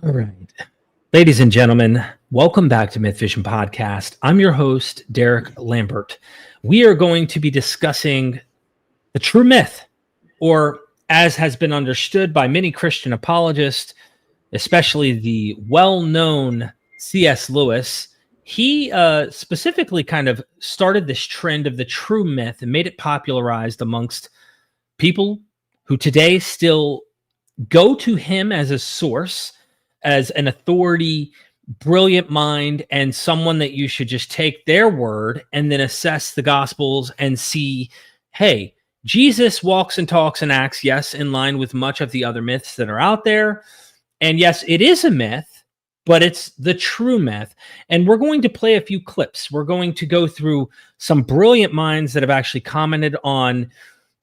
All right. Ladies and gentlemen, welcome back to MythVision Podcast. I'm your host, Derek Lambert. We are going to be discussing the true myth, or as has been understood by many Christian apologists, especially the well-known C.S. Lewis. He specifically kind of started this trend of the true myth and made it popularized amongst people who today still go to him as a source, as an authority, brilliant mind, and someone that you should just take their word and then assess the Gospels and see, hey, Jesus walks and talks and acts, yes, in line with much of the other myths that are out there. And yes, it is a myth, but it's the true myth. And we're going to play a few clips. We're going to go through some brilliant minds that have actually commented on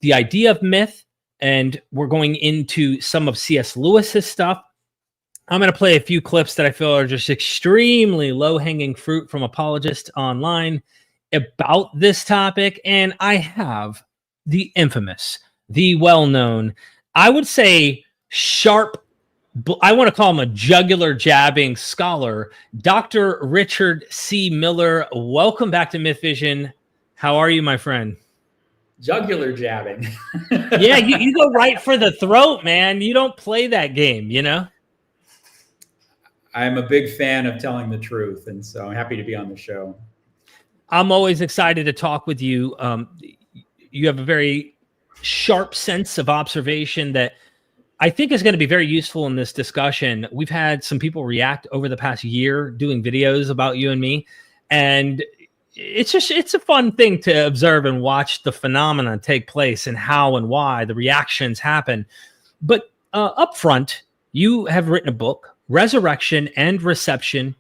the idea of myth, and we're going into some of C.S. Lewis's stuff. I'm going to play a few clips that I feel are just extremely low-hanging fruit from apologists online about this topic. And I have the infamous, the well-known, I would say sharp, I want to call him a jugular jabbing scholar, Dr. Richard C. Miller. Welcome back to MythVision. How are you, my friend? Jugular jabbing. Yeah, you go right for the throat, man. You don't play that game, you know? I'm a big fan of telling the truth, and so I'm happy to be on the show. I'm always excited to talk with you. You have a very sharp sense of observation that I think is going to be very useful in this discussion. We've had some people react over the past year doing videos about you and me, and it's a fun thing to observe and watch the phenomenon take place and how and why the reactions happen. But up front, you have written a book, Resurrection and Reception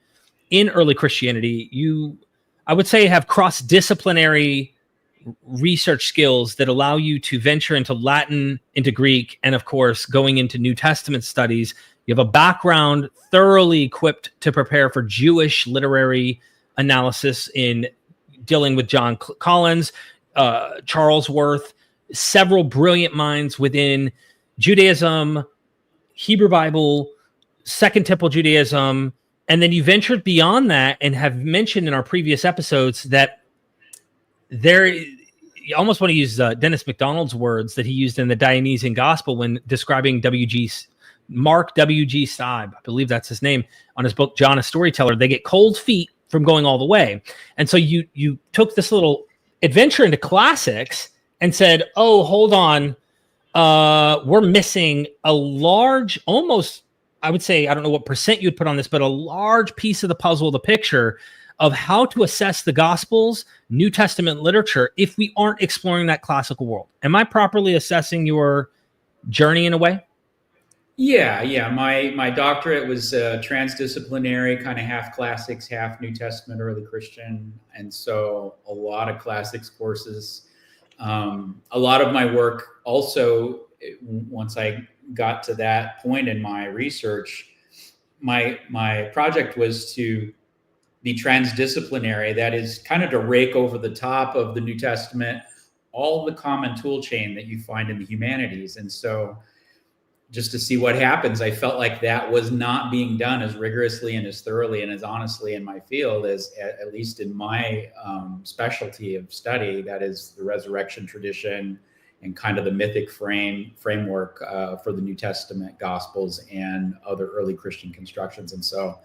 in Early Christianity. You, I would say, have cross-disciplinary research skills that allow you to venture into Latin, into Greek, and of course, going into New Testament studies. You have a background thoroughly equipped to prepare for Jewish literary analysis in dealing with John Collins, Charles Worth, several brilliant minds within Judaism, Hebrew Bible, Second Temple Judaism, and then you ventured beyond that and have mentioned in our previous episodes that you almost want to use Dennis MacDonald's words that he used in the Dionysian Gospel when describing Mark W.G. Stibe, I believe that's his name, on his book, John a Storyteller. They get cold feet from going all the way. And so you took this little adventure into classics and said, oh, hold on, we're missing a large, almost, I would say, I don't know what percent you'd put on this, but a large piece of the puzzle, the picture of how to assess the Gospels, New Testament literature, if we aren't exploring that classical world. Am I properly assessing your journey in a way? Yeah. My doctorate was transdisciplinary, kind of half classics, half New Testament, early Christian. And so a lot of classics courses. A lot of my work also, once I got to that point in my research, my project was to be transdisciplinary. That is kind of to rake over the top of the New Testament, all the common tool chain that you find in the humanities. And so just to see what happens, I felt like that was not being done as rigorously and as thoroughly and as honestly in my field as, at least in my specialty of study, that is the resurrection tradition and kind of the mythic framework for the New Testament Gospels and other early Christian constructions. And so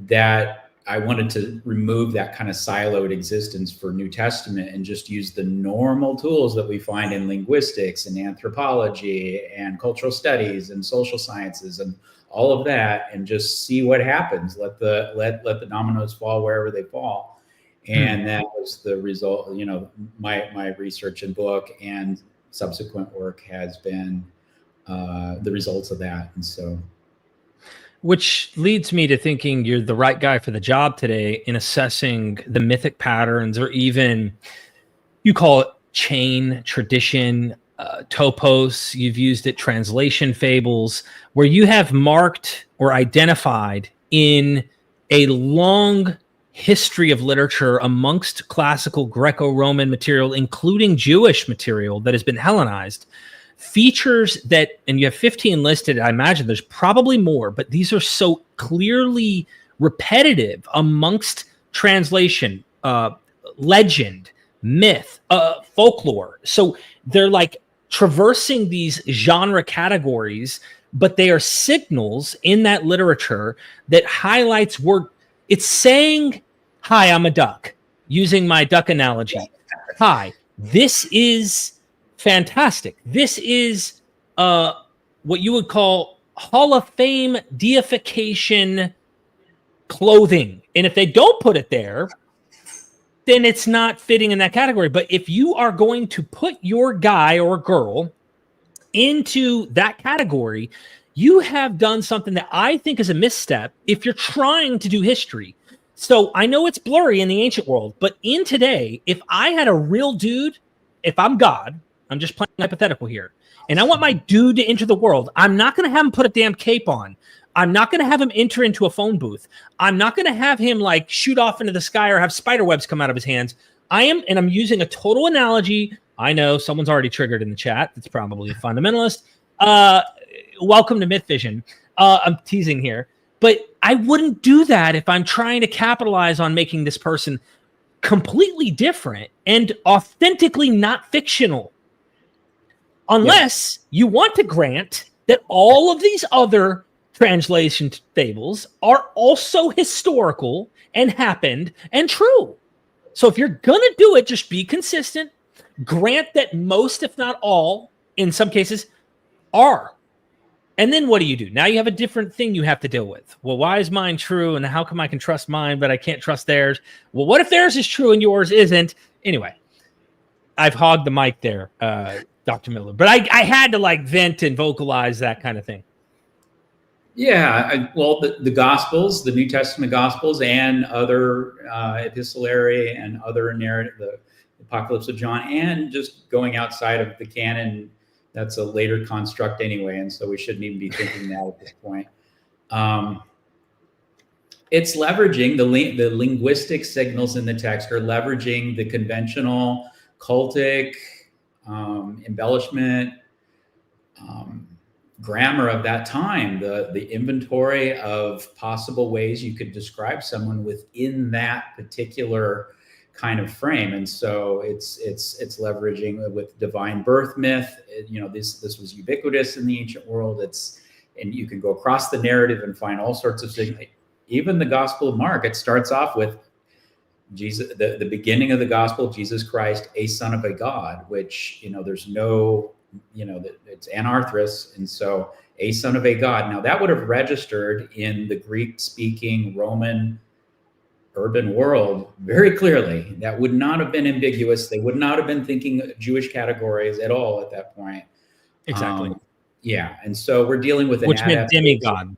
that I wanted to remove that kind of siloed existence for New Testament and just use the normal tools that we find in linguistics and anthropology and cultural studies and social sciences and all of that, and just see what happens. Let the dominoes fall wherever they fall. And that was the result. You know, my research and book and subsequent work has been the results of that. And so, which leads me to thinking you're the right guy for the job today in assessing the mythic patterns, or even, you call it chain, tradition, topos. You've used it, translation fables, where you have marked or identified in a long history of literature amongst classical Greco-Roman material, including Jewish material that has been Hellenized, features that, and you have 15 listed, I imagine there's probably more, but these are so clearly repetitive amongst translation, legend, myth, folklore. So they're like traversing these genre categories, but they are signals in that literature that highlights it's saying, hi, I'm a duck, using my duck analogy. Hi, this is fantastic. This is what you would call Hall of Fame deification clothing. And if they don't put it there, then it's not fitting in that category. But if you are going to put your guy or girl into that category, you have done something that I think is a misstep if you're trying to do history. So I know it's blurry in the ancient world, but in today, if I had a real dude, if I'm God, I'm just playing hypothetical here, and I want my dude to enter the world, I'm not going to have him put a damn cape on. I'm not going to have him enter into a phone booth. I'm not going to have him like shoot off into the sky or have spider webs come out of his hands. And I'm using a total analogy. I know someone's already triggered in the chat. That's probably a fundamentalist. Welcome to MythVision. I'm teasing here. But I wouldn't do that if I'm trying to capitalize on making this person completely different and authentically not fictional. Unless you want to grant that all of these other translation fables are also historical and happened and true. So if you're going to do it, just be consistent. Grant that most, if not all, in some cases, are. And then what do? Now you have a different thing you have to deal with. Well, why is mine true? And how come I can trust mine, but I can't trust theirs? Well, what if theirs is true and yours isn't? Anyway, I've hogged the mic there, Dr. Miller. But I had to like vent and vocalize that kind of thing. Yeah, well, the Gospels, the New Testament Gospels, and other epistolary and other narrative, the Apocalypse of John, and just going outside of the canon, that's a later construct anyway, and so we shouldn't even be thinking that at this point. It's leveraging the linguistic signals in the text, or leveraging the conventional cultic embellishment, grammar of that time, the inventory of possible ways you could describe someone within that particular kind of frame. And so it's leveraging with divine birth myth. This was ubiquitous in the ancient world. And you can go across the narrative and find all sorts of things. Even the Gospel of Mark, it starts off with Jesus, the beginning of the gospel, Jesus Christ, a son of a God, which, there's no, it's anarthrous. And so a son of a God. Now that would have registered in the Greek speaking Roman urban world very clearly. That would not have been ambiguous. They would not have been thinking Jewish categories at all at that point. Exactly. Yeah. And so we're dealing with which meant demigod.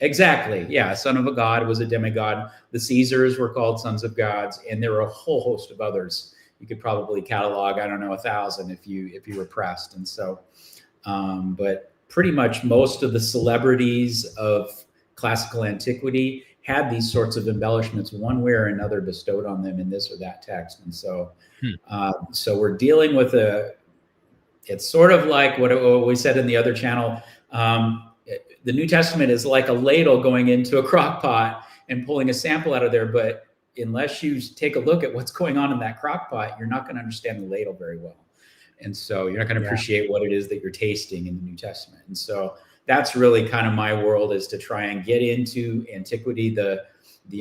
Exactly. Yeah. Son of a god was a demigod. The Caesars were called sons of gods, and there were a whole host of others. You could probably catalog, 1,000 if you were pressed. And so, but pretty much most of the celebrities of classical antiquity had these sorts of embellishments one way or another bestowed on them in this or that text. And so, so we're dealing with it's sort of like what we said in the other channel. The New Testament is like a ladle going into a crock pot and pulling a sample out of there. But unless you take a look at what's going on in that crock pot, you're not going to understand the ladle very well. And so you're not going to appreciate what it is that you're tasting in the New Testament. And so that's really kind of my world, is to try and get into antiquity, the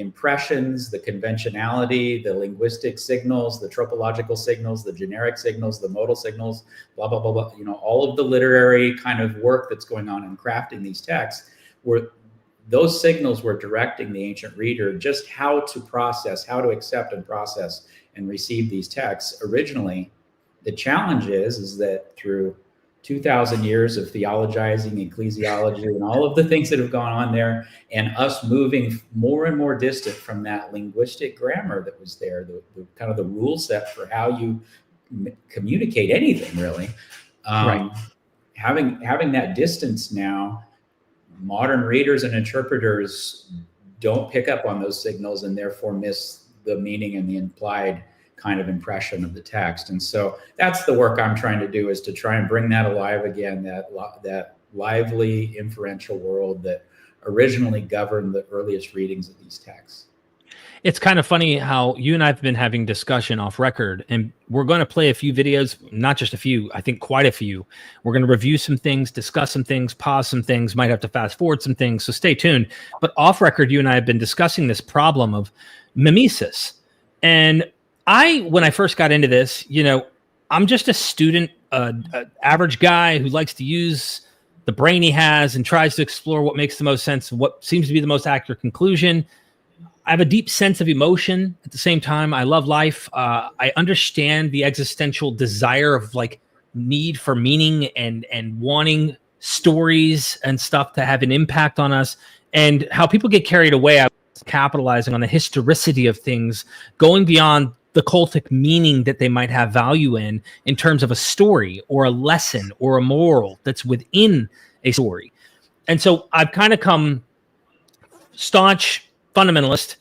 impressions, the conventionality, the linguistic signals, the tropological signals, the generic signals, the modal signals, blah, blah, blah, blah. All of the literary kind of work that's going on in crafting these texts, where those signals were directing the ancient reader just how to process, how to accept and process and receive these texts. Originally, the challenge is that through 2,000 years of theologizing, ecclesiology, and all of the things that have gone on there, and us moving more and more distant from that linguistic grammar that was there, the kind of the rule set for how you communicate anything, really. Right. Having that distance now, modern readers and interpreters don't pick up on those signals and therefore miss the meaning and the implied kind of impression of the text. And so that's the work I'm trying to do, is to try and bring that alive again, that lively inferential world that originally governed the earliest readings of these texts. It's kind of funny how you and I have been having discussion off record, and we're going to play a few videos, not just a few, I think quite a few. We're going to review some things, discuss some things, pause some things, might have to fast forward some things, so stay tuned. But off record, you and I have been discussing this problem of mimesis. And when I first got into this, I'm just a student, an average guy who likes to use the brain he has and tries to explore what makes the most sense, what seems to be the most accurate conclusion. I have a deep sense of emotion at the same time. I love life. I understand the existential desire of need for meaning and wanting stories and stuff to have an impact on us, and how people get carried away capitalizing on the historicity of things, going beyond the cultic meaning that they might have value in terms of a story or a lesson or a moral that's within a story. And so I've kind of come staunch fundamentalist,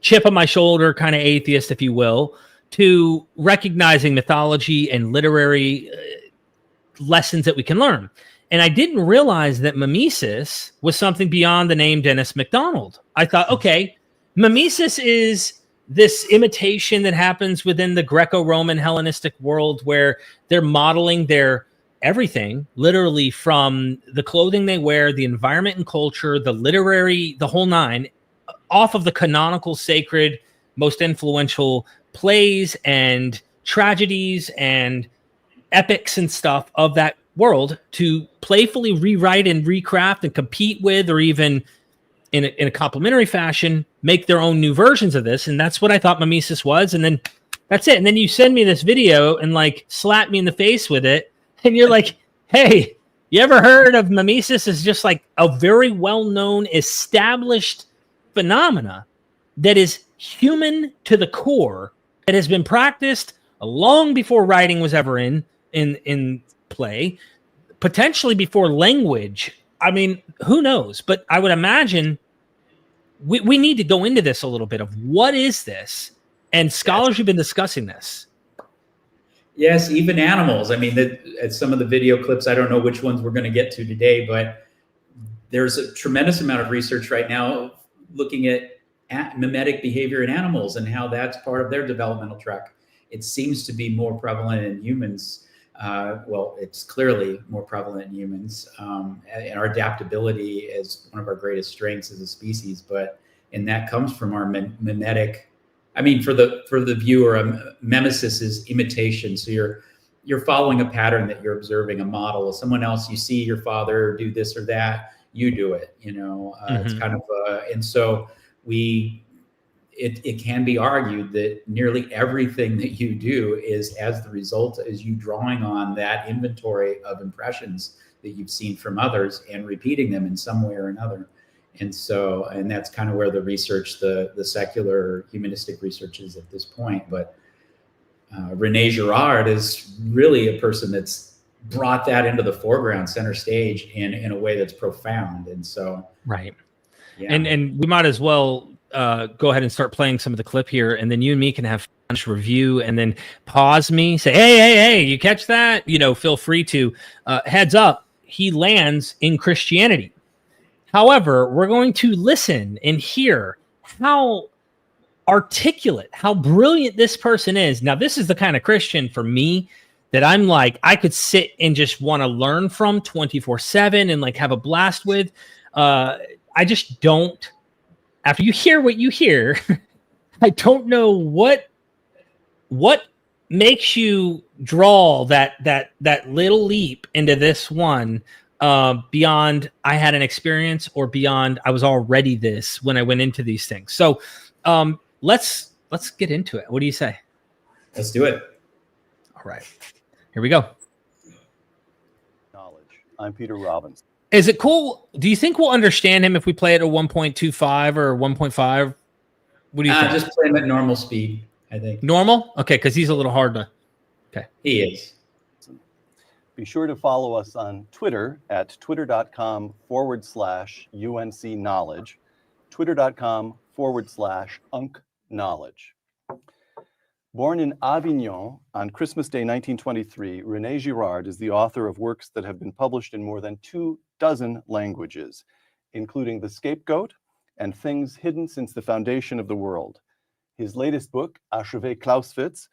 chip on my shoulder, kind of atheist, if you will, to recognizing mythology and literary lessons that we can learn. And I didn't realize that mimesis was something beyond the name Dennis MacDonald. I thought, okay, mimesis is this imitation that happens within the Greco-Roman Hellenistic world, where they're modeling their everything, literally from the clothing they wear, the environment and culture, the literary, the whole nine, off of the canonical, sacred, most influential plays and tragedies and epics and stuff of that world, to playfully rewrite and recraft and compete with, or even in a complementary fashion, make their own new versions of this. And that's what I thought mimesis was. And then that's it. And then you send me this video and slap me in the face with it. And you're like, hey, you ever heard of mimesis as just a very well-known, established phenomena that is human to the core, that has been practiced long before writing was ever in play, potentially before language. I mean, who knows? But I would imagine we need to go into this a little bit of what is this, and scholars have been discussing this. Yes, even animals. I mean, at some of the video clips, I don't know which ones we're going to get to today, but there's a tremendous amount of research right now looking at mimetic behavior in animals and how that's part of their developmental track. It seems to be more prevalent in humans. Well, it's clearly more prevalent in humans, and our adaptability is one of our greatest strengths as a species. And that comes from our mimetic. I mean, for the viewer, mimesis is imitation. So you're following a pattern that you're observing, a model. Someone else, you see your father do this or that, you do it. It's kind of and so it can be argued that nearly everything that you do is as the result is you drawing on that inventory of impressions that you've seen from others and repeating them in some way or another. And that's kind of where the research, the secular humanistic research is at this point. But Rene Girard is really a person that's brought that into the foreground, center stage in a way that's profound. And so, right. Yeah. And we might as well go ahead and start playing some of the clip here, and then you and me can have a review, and then pause me, say, hey, you catch that? Feel free to. Heads up, he lands in Christianity. However, we're going to listen and hear how articulate, how brilliant this person is. Now, this is the kind of Christian for me that I'm I could sit and just want to learn from 24/7 and have a blast with. I just don't. After you hear what you hear, I don't know what makes you draw that little leap into this one, beyond I had an experience, or beyond I was already this when I went into these things. So let's get into it. What do you say? Let's do it. All right, here we go. Knowledge. I'm Peter Robbins. Is it cool? Do you think we'll understand him if we play it at 1.25 or 1.5? What do you think? Just play him at normal speed, I think. Normal? Okay, because he's a little hard to. Okay. He is. Be sure to follow us on Twitter at twitter.com/UNC knowledge, twitter.com/UNC knowledge. Born in Avignon on Christmas Day 1923, Rene Girard is the author of works that have been published in more than 24 languages, including The Scapegoat and Things Hidden Since the Foundation of the World. His latest book, Achevé Clausewitz,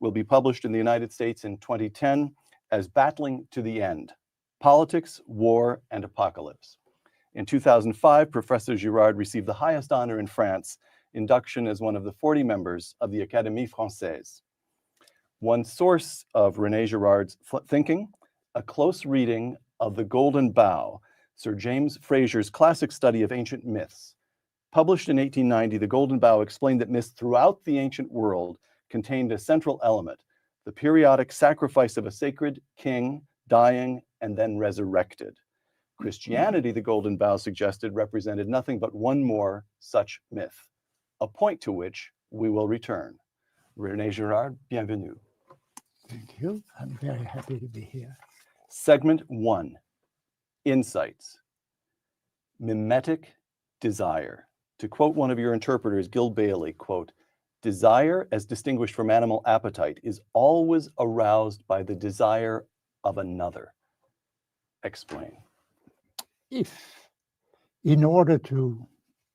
will be published in the United States in 2010 as Battling to the End: Politics, War, and Apocalypse. In 2005, Professor Girard received the highest honor in France, induction as one of the 40 members of the Académie Française. One source of Rene Girard's thinking, a close reading of The Golden Bough, Sir James Fraser's classic study of ancient myths. Published in 1890, The Golden Bough explained that myths throughout the ancient world contained a central element, the periodic sacrifice of a sacred king, dying and then resurrected. Christianity, The Golden Bough suggested, represented nothing but one more such myth, a point to which we will return. Rene Girard, bienvenue. Thank you. I'm very happy to be here. Segment 1, Insights. Mimetic desire. To quote one of your interpreters, Gil Bailey, quote, "Desire, as distinguished from animal appetite, is always aroused by the desire of another." Explain. If, in order to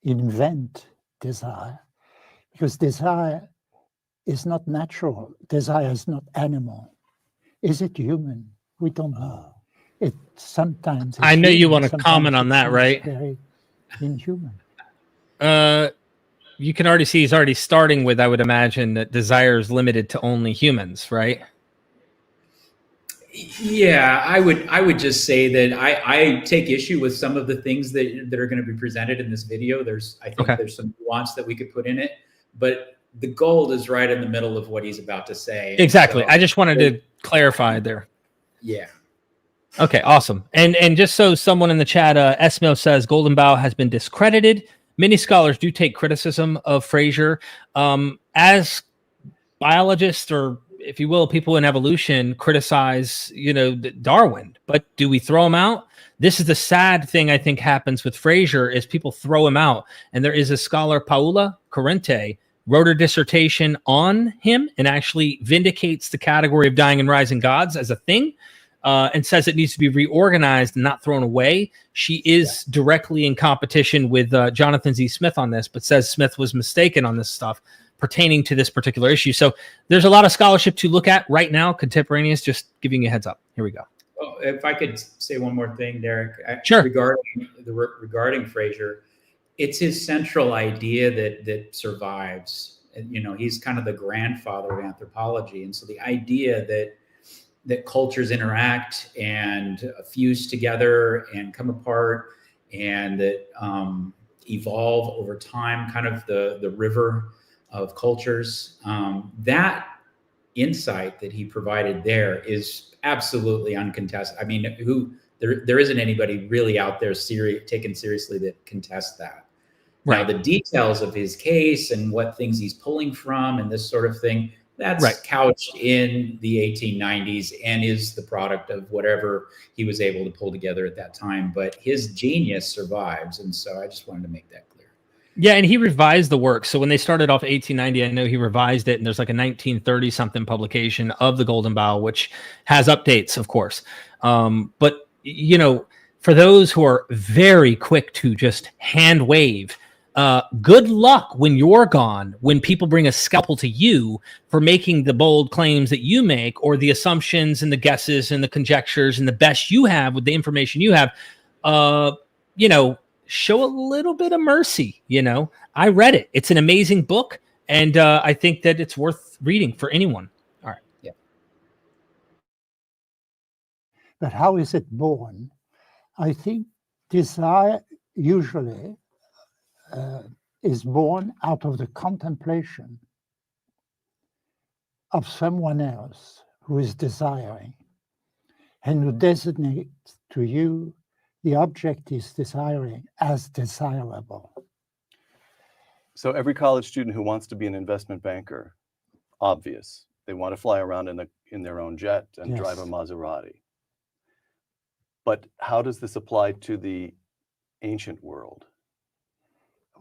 invent desire, because desire is not natural, desire is not animal. Is it human? We don't know. It sometimes. I know you human, want to comment on that, right? Very inhuman. You can already see he's already starting with, I would imagine, that desire is limited to only humans, right? Yeah, I would just say that I take issue with some of the things that are going to be presented in this video. I think there's some nuance that we could put in it, but the gold is right in the middle of what he's about to say. Exactly. So, I just wanted to clarify there. Yeah. Okay, awesome. And just so someone in the chat, Esmo says Golden Bough has been discredited. Many scholars do take criticism of Fraser. As biologists, or if you will, people in evolution criticize, Darwin, but do we throw him out? This is the sad thing I think happens with Fraser is people throw him out. And there is a scholar, Paula Corrente, wrote her dissertation on him and actually vindicates the category of dying and rising gods as a thing. And says it needs to be reorganized and not thrown away. She is directly in competition with Jonathan Z. Smith on this, but says Smith was mistaken on this stuff pertaining to this particular issue. So there's a lot of scholarship to look at right now, contemporaneous, just giving you a heads up. Here we go. Well, if I could say one more thing, Derek, Sure. regarding Fraser, it's his central idea that survives. He's kind of the grandfather of anthropology. And so the idea that cultures interact and fuse together and come apart and that evolve over time, kind of the river of cultures. That insight that he provided there is absolutely uncontested. I mean, there isn't anybody really out there taken seriously that contests that. Right. Now, the details of his case and what things he's pulling from and this sort of thing, that's couched in the 1890s and is the product of whatever he was able to pull together at that time. But his genius survives. And so I just wanted to make that clear. Yeah, and he revised the work. So when they started off 1890, I know he revised it, and there's like a 1930-something publication of the Golden Bough, which has updates, of course. But, for those who are very quick to just hand wave, good luck when you're gone, when people bring a scalpel to you for making the bold claims that you make, or the assumptions and the guesses and the conjectures and the best you have with the information you have. Show a little bit of mercy. I read it. It's an amazing book. And I think that it's worth reading for anyone. All right. Yeah. But how is it born? I think desire usually is born out of the contemplation of someone else who is desiring and who designates to you the object is desiring as desirable. So every college student who wants to be an investment banker, obvious, they want to fly around in their own jet and drive a Maserati. But how does this apply to the ancient world?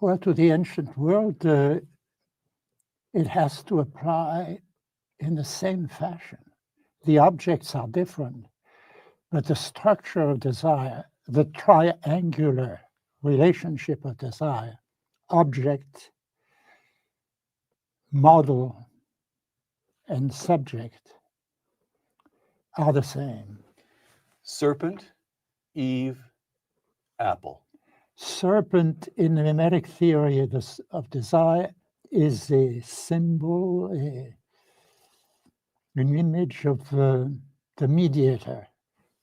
Well, to the ancient world, it has to apply in the same fashion. The objects are different, but the structure of desire, the triangular relationship of desire, object, model, and subject are the same. Serpent, Eve, apple. Serpent in the mimetic theory of desire is a symbol, an image of the mediator.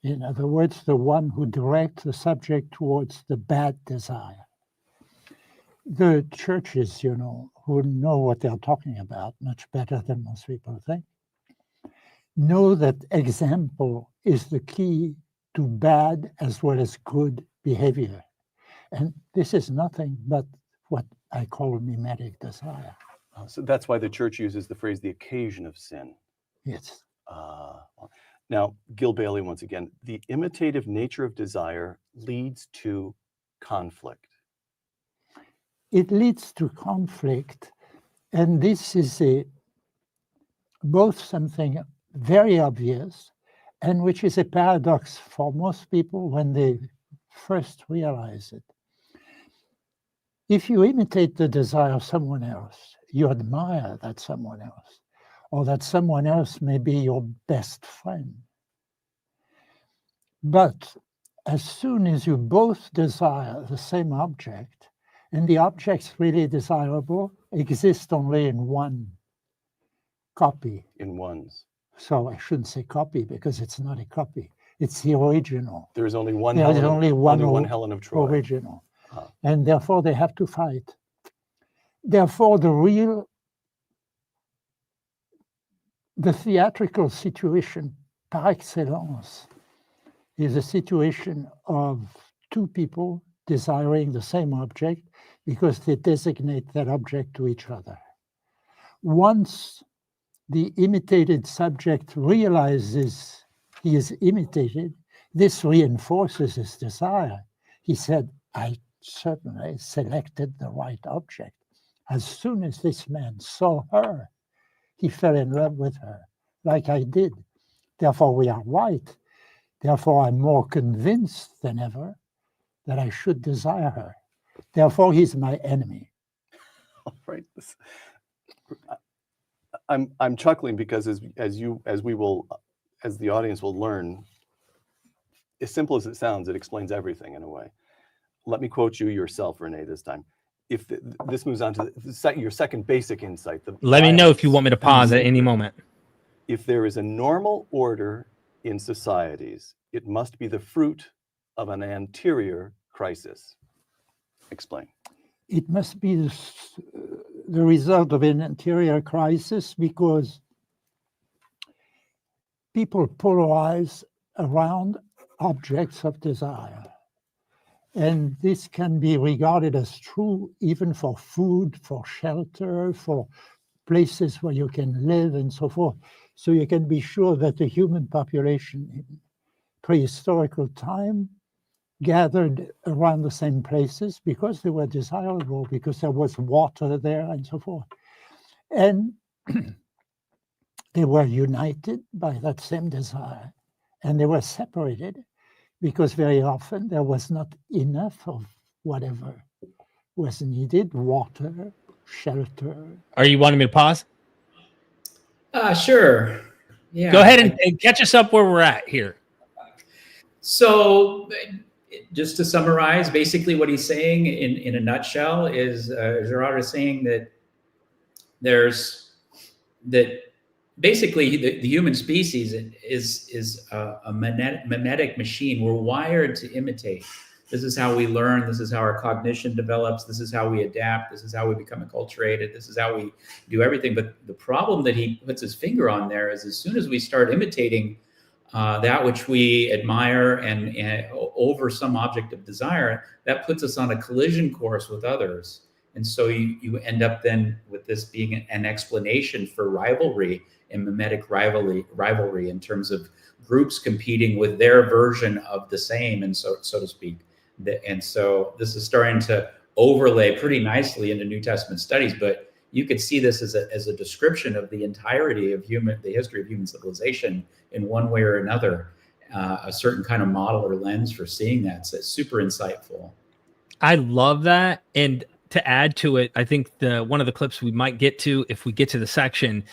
In other words, the one who directs the subject towards the bad desire. The churches, who know what they're talking about much better than most people think, know that example is the key to bad as well as good behavior. And this is nothing but what I call mimetic desire. So that's why the church uses the phrase the occasion of sin. Yes. Now, Gil Bailey, once again, the imitative nature of desire leads to conflict. It leads to conflict, and this is both something very obvious and which is a paradox for most people when they first realize it. If you imitate the desire of someone else, you admire that someone else, or that someone else may be your best friend. But as soon as you both desire the same object, and the objects really desirable exist only in one copy. In ones. So I shouldn't say copy because it's not a copy. It's the original. There is only one. There is only one Helen of Troy. Original. And therefore they have to fight. Therefore the theatrical situation par excellence is a situation of two people desiring the same object because they designate that object to each other. Once the imitated subject realizes he is imitated, this reinforces his desire. He said, I certainly selected the right object. As soon as this man saw her, he fell in love with her, like I did. Therefore, we are right. Therefore, I'm more convinced than ever that I should desire her. Therefore, he's my enemy. All right. I'm chuckling because as the audience will learn, as simple as it sounds, it explains everything in a way. Let me quote you yourself, Rene, this time. If this moves on to your second basic insight. Let me know if you want me to pause at any moment. If there is a normal order in societies, it must be the fruit of an anterior crisis. Explain. It must be the result of an anterior crisis because people polarize around objects of desire. And this can be regarded as true even for food, for shelter, for places where you can live and so forth. So you can be sure that the human population in prehistorical time gathered around the same places because they were desirable, because there was water there and so forth. And they were united by that same desire. And they were separated because very often there was not enough of whatever was needed, water, shelter. Are you wanting me to pause? Sure. Yeah. Go ahead and catch us up where we're at here. So just to summarize, basically what he's saying in a nutshell is Girard is saying that basically the human species is a mimetic machine. We're wired to imitate. This is how we learn. This is how our cognition develops. This is how we adapt. This is how we become acculturated. This is how we do everything. But the problem that he puts his finger on there is as soon as we start imitating that which we admire and over some object of desire, that puts us on a collision course with others. And so you end up then with this being an explanation for rivalry and mimetic rivalry in terms of groups competing with their version of the same, and so to speak. And so this is starting to overlay pretty nicely into New Testament studies. But you could see this as a description of the entirety of the history of human civilization in one way or another, a certain kind of model or lens for seeing that. So it's super insightful. I love that. And to add to it, I think one of the clips we might get to, if we get to the section,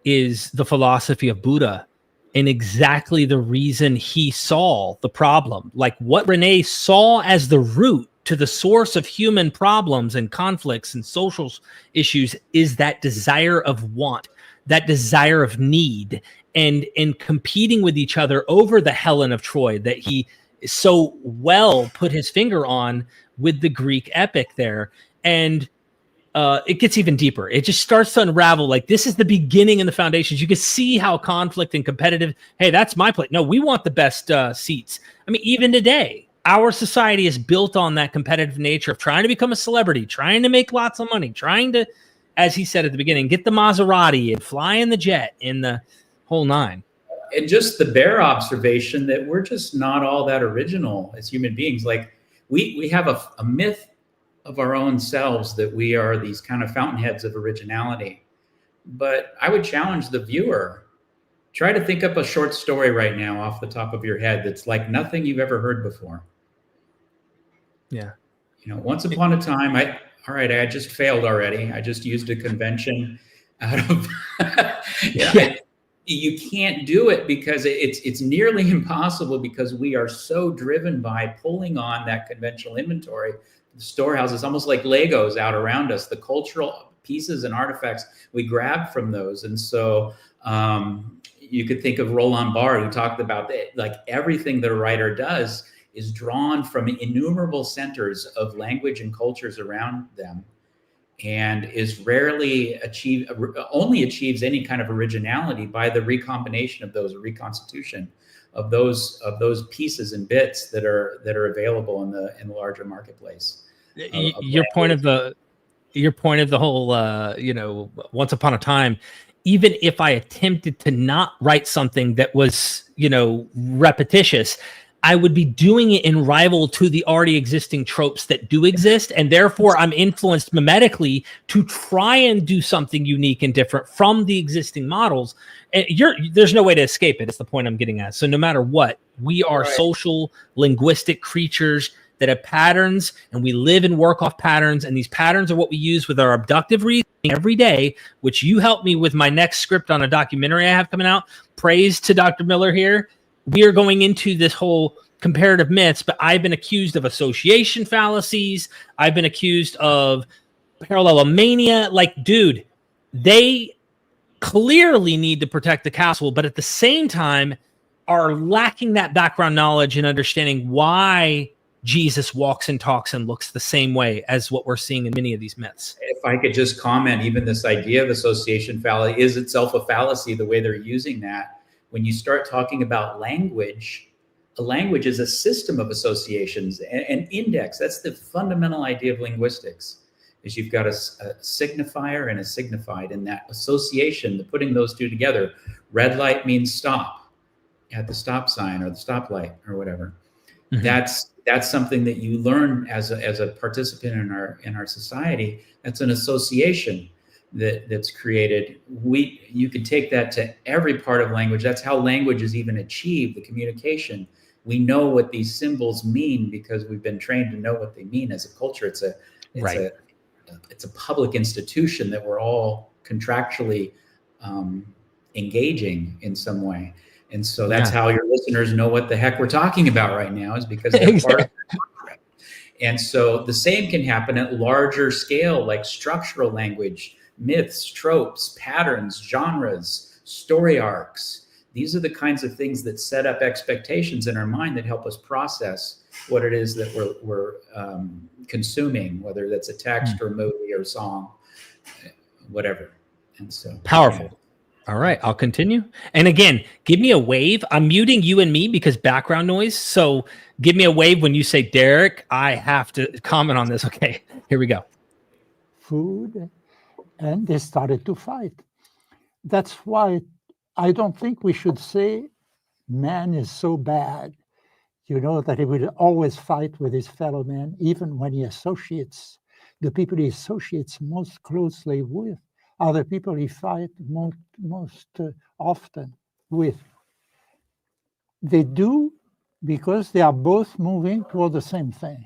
is the philosophy of Buddha and exactly the reason he saw the problem. Like what Rene saw as the root to the source of human problems and conflicts and social issues is that desire of want, that desire of need, and competing with each other over the Helen of Troy that he so well put his finger on with the Greek epic there. And it gets even deeper. It just starts to unravel. Like this is the beginning and the foundations. You can see how conflict and competitive, hey, that's my place. No, we want the best seats. I mean, even today, our society is built on that competitive nature of trying to become a celebrity, trying to make lots of money, trying to, as he said at the beginning, get the Maserati and fly in the jet in the whole nine. And just the bare observation that we're just not all that original as human beings. Like we have a myth of our own selves that we are these kind of fountainheads of originality. But I would challenge the viewer, try to think up a short story right now off the top of your head that's like nothing you've ever heard before. Yeah. You know, once upon a time, I just failed already. I just used a convention out of, you can't do it because it's nearly impossible because we are so driven by pulling on that conventional inventory. The storehouses, almost like Legos out around us, the cultural pieces and artifacts we grab from those. And so you could think of Roland Barthes, who talked about that, like everything that a writer does is drawn from innumerable centers of language and cultures around them, and is only achieves any kind of originality by the recombination of those, reconstitution of those pieces and bits that are available in the larger marketplace. Your point of the whole, once upon a time, even if I attempted to not write something that was, repetitious, I would be doing it in rival to the already existing tropes that do exist. And therefore I'm influenced mimetically to try and do something unique and different from the existing models. And there's no way to escape it. It's the point I'm getting at. So no matter what, we are social linguistic creatures that have patterns, and we live and work off patterns. And these patterns are what we use with our abductive reasoning every day, which you helped me with my next script on a documentary I have coming out. Praise to Dr. Miller here. We are going into this whole comparative myths, but I've been accused of association fallacies. I've been accused of parallelomania. Like, dude, they clearly need to protect the castle, but at the same time are lacking that background knowledge and understanding why Jesus walks and talks and looks the same way as what we're seeing in many of these myths. If I could just comment, even this idea of association fallacy is itself a fallacy, the way they're using that. When you start talking about language, a language is a system of associations, an index. That's the fundamental idea of linguistics, is you've got a signifier and a signified, and that association, the putting those two together. Red light means stop at the stop sign or the stoplight or whatever. Mm-hmm. That's something that you learn as a participant in our society. That's an association that's created. You can take that to every part of language. That's how language is even achieved, the communication. We know what these symbols mean because we've been trained to know what they mean as a culture. It's a public institution that we're all contractually engaging in some way. And so that's how your listeners know what the heck we're talking about right now, is because they're part of the contract. And so the same can happen at larger scale, like structural language, myths, tropes, patterns, genres, story arcs. These are the kinds of things that set up expectations in our mind that help us process what it is that we're consuming, whether that's a text or a movie or a song, whatever. And so powerful. Yeah. All right, I'll continue. And again, give me a wave. I'm muting you and me because background noise. So give me a wave when you say, Derek, I have to comment on this. Okay, here we go. Food, and they started to fight. That's why I don't think we should say man is so bad, that he would always fight with his fellow man, even when he associates the people he associates most closely with are the people he fight most often with. They do because they are both moving toward the same thing.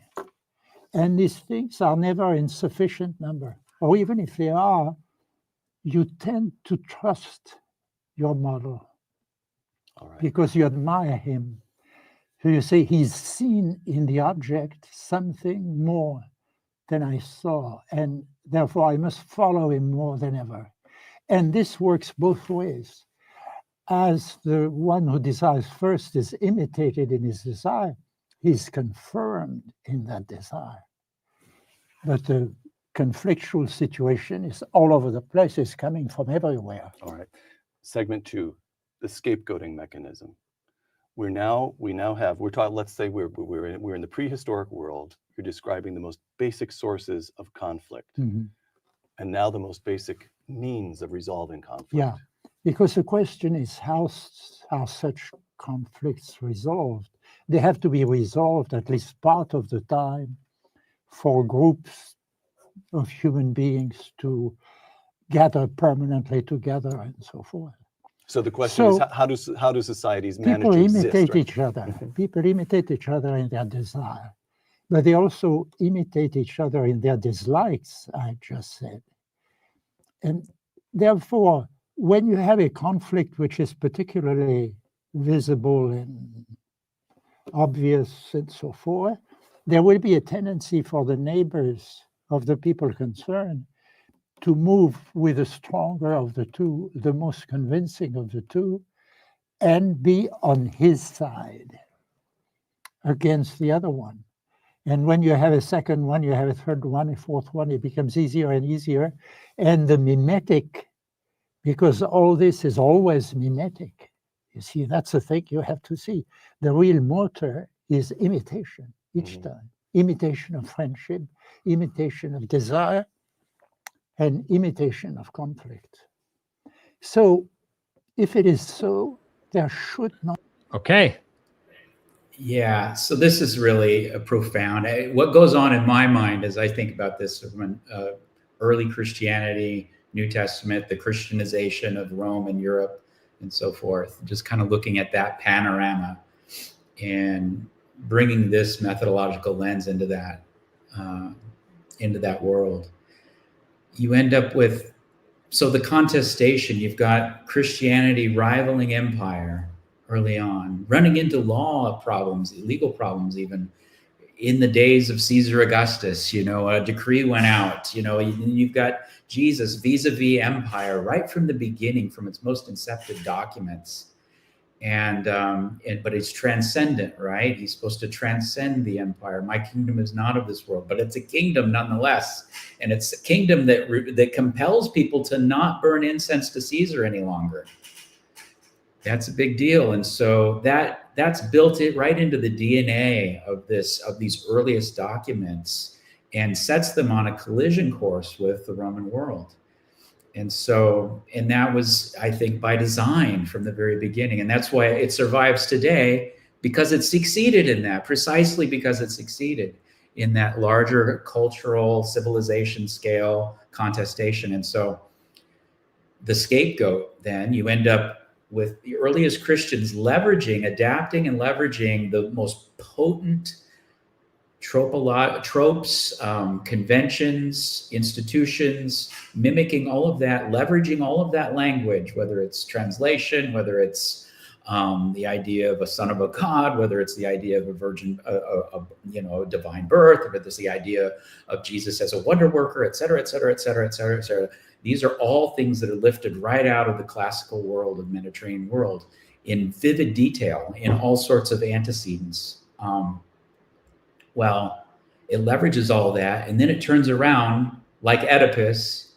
And these things are never in sufficient number. Or even if they are, you tend to trust your model because you admire him. So you say, he's seen in the object something more than I saw, and therefore I must follow him more than ever. And this works both ways. As the one who desires first is imitated in his desire, he's confirmed in that desire. But the conflictual situation is all over the place, it's coming from everywhere. All right. Segment 2, the scapegoating mechanism. We now have, let's say we're in the prehistoric world. You're describing the most basic sources of conflict, and now the most basic means of resolving conflict. Yeah, because the question is how are such conflicts resolved? They have to be resolved at least part of the time for groups of human beings to gather permanently together and so forth. So the question is, how do societies manage to exist? People imitate each other. People imitate each other in their desire, but they also imitate each other in their dislikes, I just said. And therefore, when you have a conflict which is particularly visible and obvious and so forth, there will be a tendency for the neighbors of the people concerned to move with the stronger of the two, the most convincing of the two, and be on his side against the other one. And when you have a second one, you have a third one, a fourth one, it becomes easier and easier. And the mimetic, because all this is always mimetic. You see, that's the thing you have to see. The real motor is imitation each time. Imitation of friendship, imitation of desire, and imitation of conflict. So if it is so, there should not. Okay. Yeah, so this is really profound. What goes on in my mind as I think about this from early Christianity, New Testament, the Christianization of Rome and Europe and so forth, just kind of looking at that panorama and bringing this methodological lens into that world. You end up with, so the contestation, you've got Christianity rivaling empire early on, running into law problems, legal problems even. In the days of Caesar Augustus, a decree went out, you've got Jesus vis-a-vis empire right from the beginning, from its most incepted documents. But it's transcendent, right? He's supposed to transcend the empire. My kingdom is not of this world, but it's a kingdom nonetheless. And it's a kingdom that compels people to not burn incense to Caesar any longer. That's a big deal. And so that's built it right into the DNA of these earliest documents and sets them on a collision course with the Roman world. And that was, I think, by design from the very beginning. And that's why it survives today, because it succeeded in that, precisely because it succeeded in that larger cultural civilization scale contestation. And so the scapegoat, then you end up with the earliest Christians adapting and leveraging the most potent tropes, conventions, institutions, mimicking all of that, leveraging all of that language, whether it's translation, whether it's the idea of a son of a god, whether it's the idea of a virgin, a divine birth, or whether it's the idea of Jesus as a wonder worker, et cetera, et cetera, et cetera, et cetera, et cetera. These are all things that are lifted right out of the classical world, of Mediterranean world, in vivid detail, in all sorts of antecedents. Well, it leverages all that, and then it turns around like Oedipus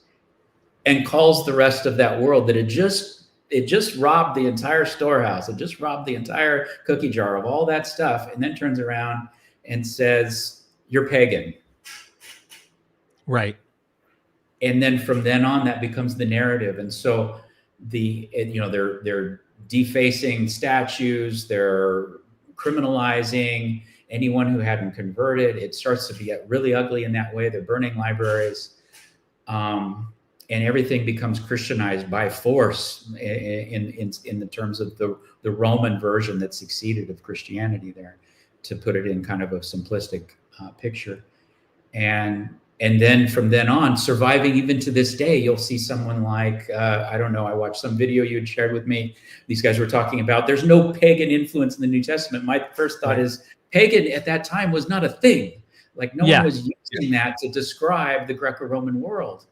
and calls the rest of that world that it just robbed the entire storehouse. It just robbed the entire cookie jar of all that stuff, and then turns around and says, "You're pagan." Right. And then from then on, that becomes the narrative. And so they're defacing statues, they're criminalizing anyone who hadn't converted. It starts to get really ugly in that way. They're burning libraries. And and everything becomes Christianized by force in the terms of the Roman version that succeeded of Christianity there, to put it in kind of a simplistic picture. And then from then on, surviving even to this day, you'll see someone like, I don't know, I watched some video you had shared with me. These guys were talking about there's no pagan influence in the New Testament. My first thought is pagan at that time was not a thing. Like no one was using that to describe the Greco-Roman world.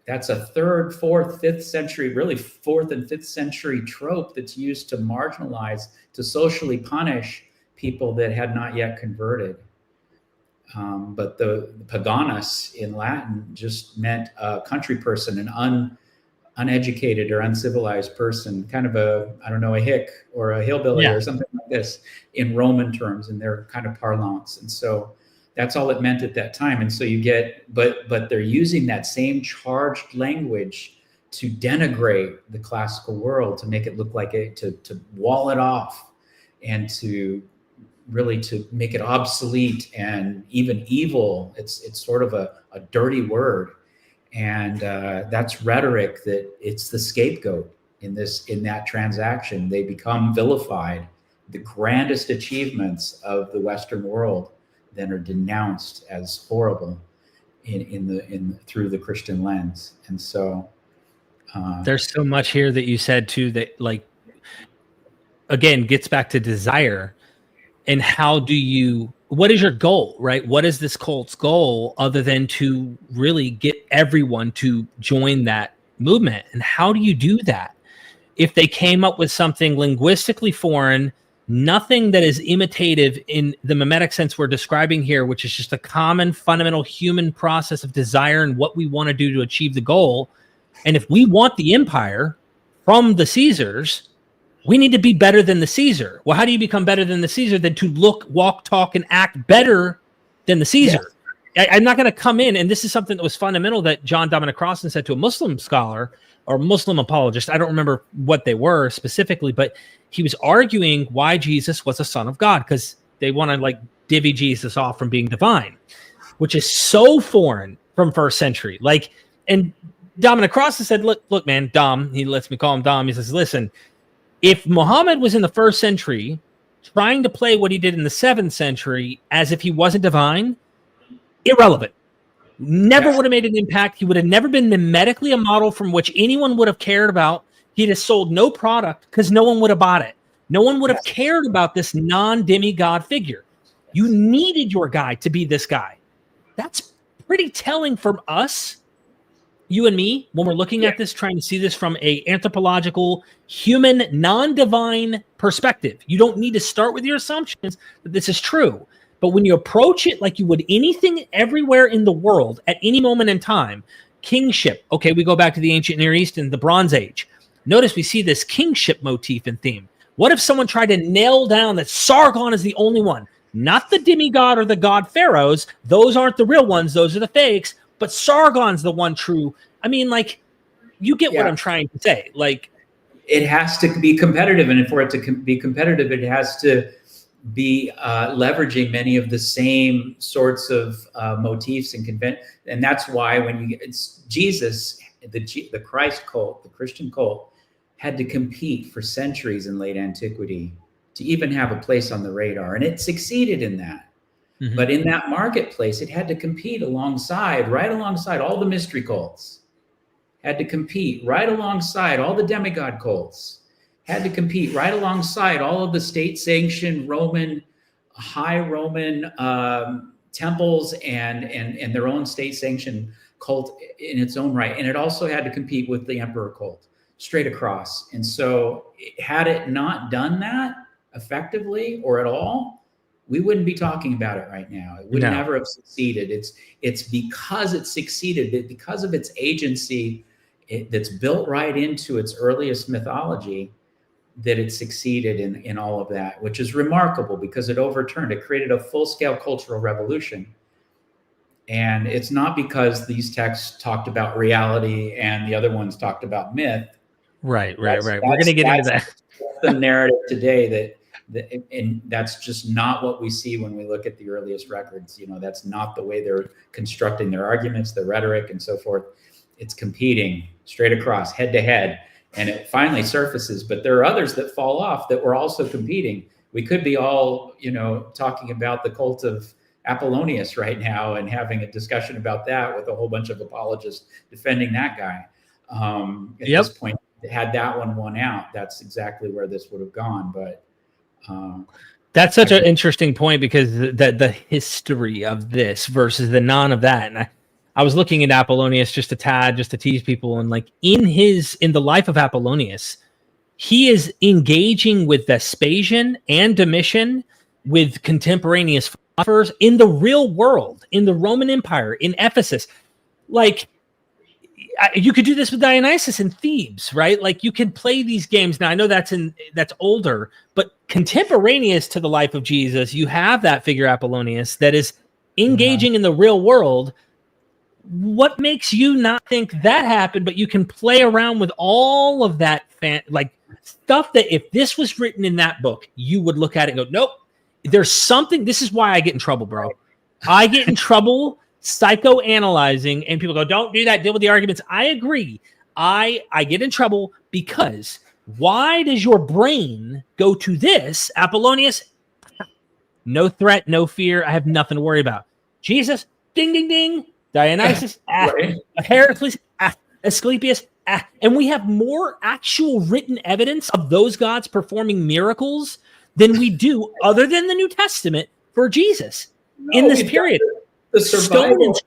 That's a 3rd, 4th, 5th century, really 4th and 5th century trope that's used to marginalize, to socially punish people that had not yet converted. But the paganus in Latin just meant a country person, an uneducated or uncivilized person, kind of a hick or a hillbilly or something like this in Roman terms, in their kind of parlance. And so that's all it meant at that time. And so you get, but they're using that same charged language to denigrate the classical world, to make it look like to wall it off, and to really to make it obsolete and even evil. It's sort of a dirty word. And that's rhetoric, that it's the scapegoat in that transaction. They become vilified. The grandest achievements of the Western world then are denounced as horrible through the Christian lens. And so there's so much here that you said too, that like, again, gets back to desire. And what is your goal, right? What is this cult's goal other than to really get everyone to join that movement? And how do you do that? If they came up with something linguistically foreign, nothing that is imitative in the mimetic sense we're describing here, which is just a common fundamental human process of desire and what we want to do to achieve the goal. And if we want the empire from the Caesars, we need to be better than the Caesar. Well, how do you become better than the Caesar than to look, walk, talk, and act better than the Caesar? Yes. I'm not going to come in, and this is something that was fundamental that John Dominic Crossan said to a Muslim scholar or Muslim apologist. I don't remember what they were specifically, but he was arguing why Jesus was a son of God, because they want to like divvy Jesus off from being divine, which is so foreign from first century. Like, and Dominic Crossan said, look, man, Dom, he lets me call him Dom. He says, listen, if Muhammad was in the first century trying to play what he did in the 7th century as if he wasn't divine, irrelevant. Never would have made an impact. He would have never been mimetically a model from which anyone would have cared about. He'd have sold no product because no one would have bought it. No one would have cared about this non-demigod figure. You needed your guy to be this guy. That's pretty telling from us, you and me, when we're looking at this, trying to see this from a anthropological, human, non-divine perspective. You don't need to start with your assumptions that this is true. But when you approach it like you would anything everywhere in the world at any moment in time, kingship. Okay, we go back to the ancient Near East and the Bronze Age. Notice we see this kingship motif and theme. What if someone tried to nail down that Sargon is the only one? Not the demigod or the god pharaohs. Those aren't the real ones. Those are the fakes. But Sargon's the one true. I mean, like, you get what I'm trying to say. Like, it has to be competitive, and for it to be competitive, it has to be leveraging many of the same sorts of motifs and and that's why when it's Jesus, the Christ cult, the Christian cult, had to compete for centuries in late antiquity to even have a place on the radar, and it succeeded in that. Mm-hmm. But in that marketplace, it had to compete right alongside all the mystery cults, had to compete right alongside all the demigod cults, had to compete right alongside all of the state-sanctioned high Roman temples and their own state-sanctioned cult in its own right. And it also had to compete with the emperor cult straight across. And so had it not done that effectively or at all, we wouldn't be talking about it right now. It would never have succeeded. It's because it succeeded, because of its agency that's built right into its earliest mythology, that it succeeded in all of that, which is remarkable because it created a full-scale cultural revolution. And it's not because these texts talked about reality and the other ones talked about myth. Right. We're going to get into that. The narrative today and that's just not what we see when we look at the earliest records. That's not the way they're constructing their arguments, their rhetoric, and so forth. it's competing straight across, head to head, and it finally surfaces. But there are others that fall off that were also competing. We could be all, talking about the cult of Apollonius right now and having a discussion about that with a whole bunch of apologists defending that guy. At this point, had that one won out, that's exactly where this would have gone. But that's such an interesting point, because the history of this versus the non of that. And I was looking at Apollonius just a tad, just to tease people. And like in the life of Apollonius, he is engaging with Vespasian and Domitian, with contemporaneous philosophers in the real world, in the Roman Empire, in Ephesus. Like, you could do this with Dionysus and Thebes, right? Like, you can play these games. Now, I know that's older, but contemporaneous to the life of Jesus, you have that figure Apollonius that is engaging in the real world. What makes you not think that happened, but you can play around with all of that stuff that if this was written in that book, you would look at it and go, nope, there's something. This is why I get in trouble, bro. I get in trouble psychoanalyzing, and people go, don't do that, deal with the arguments. I agree. I get in trouble because why does your brain go to this? Apollonius, no threat, no fear. I have nothing to worry about. Jesus, ding, ding, ding. Dionysus, Heracles, Asclepius, and we have more actual written evidence of those gods performing miracles than we do, other than the New Testament, for Jesus in this period. The survival.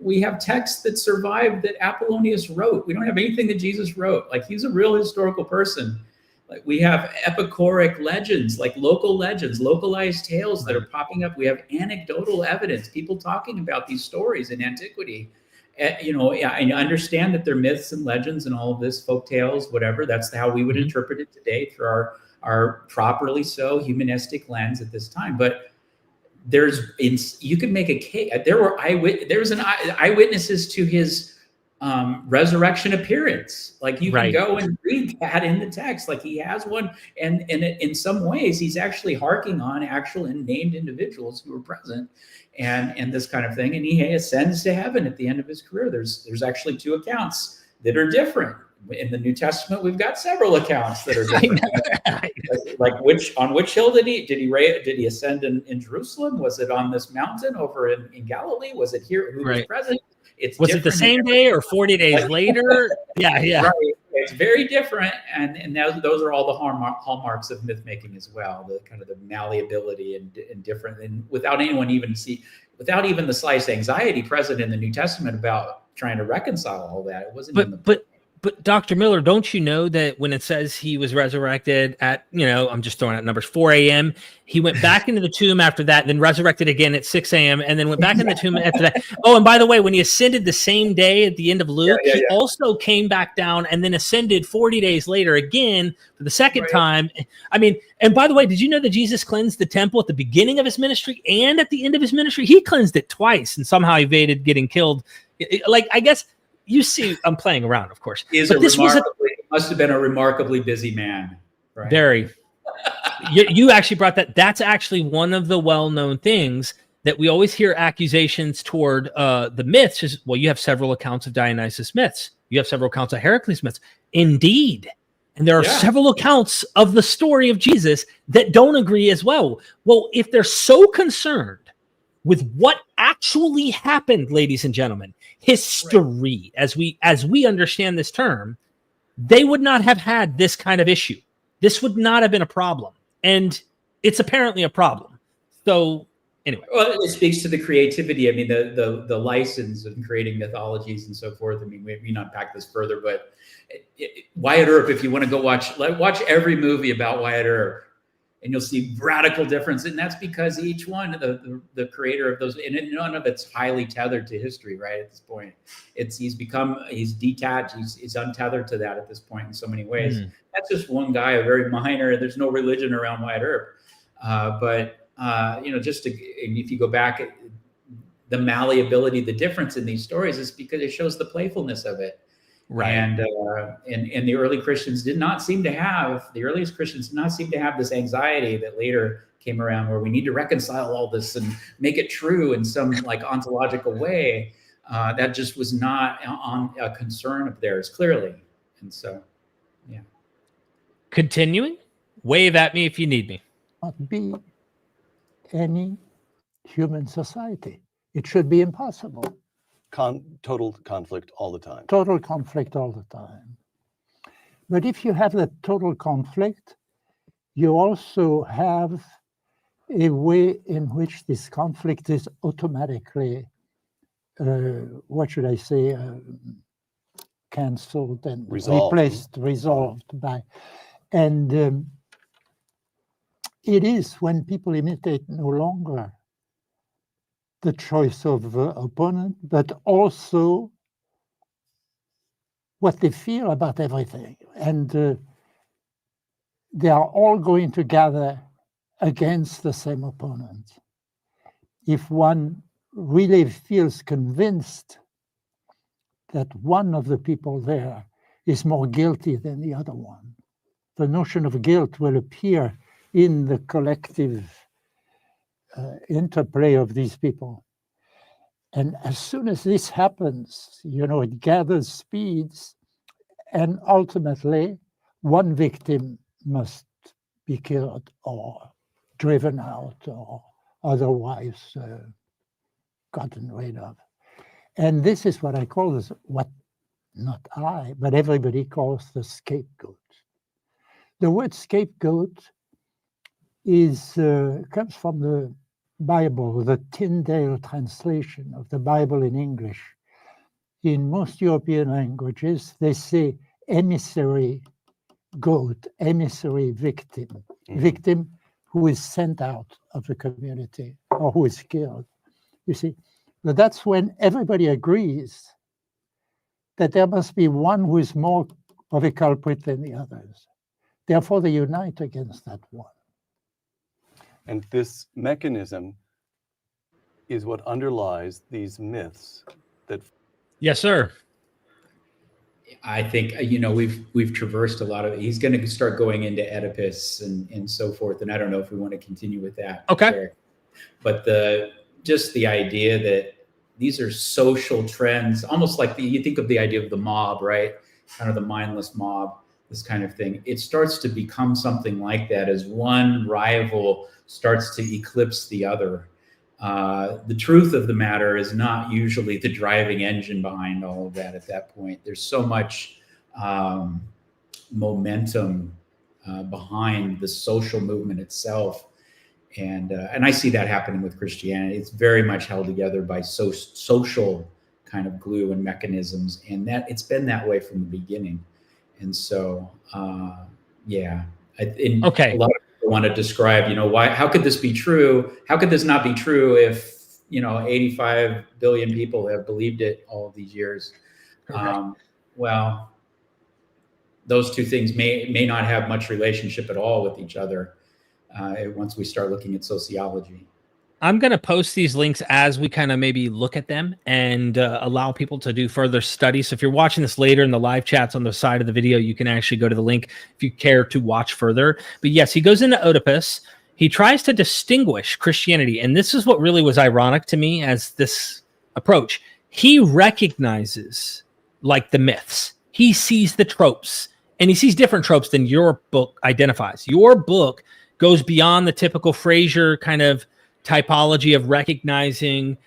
We have texts that survived that Apollonius wrote. We don't have anything that Jesus wrote. Like, he's a real historical person. Like, we have epicoric legends, like local legends, localized tales that are popping up. We have anecdotal evidence, people talking about these stories in antiquity. I understand that they're myths and legends and all of this, folk tales, whatever. That's how we would interpret it today through our properly so humanistic lens at this time. But you could make a case. There was an eyewitnesses to his resurrection appearance. Like, you can go and read that in the text. Like, he has one, and in some ways he's actually harking on actual and named individuals who were present, and this kind of thing. And he ascends to heaven at the end of his career. There's actually two accounts that are different. In the New Testament, we've got several accounts that are different. Like on which hill did he ascend in Jerusalem? Was it on this mountain over in Galilee? Was it here? Who was present? Was it the same day or 40 days later? Yeah. Right. It's very different, and those are all the hallmarks of myth making as well. The kind of the malleability and different, and without even the slightest anxiety present in the New Testament about trying to reconcile all that. It wasn't. But Dr. Miller, don't you know that when it says he was resurrected at, I'm just throwing out numbers, 4 a.m., he went back into the tomb after that, then resurrected again at 6 a.m., and then went back in the tomb after that. Oh, and by the way, when he ascended the same day at the end of Luke, he also came back down and then ascended 40 days later again for the second time. I mean, and by the way, did you know that Jesus cleansed the temple at the beginning of his ministry and at the end of his ministry? He cleansed it twice and somehow evaded getting killed. I guess... You see, I'm playing around, of course. Must have been a remarkably busy man. Right? Very. You actually brought that. That's actually one of the well-known things that we always hear accusations toward the myths is, well, you have several accounts of Dionysus myths. You have several accounts of Heracles myths. Indeed. And there are several accounts of the story of Jesus that don't agree as well. Well, if they're so concerned with what actually happened, ladies and gentlemen, history, as we understand this term, they would not have had this kind of issue. This would not have been a problem. And it's apparently a problem. So anyway. Well, it speaks to the creativity. I mean, the license of creating mythologies and so forth. I mean, we can unpack this further, but Wyatt Earp, if you want to go watch every movie about Wyatt Earp, and you'll see radical difference. And that's because each one, the creator of those, and none of it's highly tethered to history, right? At this point, he's detached, he's untethered to that at this point in so many ways. That's just one guy, a very minor, there's no religion around Wyatt Earp. If you go back, the malleability, the difference in these stories is because it shows the playfulness of it. Right. And the early Christians did not seem to have, the earliest Christians did not seem to have this anxiety that later came around where we need to reconcile all this and make it true in some like ontological way. That just was not on a concern of theirs, clearly. And so, yeah. Continuing, wave at me if you need me. Not be any human society. It should be impossible. Total conflict all the time. Total conflict all the time. But if you have that total conflict, you also have a way in which this conflict is automatically, what should I say, cancelled and resolved by. And it is when people imitate no longer the choice of opponent, but also what they feel about everything. And they are all going to gather against the same opponent. If one really feels convinced that one of the people there is more guilty than the other one, the notion of guilt will appear in the collective interplay of these people. And as soon as this happens, it gathers speeds, and ultimately one victim must be killed or driven out or otherwise gotten rid of. And this is what I call this, not I, but everybody calls the scapegoat. The word scapegoat comes from the Bible, the Tyndale translation of the Bible in English. In most European languages, they say emissary goat, emissary victim, victim who is sent out of the community or who is killed. You see, but that's when everybody agrees that there must be one who is more of a culprit than the others. Therefore, they unite against that one. And this mechanism is what underlies these myths that. Yes, sir. I think, we've traversed a lot of it. He's going to start going into Oedipus and so forth. And I don't know if we want to continue with that. Okay. There. But the idea that these are social trends, almost like you think of the idea of the mob, right? Kind of the mindless mob, this kind of thing. It starts to become something like that as one rival starts to eclipse the other. The truth of the matter is not usually the driving engine behind all of that at that point. There's so much momentum behind the social movement itself. And I see that happening with Christianity. It's very much held together by social kind of glue and mechanisms. And that it's been that way from the beginning. And so, okay. A lot of people want to describe, how could this be true? How could this not be true if, 85 billion people have believed it all of these years? Well, those two things may not have much relationship at all with each other once we start looking at sociology. I'm going to post these links as we kind of maybe look at them and allow people to do further study. So if you're watching this later in the live chats on the side of the video, you can actually go to the link if you care to watch further. But yes, he goes into Oedipus. He tries to distinguish Christianity. And this is what really was ironic to me as this approach. He recognizes like the myths. He sees the tropes, and he sees different tropes than your book identifies. Your book goes beyond the typical Fraser kind of typology of recognizing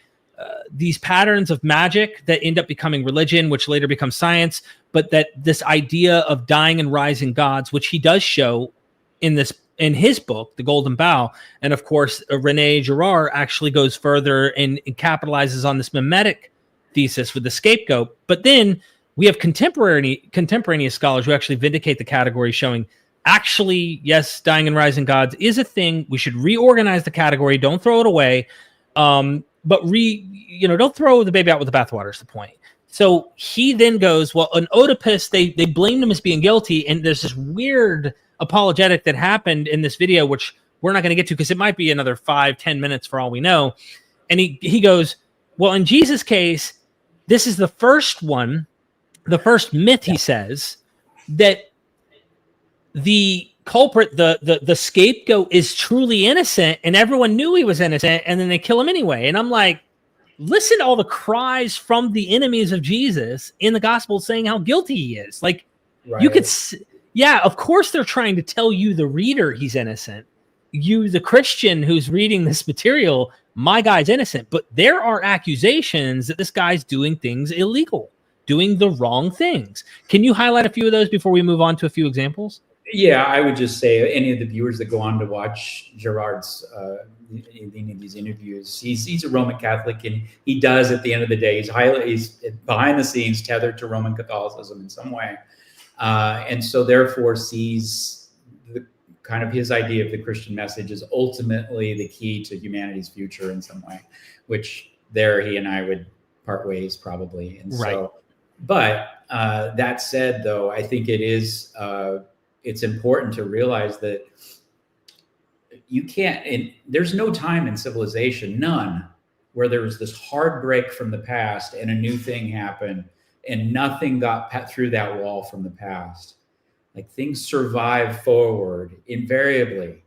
these patterns of magic that end up becoming religion, which later becomes science, but that this idea of dying and rising gods, which he does show in his book, The Golden Bough. And of course, Rene Girard actually goes further and capitalizes on this mimetic thesis with the scapegoat. But then we have contemporaneous scholars who actually vindicate the category, showing actually, yes, dying and rising gods is a thing. We should reorganize the category. Don't throw it away. But don't throw the baby out with the bathwater is the point. So he then goes, well, in Oedipus, they blamed him as being guilty. And there's this weird apologetic that happened in this video, which we're not going to get to because it might be another 5-10 minutes for all we know. And he goes, well, in Jesus' case, this is the first one, the first myth, he says, that the culprit, the scapegoat, is truly innocent, and everyone knew he was innocent, and then they kill him anyway. And I'm like, listen to all the cries from the enemies of Jesus in the gospel saying how guilty he is. Like, you could, yeah, of course they're trying to tell you, the reader, he's innocent. You, the Christian who's reading this material, my guy's innocent. But there are accusations that this guy's doing things illegal, doing the wrong things. Can you highlight a few of those before we move on to a few examples? Yeah, I would just say any of the viewers that go on to watch Girard's any of these interviews, he's a Roman Catholic, and he does, at the end of the day, he's behind the scenes tethered to Roman Catholicism in some way, and so therefore sees the kind of his idea of the Christian message is ultimately the key to humanity's future in some way, which there he and I would part ways probably. And so, but that said, though, I think it is it's important to realize that you can't, and there's no time in civilization, none, where there was this hard break from the past and a new thing happened and nothing got through that wall from the past. Like, things survive forward invariably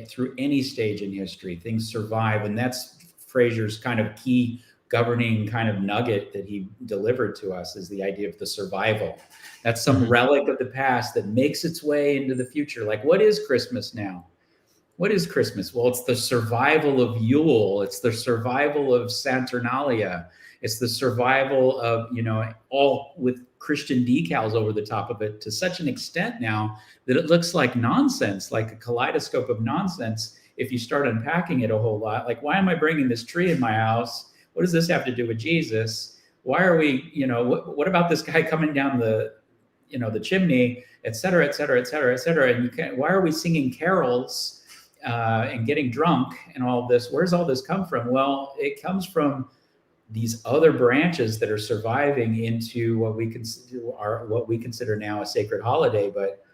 through any stage in history. Things survive, and that's Fraser's kind of key governing kind of nugget that he delivered to us, is the idea of the survival. That's some relic of the past that makes its way into the future. Like, what is Christmas now? What is Christmas? Well, it's the survival of Yule. It's the survival of Saturnalia. It's the survival of, you know, all with Christian decals over the top of it to such an extent now that it looks like nonsense, like a kaleidoscope of nonsense. If you start unpacking it a whole lot, like, why am I bringing this tree in my house? What does this have to do with Jesus? Why are we, you know, what about this guy coming down the, you know, the chimney, et cetera, et cetera, et cetera, et cetera? And why are we singing carols and getting drunk and all this? Where's all this come from? Well, it comes from these other branches that are surviving into what we consider now a sacred holiday. But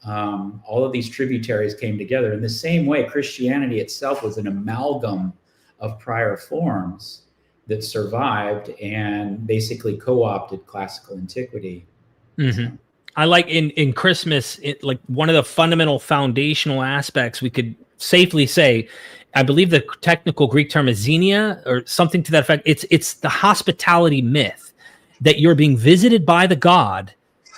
all of these tributaries came together in the same way. Christianity itself was an amalgam of prior forms that survived and basically co-opted classical antiquity. Mm-hmm. I like in Christmas, like one of the fundamental foundational aspects we could safely say, I believe the technical Greek term is xenia or something to that effect. It's the hospitality myth that you're being visited by the god.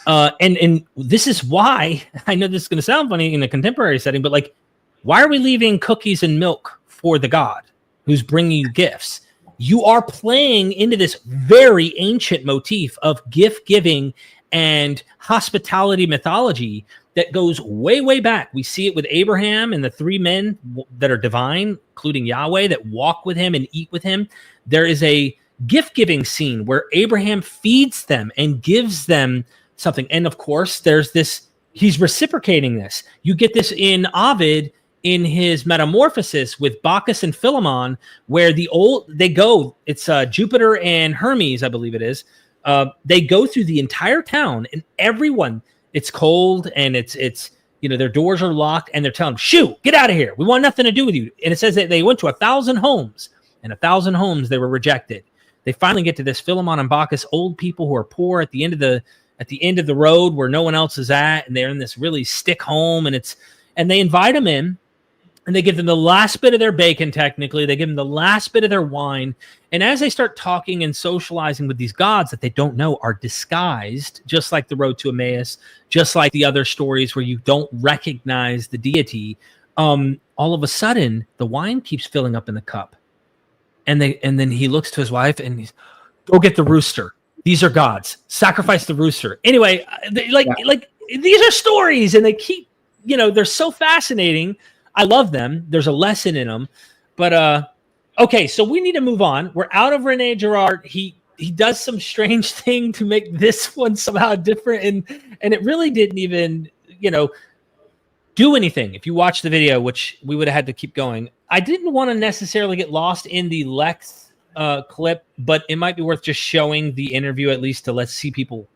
And this is why, I know this is going to sound funny in a contemporary setting, but like, why are we leaving cookies and milk for the god who's bringing you gifts? You are playing into this very ancient motif of gift giving and hospitality mythology that goes way, way back. We see it with Abraham and the three men that are divine, including Yahweh, that walk with him and eat with him. There is a gift-giving scene where Abraham feeds them and gives them something. And of course, there's this, he's reciprocating this. You get this in Ovid in his Metamorphosis with Bacchus and Philemon, where it's Jupiter and Hermes, I believe it is. They go through the entire town, and everyone, it's cold and it's you know, their doors are locked, and they're telling them, "Shoo, get out of here. We want nothing to do with you." And it says that they went to 1,000 homes, and 1,000 homes they were rejected. They finally get to this Philemon and Bacchus, old people who are poor at the end of the road where no one else is at, and they're in this really stick home, and they invite them in. And they give them the last bit of their bacon, technically. They give them the last bit of their wine. And as they start talking and socializing with these gods that they don't know are disguised, just like the road to Emmaus, just like the other stories where you don't recognize the deity, all of a sudden, the wine keeps filling up in the cup. And then he looks to his wife and he's, "Go get the rooster. These are gods. Sacrifice the rooster." Anyway, like these are stories, and they keep, you know, they're so fascinating. I love them. There's a lesson in them. But okay, so we need to move on. We're out of Rene Girard. He does some strange thing to make this one somehow different, and it really didn't even, you know, do anything. If you watch the video, which we would have had to keep going, I didn't want to necessarily get lost in the Lex clip, but it might be worth just showing the interview at least to let's see people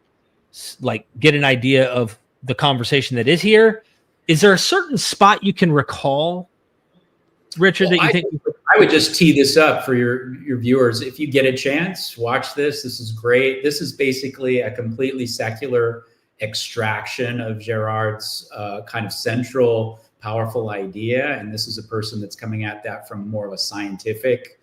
like get an idea of the conversation that is here. Is there a certain spot you can recall, Richard, that you think? I would just tee this up for your viewers. If you get a chance, watch this. This is great. This is basically a completely secular extraction of Girard's kind of central, powerful idea. And this is a person that's coming at that from more of a scientific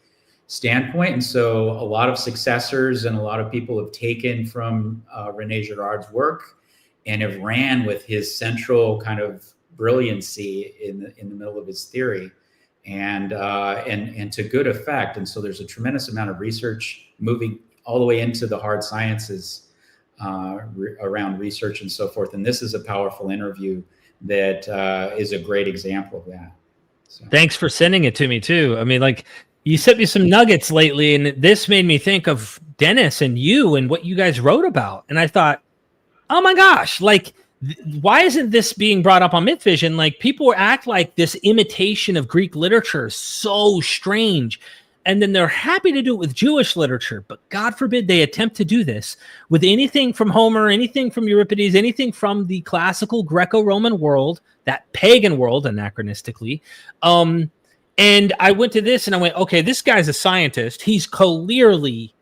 standpoint. And so a lot of successors and a lot of people have taken from Rene Girard's work and have ran with his central kind of brilliancy in the middle of his theory, and to good effect. And so there's a tremendous amount of research moving all the way into the hard sciences around research and so forth. And this is a powerful interview that is a great example of that. So. Thanks for sending it to me too. I mean, like, you sent me some nuggets lately, and this made me think of Dennis and you and what you guys wrote about. And I thought, oh my gosh, like, why isn't this being brought up on MythVision? Like, people act like this imitation of Greek literature is so strange. And then they're happy to do it with Jewish literature, but God forbid they attempt to do this with anything from Homer, anything from Euripides, anything from the classical Greco-Roman world, that pagan world, anachronistically. And I went to this and I went, okay, this guy's a scientist. He's clearly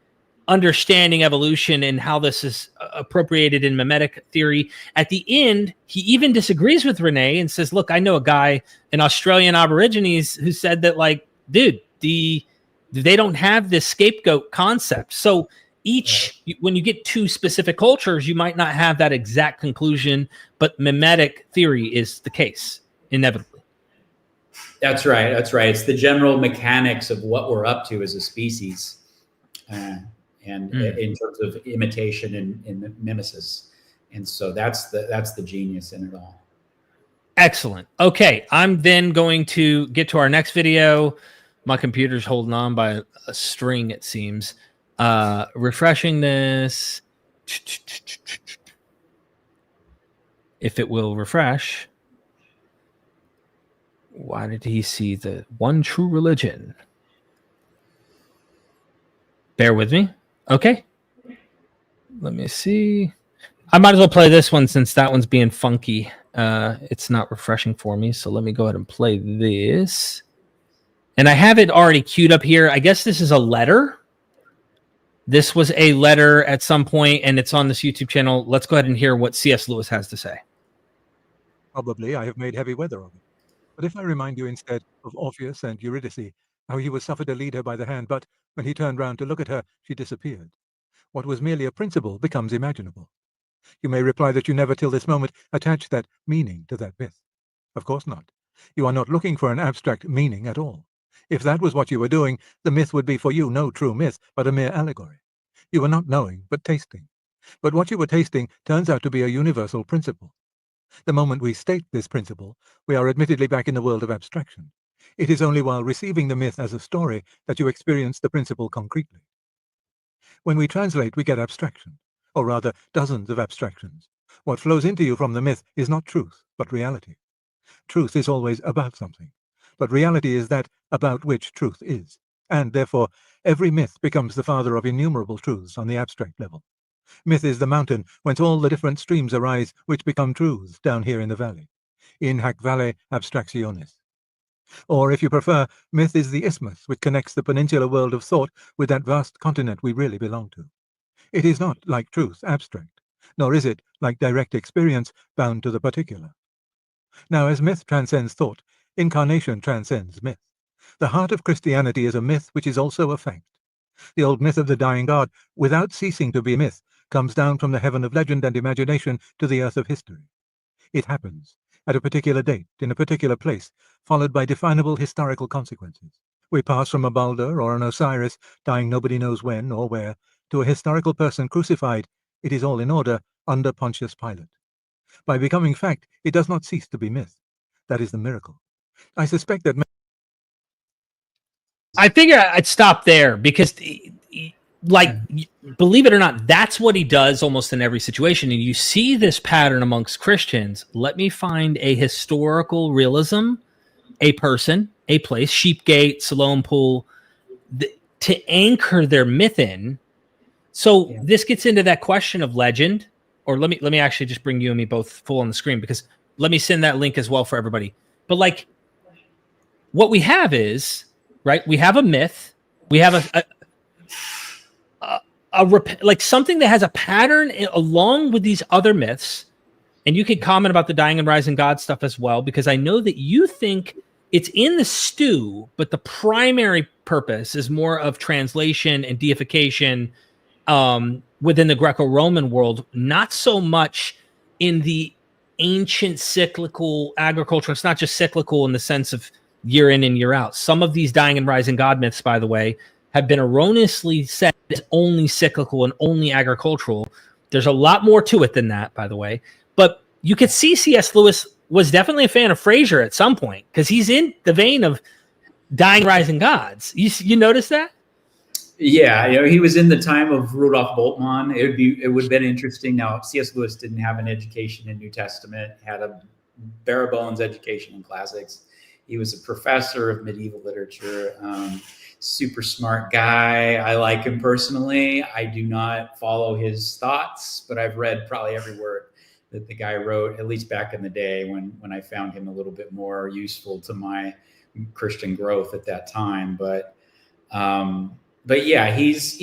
understanding evolution and how this is appropriated in mimetic theory. At the end, he even disagrees with Rene and says, look, I know a guy, an Australian Aborigines, who said that, like, dude, they don't have this scapegoat concept. So when you get two specific cultures, you might not have that exact conclusion, but mimetic theory is the case, inevitably. That's right. That's right. It's the general mechanics of what we're up to as a species, and in terms of imitation and mimesis. And so that's the genius in it all. Excellent. Okay, I'm then going to get to our next video. My computer's holding on by a string, it seems. Refreshing this. If it will refresh. Why did he see the one true religion? Bear with me. Okay. Let me see. I might as well play this one since that one's being funky. It's not refreshing for me. So let me go ahead and play this. And I have it already queued up here. I guess this is a letter. This was a letter at some point, and it's on this YouTube channel. Let's go ahead and hear what C.S. Lewis has to say. Probably I have made heavy weather of it. But if I remind you instead of Orpheus and Eurydice, how he was suffered to lead her by the hand, but when he turned round to look at her, she disappeared. What was merely a principle becomes imaginable. You may reply that you never till this moment attached that meaning to that myth. Of course not. You are not looking for an abstract meaning at all. If that was what you were doing, the myth would be for you no true myth, but a mere allegory. You were not knowing, but tasting. But what you were tasting turns out to be a universal principle. The moment we state this principle, we are admittedly back in the world of abstraction. It is only while receiving the myth as a story that you experience the principle concretely. When we translate, we get abstraction, or rather dozens of abstractions. What flows into you from the myth is not truth, but reality. Truth is always about something, but reality is that about which truth is, and therefore every myth becomes the father of innumerable truths on the abstract level. Myth is the mountain whence all the different streams arise which become truths down here in the valley. In hac valle abstractionis. Or, if you prefer, myth is the isthmus which connects the peninsular world of thought with that vast continent we really belong to. It is not, like truth, abstract, nor is it, like direct experience, bound to the particular. Now, as myth transcends thought, incarnation transcends myth. The heart of Christianity is a myth which is also a fact. The old myth of the dying God, without ceasing to be a myth, comes down from the heaven of legend and imagination to the earth of history. It happens, at a particular date, in a particular place, followed by definable historical consequences. We pass from a Balder or an Osiris, dying nobody knows when or where, to a historical person crucified, it is all in order, under Pontius Pilate. By becoming fact, it does not cease to be myth. That is the miracle. I suspect that... I figure I'd stop there because, like, believe it or not, that's what he does almost in every situation. And you see this pattern amongst Christians. Let me find a historical realism, a person, a place, Sheepgate, Siloam Pool, to anchor their myth in. So this gets into that question of legend. Or let me actually just bring you and me both full on the screen, because let me send that link as well for everybody. But, like, what we have is, right, we have a myth. We have like something that has a pattern along with these other myths. And you can comment about the dying and rising God stuff as well, because I know that you think it's in the stew, but the primary purpose, is more of translation and deification within the Greco-Roman world, not so much in the ancient cyclical agriculture. It's not just cyclical in the sense of year in and year out. Some of these dying and rising god myths, by the way, have been erroneously said as only cyclical and only agricultural. There's a lot more to it than that, by the way. But you could see C.S. Lewis was definitely a fan of Fraser at some point, because he's in the vein of dying rising gods. You notice that? Yeah, he was in the time of Rudolf Bultmann. It would have been interesting. Now, C.S. Lewis didn't have an education in New Testament, had a bare bones education in classics. He was a professor of medieval literature, super smart guy. I like him personally. I do not follow his thoughts, but I've read probably every word that the guy wrote, at least back in the day when I found him a little bit more useful to my Christian growth at that time. But yeah, he's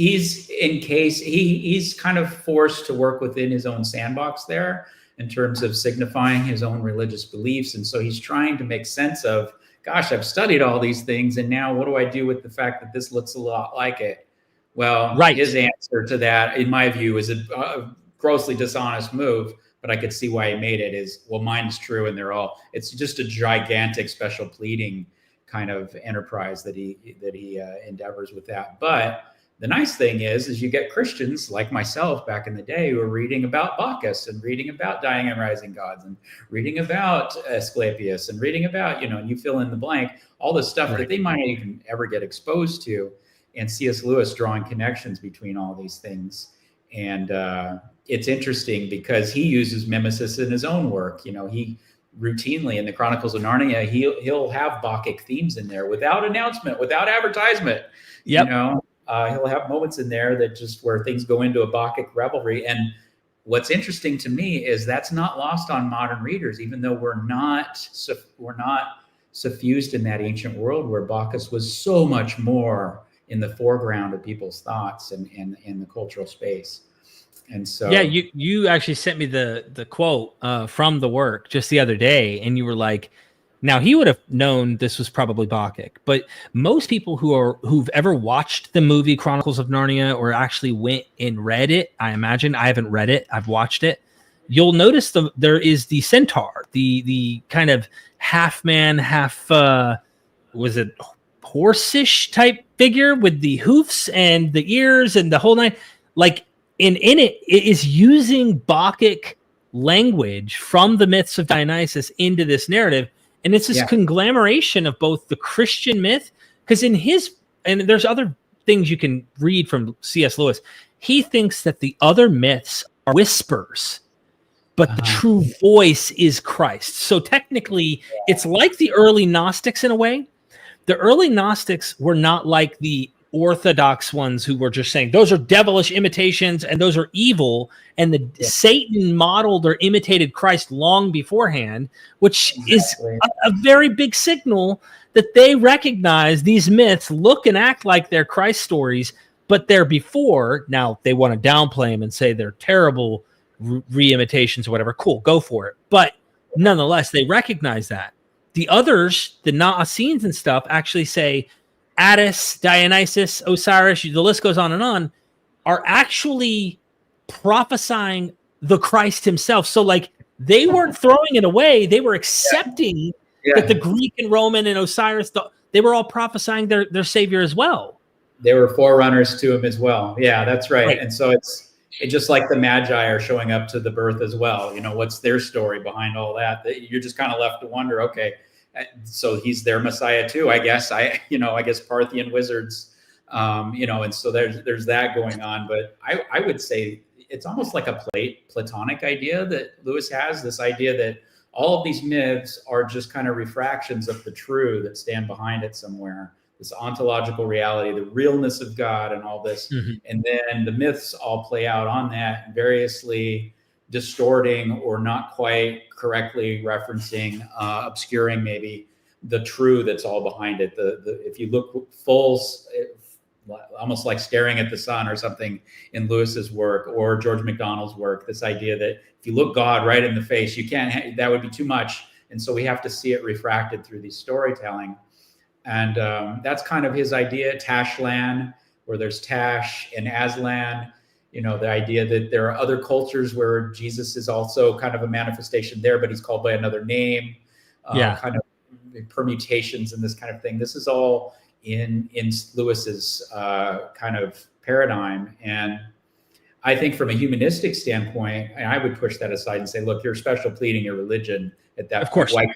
kind of forced to work within his own sandbox there in terms of signifying his own religious beliefs. And so he's trying to make sense of, gosh, I've studied all these things, and now what do I do with the fact that this looks a lot like it? Well, right. His answer to that, in my view, is a grossly dishonest move, but I could see why he made it, is, well, mine is true, and it's just a gigantic special pleading kind of enterprise that he endeavors with that. But the nice thing is you get Christians like myself back in the day who are reading about Bacchus and reading about dying and rising gods and reading about Asclepius and reading about, you fill in the blank, all the stuff that they might not even ever get exposed to. And C.S. Lewis drawing connections between all these things. And it's interesting because he uses mimesis in his own work. He routinely in the Chronicles of Narnia, he'll have Bacchic themes in there without announcement, without advertisement. Yep. He'll have moments in there that just where things go into a Bacchic revelry. And what's interesting to me is that's not lost on modern readers, even though we're not suffused in that ancient world where Bacchus was so much more in the foreground of people's thoughts and in the cultural space. And so, yeah, you actually sent me the quote from the work just the other day, and you were like, now he would have known this was probably Bacchic, but most people who've ever watched the movie Chronicles of Narnia or actually went and read it, I imagine, I haven't read it, I've watched it, you'll notice there is the centaur, the kind of half man, half was it horse-ish type figure with the hoofs and the ears and the whole nine, like. In it is using Bacchic language from the myths of Dionysus into this narrative. And it's this conglomeration of both the Christian myth, because and there's other things you can read from C.S. Lewis. He thinks that the other myths are whispers, but the true voice is Christ. So technically, it's like the early Gnostics in a way. The early Gnostics were not like the Orthodox ones who were just saying those are devilish imitations and those are evil, and Satan modeled or imitated Christ long beforehand, which is a very big signal that they recognize these myths look and act like they're Christ stories, but they're before. Now they want to downplay them and say they're terrible re-imitations or whatever. Cool, go for it. But nonetheless, they recognize that. The others, the Naasines and stuff, actually say Attis, Dionysus, Osiris, the list goes on, are actually prophesying the Christ himself. So like they weren't throwing it away. They were accepting that the Greek and Roman and Osiris, they were all prophesying their savior as well. They were forerunners to him as well. Yeah, that's right. And so it's just like the Magi are showing up to the birth as well. What's their story behind all that? You're just kind of left to wonder, okay, so he's their Messiah too, I guess. I guess Parthian wizards, and so there's that going on. But I would say it's almost like a Platonic idea that Lewis has, this idea that all of these myths are just kind of refractions of the true that stand behind it somewhere, this ontological reality, the realness of God and all this. Mm-hmm. And then the myths all play out on that, variously distorting or not quite correctly referencing, obscuring maybe the true that's all behind it. If you look almost like staring at the sun or something in Lewis's work or George MacDonald's work, this idea that if you look God right in the face, you can't, that would be too much. And so we have to see it refracted through these storytelling. And that's kind of his idea, Tashlan, where there's Tash and Aslan. You know, the idea that there are other cultures where Jesus is also kind of a manifestation there, but he's called by another name. Kind of permutations and this kind of thing. This is all in Lewis's kind of paradigm. And I think from a humanistic standpoint, and I would push that aside and say, look, you're special pleading your religion at that Of course. point.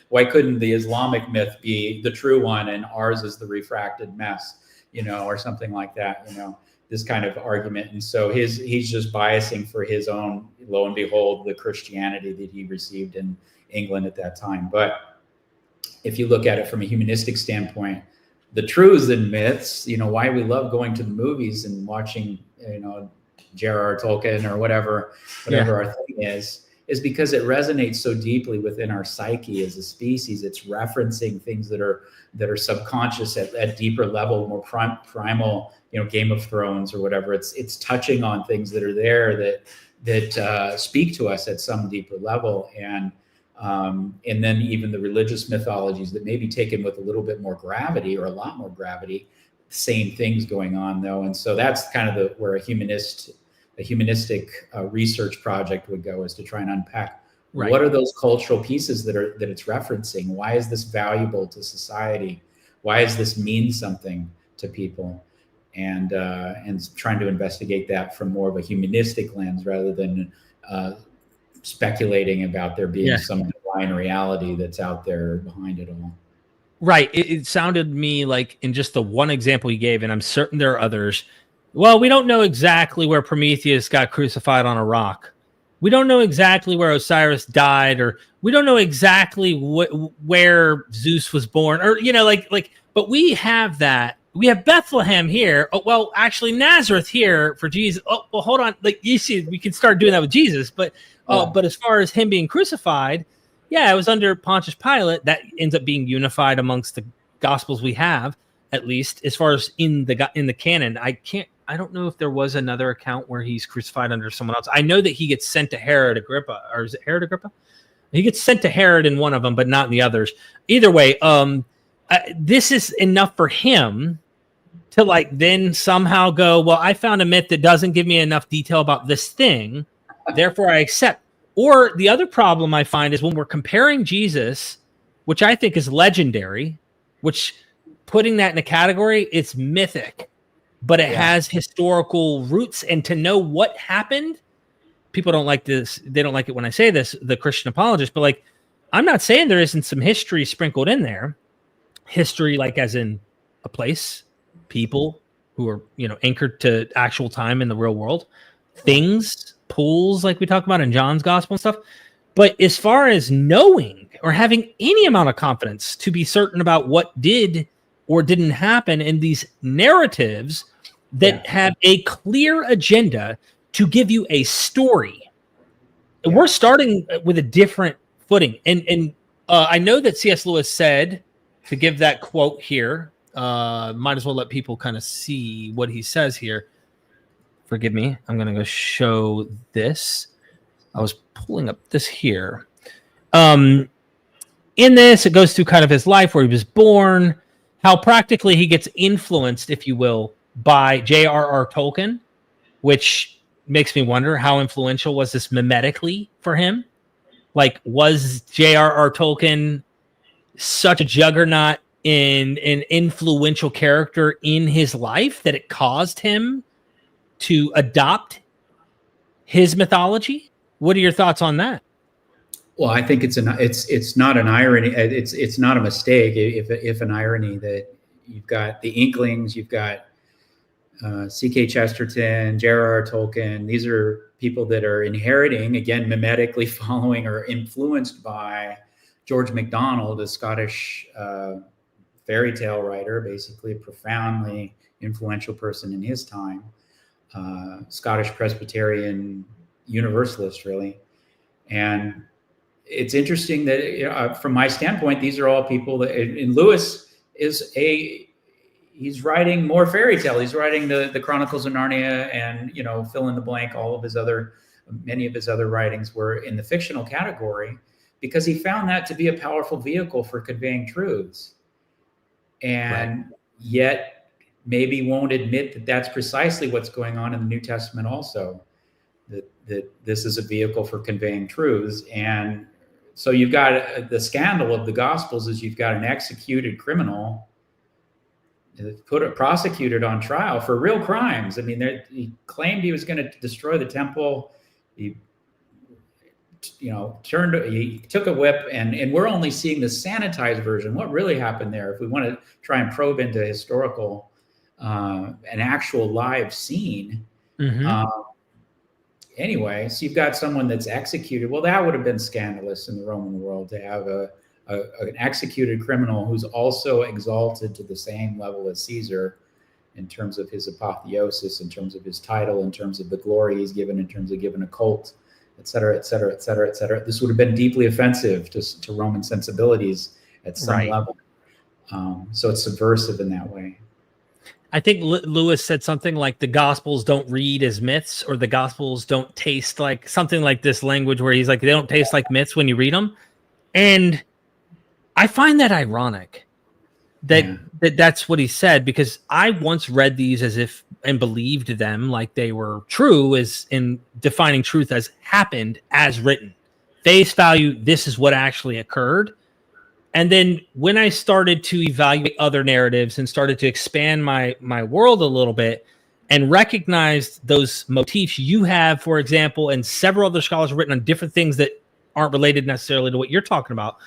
Why couldn't the Islamic myth be the true one and ours is the refracted mess, you know, or something like that, you know, this kind of argument. And so he's just biasing for his own, lo and behold, the Christianity that he received in England at that time. But if you look at it from a humanistic standpoint, the truths and myths, you know, why we love going to the movies and watching, you know, J.R.R. Tolkien or whatever our thing is because it resonates so deeply within our psyche as a species. It's referencing things that are subconscious at deeper level, more primal, you know, Game of Thrones or whatever. It's touching on things that are there that speak to us at some deeper level. And then even the religious mythologies that may be taken with a little bit more gravity or a lot more gravity, same things going on though. And so that's kind of where a humanistic research project would go, is to try and unpack what are those cultural pieces that it's referencing? Why is this valuable to society? Why does this mean something to people? And trying to investigate that from more of a humanistic lens rather than speculating about there being some divine reality that's out there behind it all. Right. It sounded to me like, in just the one example you gave, and I'm certain there are others, well, we don't know exactly where Prometheus got crucified on a rock. We don't know exactly where Osiris died, or we don't know exactly where Zeus was born, or, you know, but we have that. We have Bethlehem here. Oh, well, actually Nazareth here for Jesus. Oh, well, hold on. Like, you see, we can start doing that with Jesus, but as far as him being crucified, it was under Pontius Pilate. That ends up being unified amongst the Gospels we have, at least as far as in the canon. I don't know if there was another account where he's crucified under someone else. I know that he gets sent to Herod Agrippa, or is it Herod Agrippa? He gets sent to Herod in one of them, but not in the others. Either way, this is enough for him to then somehow go, well, I found a myth that doesn't give me enough detail about this thing, therefore I accept. Or the other problem I find is when we're comparing Jesus, which I think is legendary, which putting that in a category, it's mythic, but it has historical roots. And to know what happened, people don't like this. They don't like it when I say this, the Christian apologist, but I'm not saying there isn't some history sprinkled in there. History, as in a place, people who are, anchored to actual time in the real world, things, pools, like we talk about in John's gospel and stuff. But as far as knowing or having any amount of confidence to be certain about what did or didn't happen in these narratives that have a clear agenda to give you a story, we're starting with a different footing. And I know that C.S. Lewis said, to give that quote here, might as well let people kind of see what he says here. Forgive me. I'm going to go show this. I was pulling up this here. In this, it goes through kind of his life, where he was born, how practically he gets influenced, if you will, by J.R.R. Tolkien, which makes me wonder, how influential was this mimetically for him? Was J.R.R. Tolkien such a juggernaut in an influential character in his life that it caused him to adopt his mythology? What are your thoughts on that? Well, I think it's not an irony. It's not a mistake if an irony that you've got the Inklings, you've got C.K. Chesterton, J.R.R. Tolkien. These are people that are inheriting, again, mimetically following or influenced by George MacDonald, a Scottish fairy tale writer, basically a profoundly influential person in his time, Scottish Presbyterian universalist, really. And it's interesting that, from my standpoint, these are all people that, and Lewis he's writing more fairy tale. He's writing the Chronicles of Narnia and, fill in the blank, many of his other writings were in the fictional category, because he found that to be a powerful vehicle for conveying truths. and yet maybe won't admit that that's precisely what's going on in the New Testament also, that this is a vehicle for conveying truths. And so you've got the scandal of the Gospels is you've got an executed criminal prosecuted on trial for real crimes. I mean, he claimed he was going to destroy the temple. He took a whip, and we're only seeing the sanitized version. What really happened there, if we want to try and probe into historical, an actual live scene. Anyway, so you've got someone that's executed. Well, that would have been scandalous in the Roman world, to have an executed criminal who's also exalted to the same level as Caesar in terms of his apotheosis, in terms of his title, in terms of the glory he's given, in terms of giving a cult, et cetera, et cetera, et cetera, et cetera. This would have been deeply offensive to Roman sensibilities at some level. So it's subversive in that way. I think Lewis said something like the Gospels don't read as myths, or the Gospels don't taste like something like this language where he's like, they don't taste like myths when you read them. And I find that ironic that's what he said, because I once read these as if and believed them like they were true, as in defining truth as happened as written. Face value, this is what actually occurred. And then when I started to evaluate other narratives and started to expand my world a little bit and recognized those motifs you have, for example, and several other scholars have written on different things that aren't related necessarily to what you're talking about,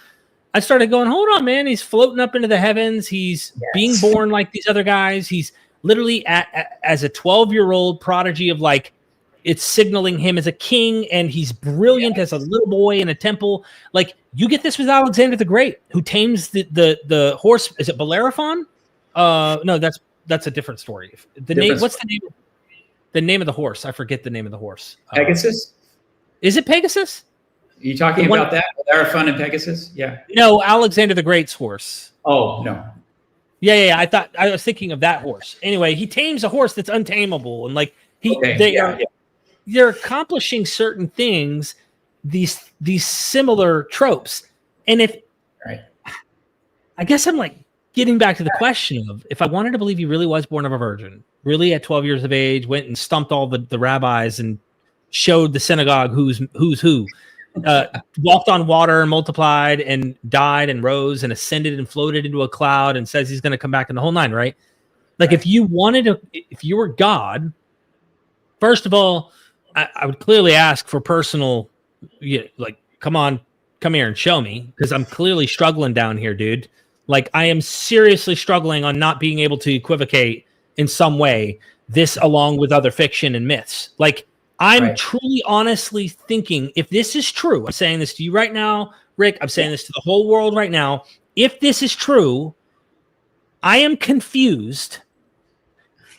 I started going, hold on, man. He's floating up into the heavens. He's being born like these other guys. He's literally as a 12-year-old prodigy of like, it's signaling him as a king, and he's brilliant as a little boy in a temple. Like, you get this with Alexander the Great, who tames the horse. Is it Bellerophon? No, that's a different story. What's the name of the horse? I forget the name of the horse. Pegasus? Is it Pegasus? Are you talking about that? Bellerophon and Pegasus? Yeah. No, Alexander the Great's horse. Oh, no. Yeah. I was thinking of that horse. Anyway, he tames a horse that's untamable, and like they're accomplishing certain things, these similar tropes. And I guess I'm like getting back to the question of, if I wanted to believe he really was born of a virgin, really at 12 years of age, went and stumped all the rabbis and showed the synagogue who's who, walked on water and multiplied and died and rose and ascended and floated into a cloud and says he's going to come back in the whole nine, right? Like, if you were God, first of all, I would clearly ask for personal, like, come here and show me, because I'm clearly struggling down here, dude. Like, I am seriously struggling on not being able to equivocate in some way this along with other fiction and myths. Like, I'm truly, honestly thinking, if this is true, I'm saying this to you right now, Rick, I'm saying this to the whole world right now. If this is true, I am confused,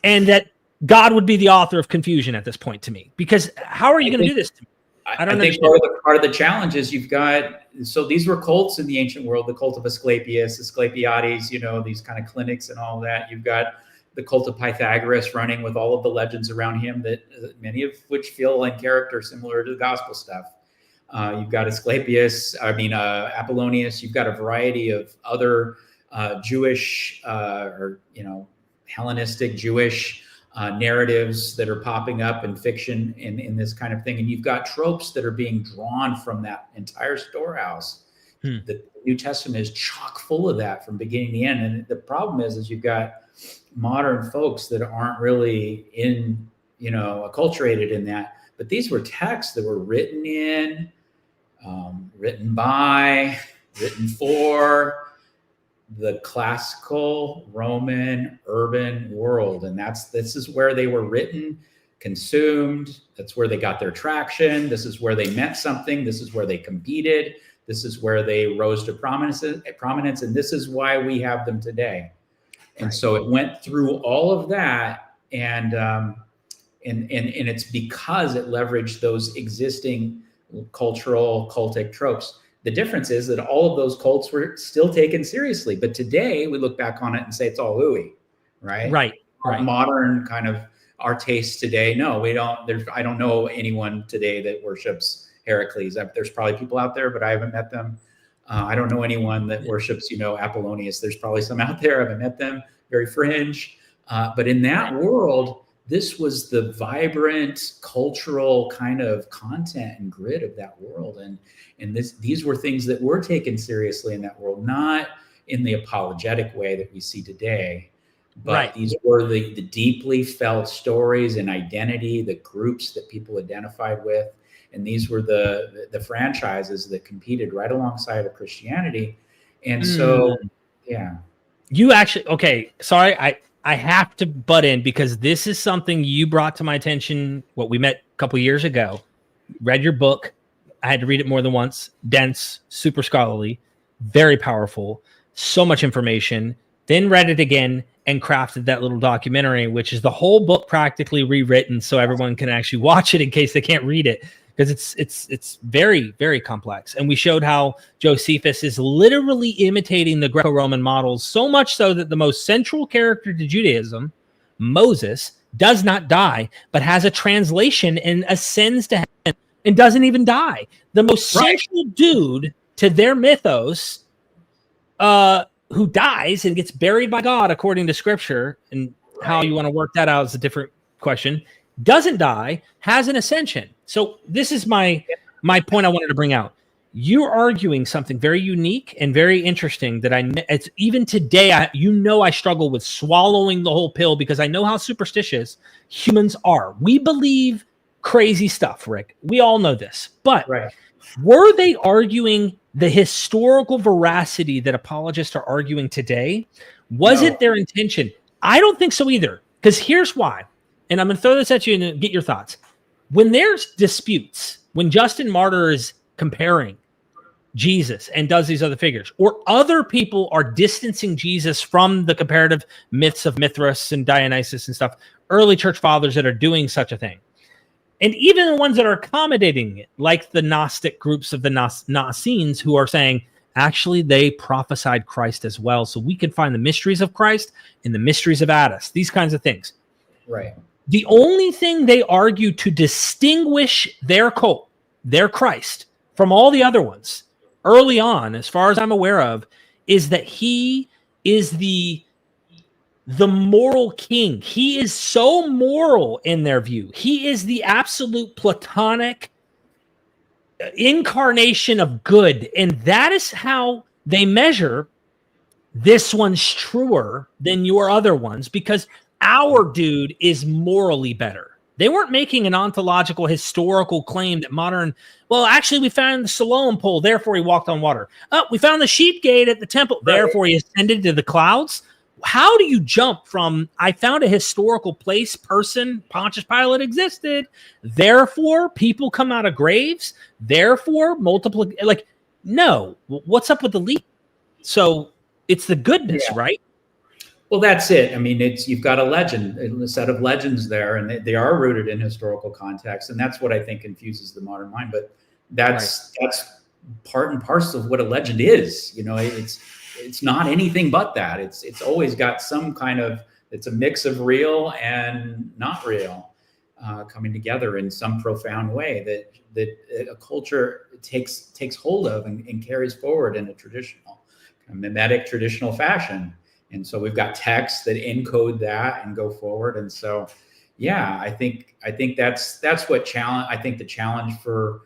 and that God would be the author of confusion at this point to me, because how are you going to do this to me? I think part of the challenge is you've got, so these were cults in the ancient world, the cult of Asclepius, Asclepiades, these kind of clinics and all that. You've got the cult of Pythagoras running with all of the legends around him, that many of which feel in character similar to the gospel stuff. You've got Apollonius. You've got a variety of other Jewish Hellenistic Jewish narratives that are popping up in fiction in this kind of thing. And you've got tropes that are being drawn from that entire storehouse. The New Testament is chock full of that from beginning to end. And the problem is you've got modern folks that aren't really acculturated in that. But these were texts that were written by, written for the classical Roman urban world. And this is where they were written, consumed. That's where they got their traction. This is where they meant something. This is where they competed. This is where they rose to prominence. And this is why we have them today. And so it went through all of that. And it's because it leveraged those existing cultural cultic tropes. The difference is that all of those cults were still taken seriously. But today we look back on it and say it's all hooey, right? Right. Modern kind of our tastes today. No, we don't. I don't know anyone today that worships Heracles. There's probably people out there, but I haven't met them. I don't know anyone that worships, Apollonius. There's probably some out there. I haven't met them. Very fringe. But in that world, this was the vibrant cultural kind of content and grid of that world. And these were things that were taken seriously in that world, not in the apologetic way that we see today. But these were the deeply felt stories and identity, the groups that people identified with. And these were the franchises that competed right alongside of Christianity. And so, yeah. You actually, okay, sorry, I have to butt in because this is something you brought to my attention. What we met a couple years ago. Read your book. I had to read it more than once. Dense, super scholarly, very powerful, so much information. Then read it again and crafted that little documentary, which is the whole book practically rewritten so everyone can actually watch it in case they can't read it. Because it's very, very complex. And we showed how Josephus is literally imitating the Greco-Roman models, so much so that the most central character to Judaism, Moses, does not die, but has a translation and ascends to heaven and doesn't even die. The most central dude to their mythos, who dies and gets buried by God according to scripture, and how you want to work that out is a different question, doesn't die, has an ascension. So this is my point I wanted to bring out. You're arguing something very unique and very interesting that it's even today, I struggle with swallowing the whole pill because I know how superstitious humans are. We believe crazy stuff, Rick. We all know this. But were they arguing the historical veracity that apologists are arguing today? Was it their intention? I don't think so either. Because here's why. And I'm going to throw this at you and get your thoughts. When there's disputes, when Justin Martyr is comparing Jesus and does these other figures, or other people are distancing Jesus from the comparative myths of Mithras and Dionysus and stuff, early church fathers that are doing such a thing, and even the ones that are accommodating it, like the Gnostic groups of the Nazarenes, who are saying, actually, they prophesied Christ as well, so we can find the mysteries of Christ in the mysteries of Attis, these kinds of things. Right. The only thing they argue to distinguish their cult, their Christ, from all the other ones early on, as far as I'm aware of, is that he is the moral king. He is so moral in their view. He is the absolute platonic incarnation of good. And that is how they measure this one's truer than your other ones, because our dude is morally better. They weren't making an ontological, historical claim that actually, we found the Siloam pole, therefore he walked on water. Oh, we found the sheep gate at the temple, therefore he ascended to the clouds. How do you jump from, I found a historical place, person, Pontius Pilate existed, therefore people come out of graves, therefore no, what's up with the leap? So it's the goodness, right? Well, that's it. I mean, you've got a set of legends there, and they are rooted in historical context, and that's what I think confuses the modern mind. But that's part and parcel of what a legend is. It's not anything but that. It's always got some kind of, it's a mix of real and not real coming together in some profound way that a culture takes hold of and carries forward in a mimetic traditional fashion. And so we've got texts that encode that and go forward. And so, I think that's what the challenge for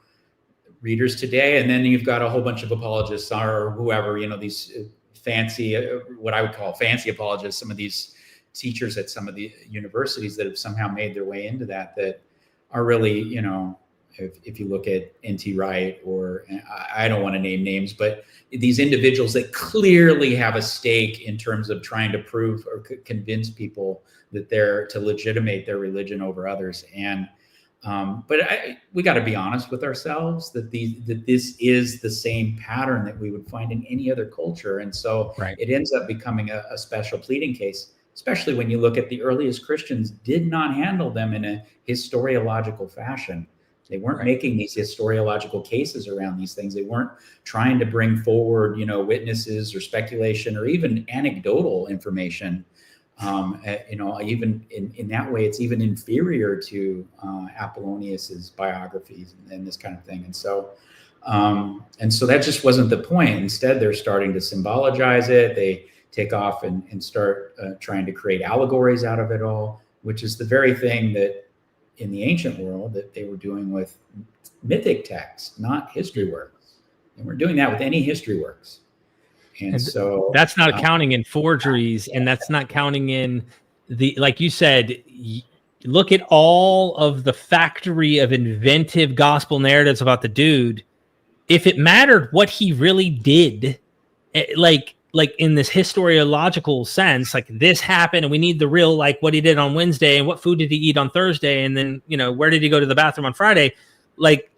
readers today. And then you've got a whole bunch of apologists or whoever, these fancy, what I would call fancy apologists, some of these teachers at some of the universities that have somehow made their way into that are really, if you look at N.T. Wright, or I don't want to name names, but these individuals that clearly have a stake in terms of trying to prove or convince people that they're to legitimate their religion over others. And but we got to be honest with ourselves that this is the same pattern that we would find in any other culture. And so it ends up becoming a special pleading case, especially when you look at the earliest Christians did not handle them in a historiological fashion. They weren't making these historiological cases around these things. They weren't trying to bring forward, witnesses or speculation or even anecdotal information. Even in that way, it's even inferior to Apollonius's biographies and this kind of thing. And so, And so that just wasn't the point. Instead, they're starting to symbologize it. They take off and start trying to create allegories out of it all, which is the very thing that in the ancient world that they were doing with mythic texts, not history works. And we're doing that with any history works. And so that's not counting in forgeries, and that's not counting in the, like you said, look at all of the factory of inventive gospel narratives about the dude. If it mattered what he really did, like in this historiological sense, like this happened and we need the real, like what he did on Wednesday and what food did he eat on Thursday, and then, you know, where did he go to the bathroom on Friday? Like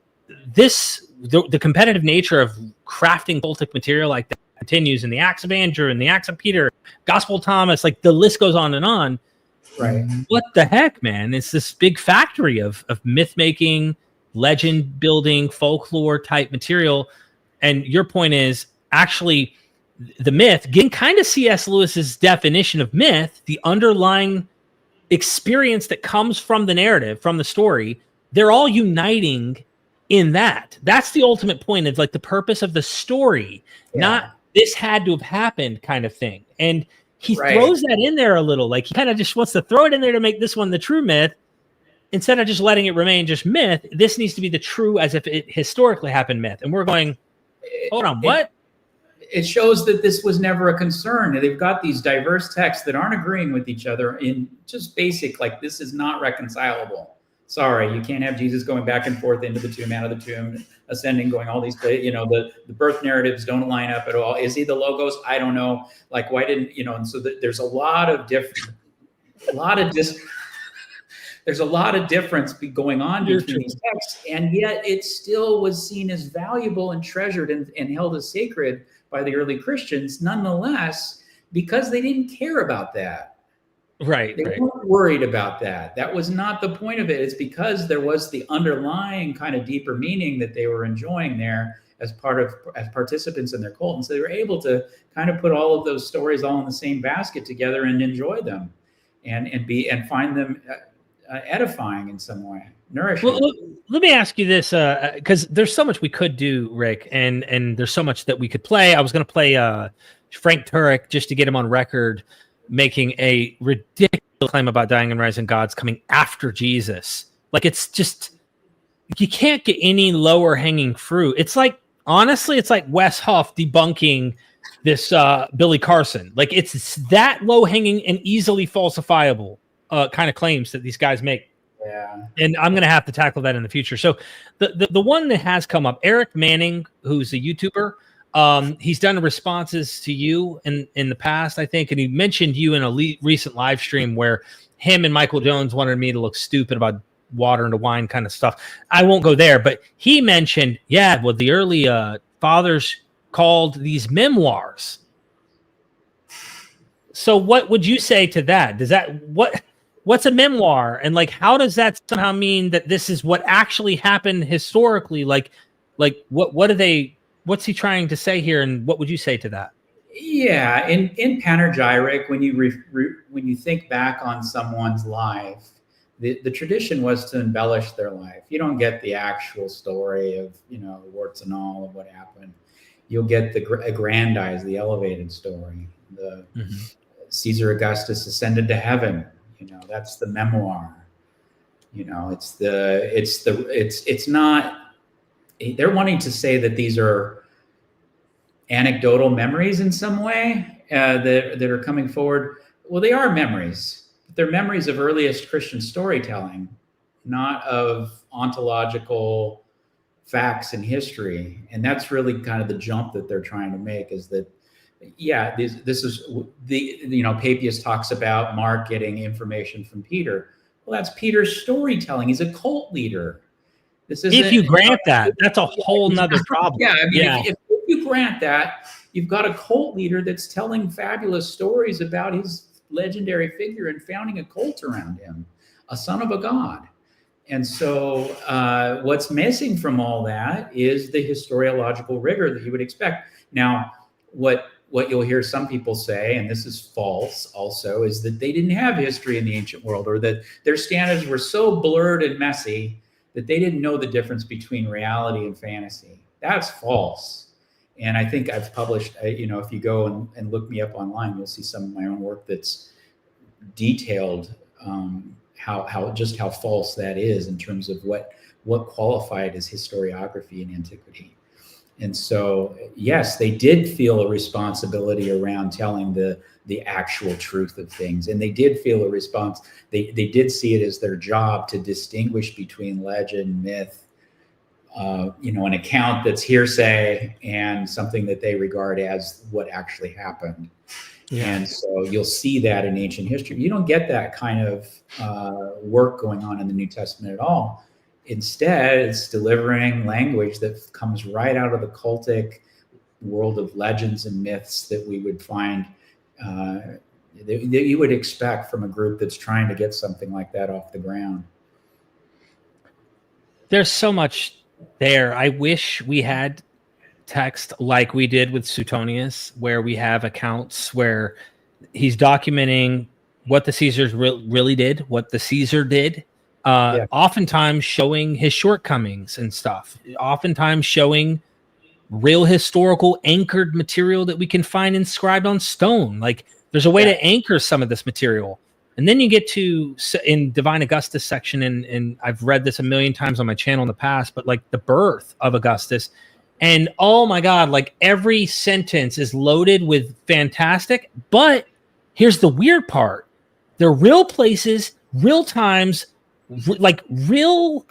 this, the competitive nature of crafting cultic material like that continues in the Acts of Andrew and the Acts of Peter, Gospel of Thomas, like the list goes on and on. Right. What the heck, man? It's this big factory of myth making, legend building, folklore type material. And your point is actually the myth, getting kind of C.S. Lewis's definition of myth, the underlying experience that comes from the narrative, from the story, they're all uniting in that. That's the ultimate point of like the purpose of the story, not this had to have happened kind of thing. And he throws that in there a little, like he kind of just wants to throw it in there to make this one the true myth instead of just letting it remain just myth. This needs to be the true as if it historically happened myth. And we're going, hold on, what? It shows that this was never a concern. They've got these diverse texts that aren't agreeing with each other in just basic, like this is not reconcilable. Sorry, you can't have Jesus going back and forth into the tomb, out of the tomb, ascending, going all these places. You know, the birth narratives don't line up at all. Is he the Logos? I don't know. Like, why didn't, you know, and so there's a lot of different, there's a lot of difference going on between these texts, and yet it still was seen as valuable and treasured and held as sacred by the early Christians, nonetheless, because they didn't care about that. Right. They weren't worried about that. That was not the point of it. It's because there was the underlying kind of deeper meaning that they were enjoying there as participants in their cult. And so they were able to kind of put all of those stories all in the same basket together and enjoy them and find them edifying in some way, nourishing. Well, let me ask you this, because there's so much we could do, Rick, and there's so much that we could play. I was going to play Frank Turek just to get him on record, making a ridiculous claim about dying and rising gods coming after Jesus. Like, it's just, you can't get any lower hanging fruit. It's like, honestly, it's like Wes Huff debunking this Billy Carson. Like, it's that low hanging and easily falsifiable kind of claims that these guys make. Yeah. And I'm going to have to tackle that in the future. So the one that has come up, Eric Manning, who's a YouTuber, he's done responses to you in the past, I think, and he mentioned you in a recent live stream where him and Michael Jones wanted me to look stupid about water into wine kind of stuff. I won't go there, but he mentioned, well, the early fathers called these memoirs. So what would you say to that? Does that what's a memoir, and like how does that somehow mean that this is what actually happened historically? Like what are they? What's he trying to say here, and what would you say to that? Yeah, in panegyric, when you think back on someone's life, the tradition was to embellish their life. You don't get the actual story of, you know, warts and all of what happened. You'll get the aggrandized, the elevated story. The Caesar Augustus ascended to heaven. You know, that's the memoir. You know, it's not. They're wanting to say that these are anecdotal memories in some way that are coming forward. Well, they are memories. But they're memories of earliest Christian storytelling, not of ontological facts in history. And that's really kind of the jump that they're trying to make, is that, this is the, you know, Papias talks about Mark getting information from Peter. Well, that's Peter's storytelling. He's a cult leader. This is if you grant that, that's a whole nother problem. Yeah, I mean, if you grant that, you've got a cult leader that's telling fabulous stories about his legendary figure and founding a cult around him, a son of a god. And so what's missing from all that is the historiological rigor that you would expect. Now, what you'll hear some people say, and this is false also, is that they didn't have history in the ancient world, or that their standards were so blurred and messy that they didn't know the difference between reality and fantasy. That's false. And I think I've published, if you go and look me up online, you'll see some of my own work that's detailed how false that is in terms of what qualified as historiography in antiquity. And so, yes, they did feel a responsibility around telling the actual truth of things. And they did feel a response. They did see it as their job to distinguish between legend, myth, an account that's hearsay and something that they regard as what actually happened. Yeah. And so you'll see that in ancient history. You don't get that kind of work going on in the New Testament at all. Instead, it's delivering language that comes right out of the cultic world of legends and myths that we would find, that you would expect from a group that's trying to get something like that off the ground. There's so much there. I wish we had text like we did with Suetonius, where we have accounts where he's documenting what the Caesars really did, what the Caesar did, oftentimes showing his shortcomings and stuff, oftentimes showing real historical anchored material that we can find inscribed on stone. Like there's a way to anchor some of this material. And then you get to in Divine Augustus section, and I've read this a million times on my channel in the past, but like the birth of Augustus. And oh my God, like every sentence is loaded with fantastic. But here's the weird part. They're real places, real times, like real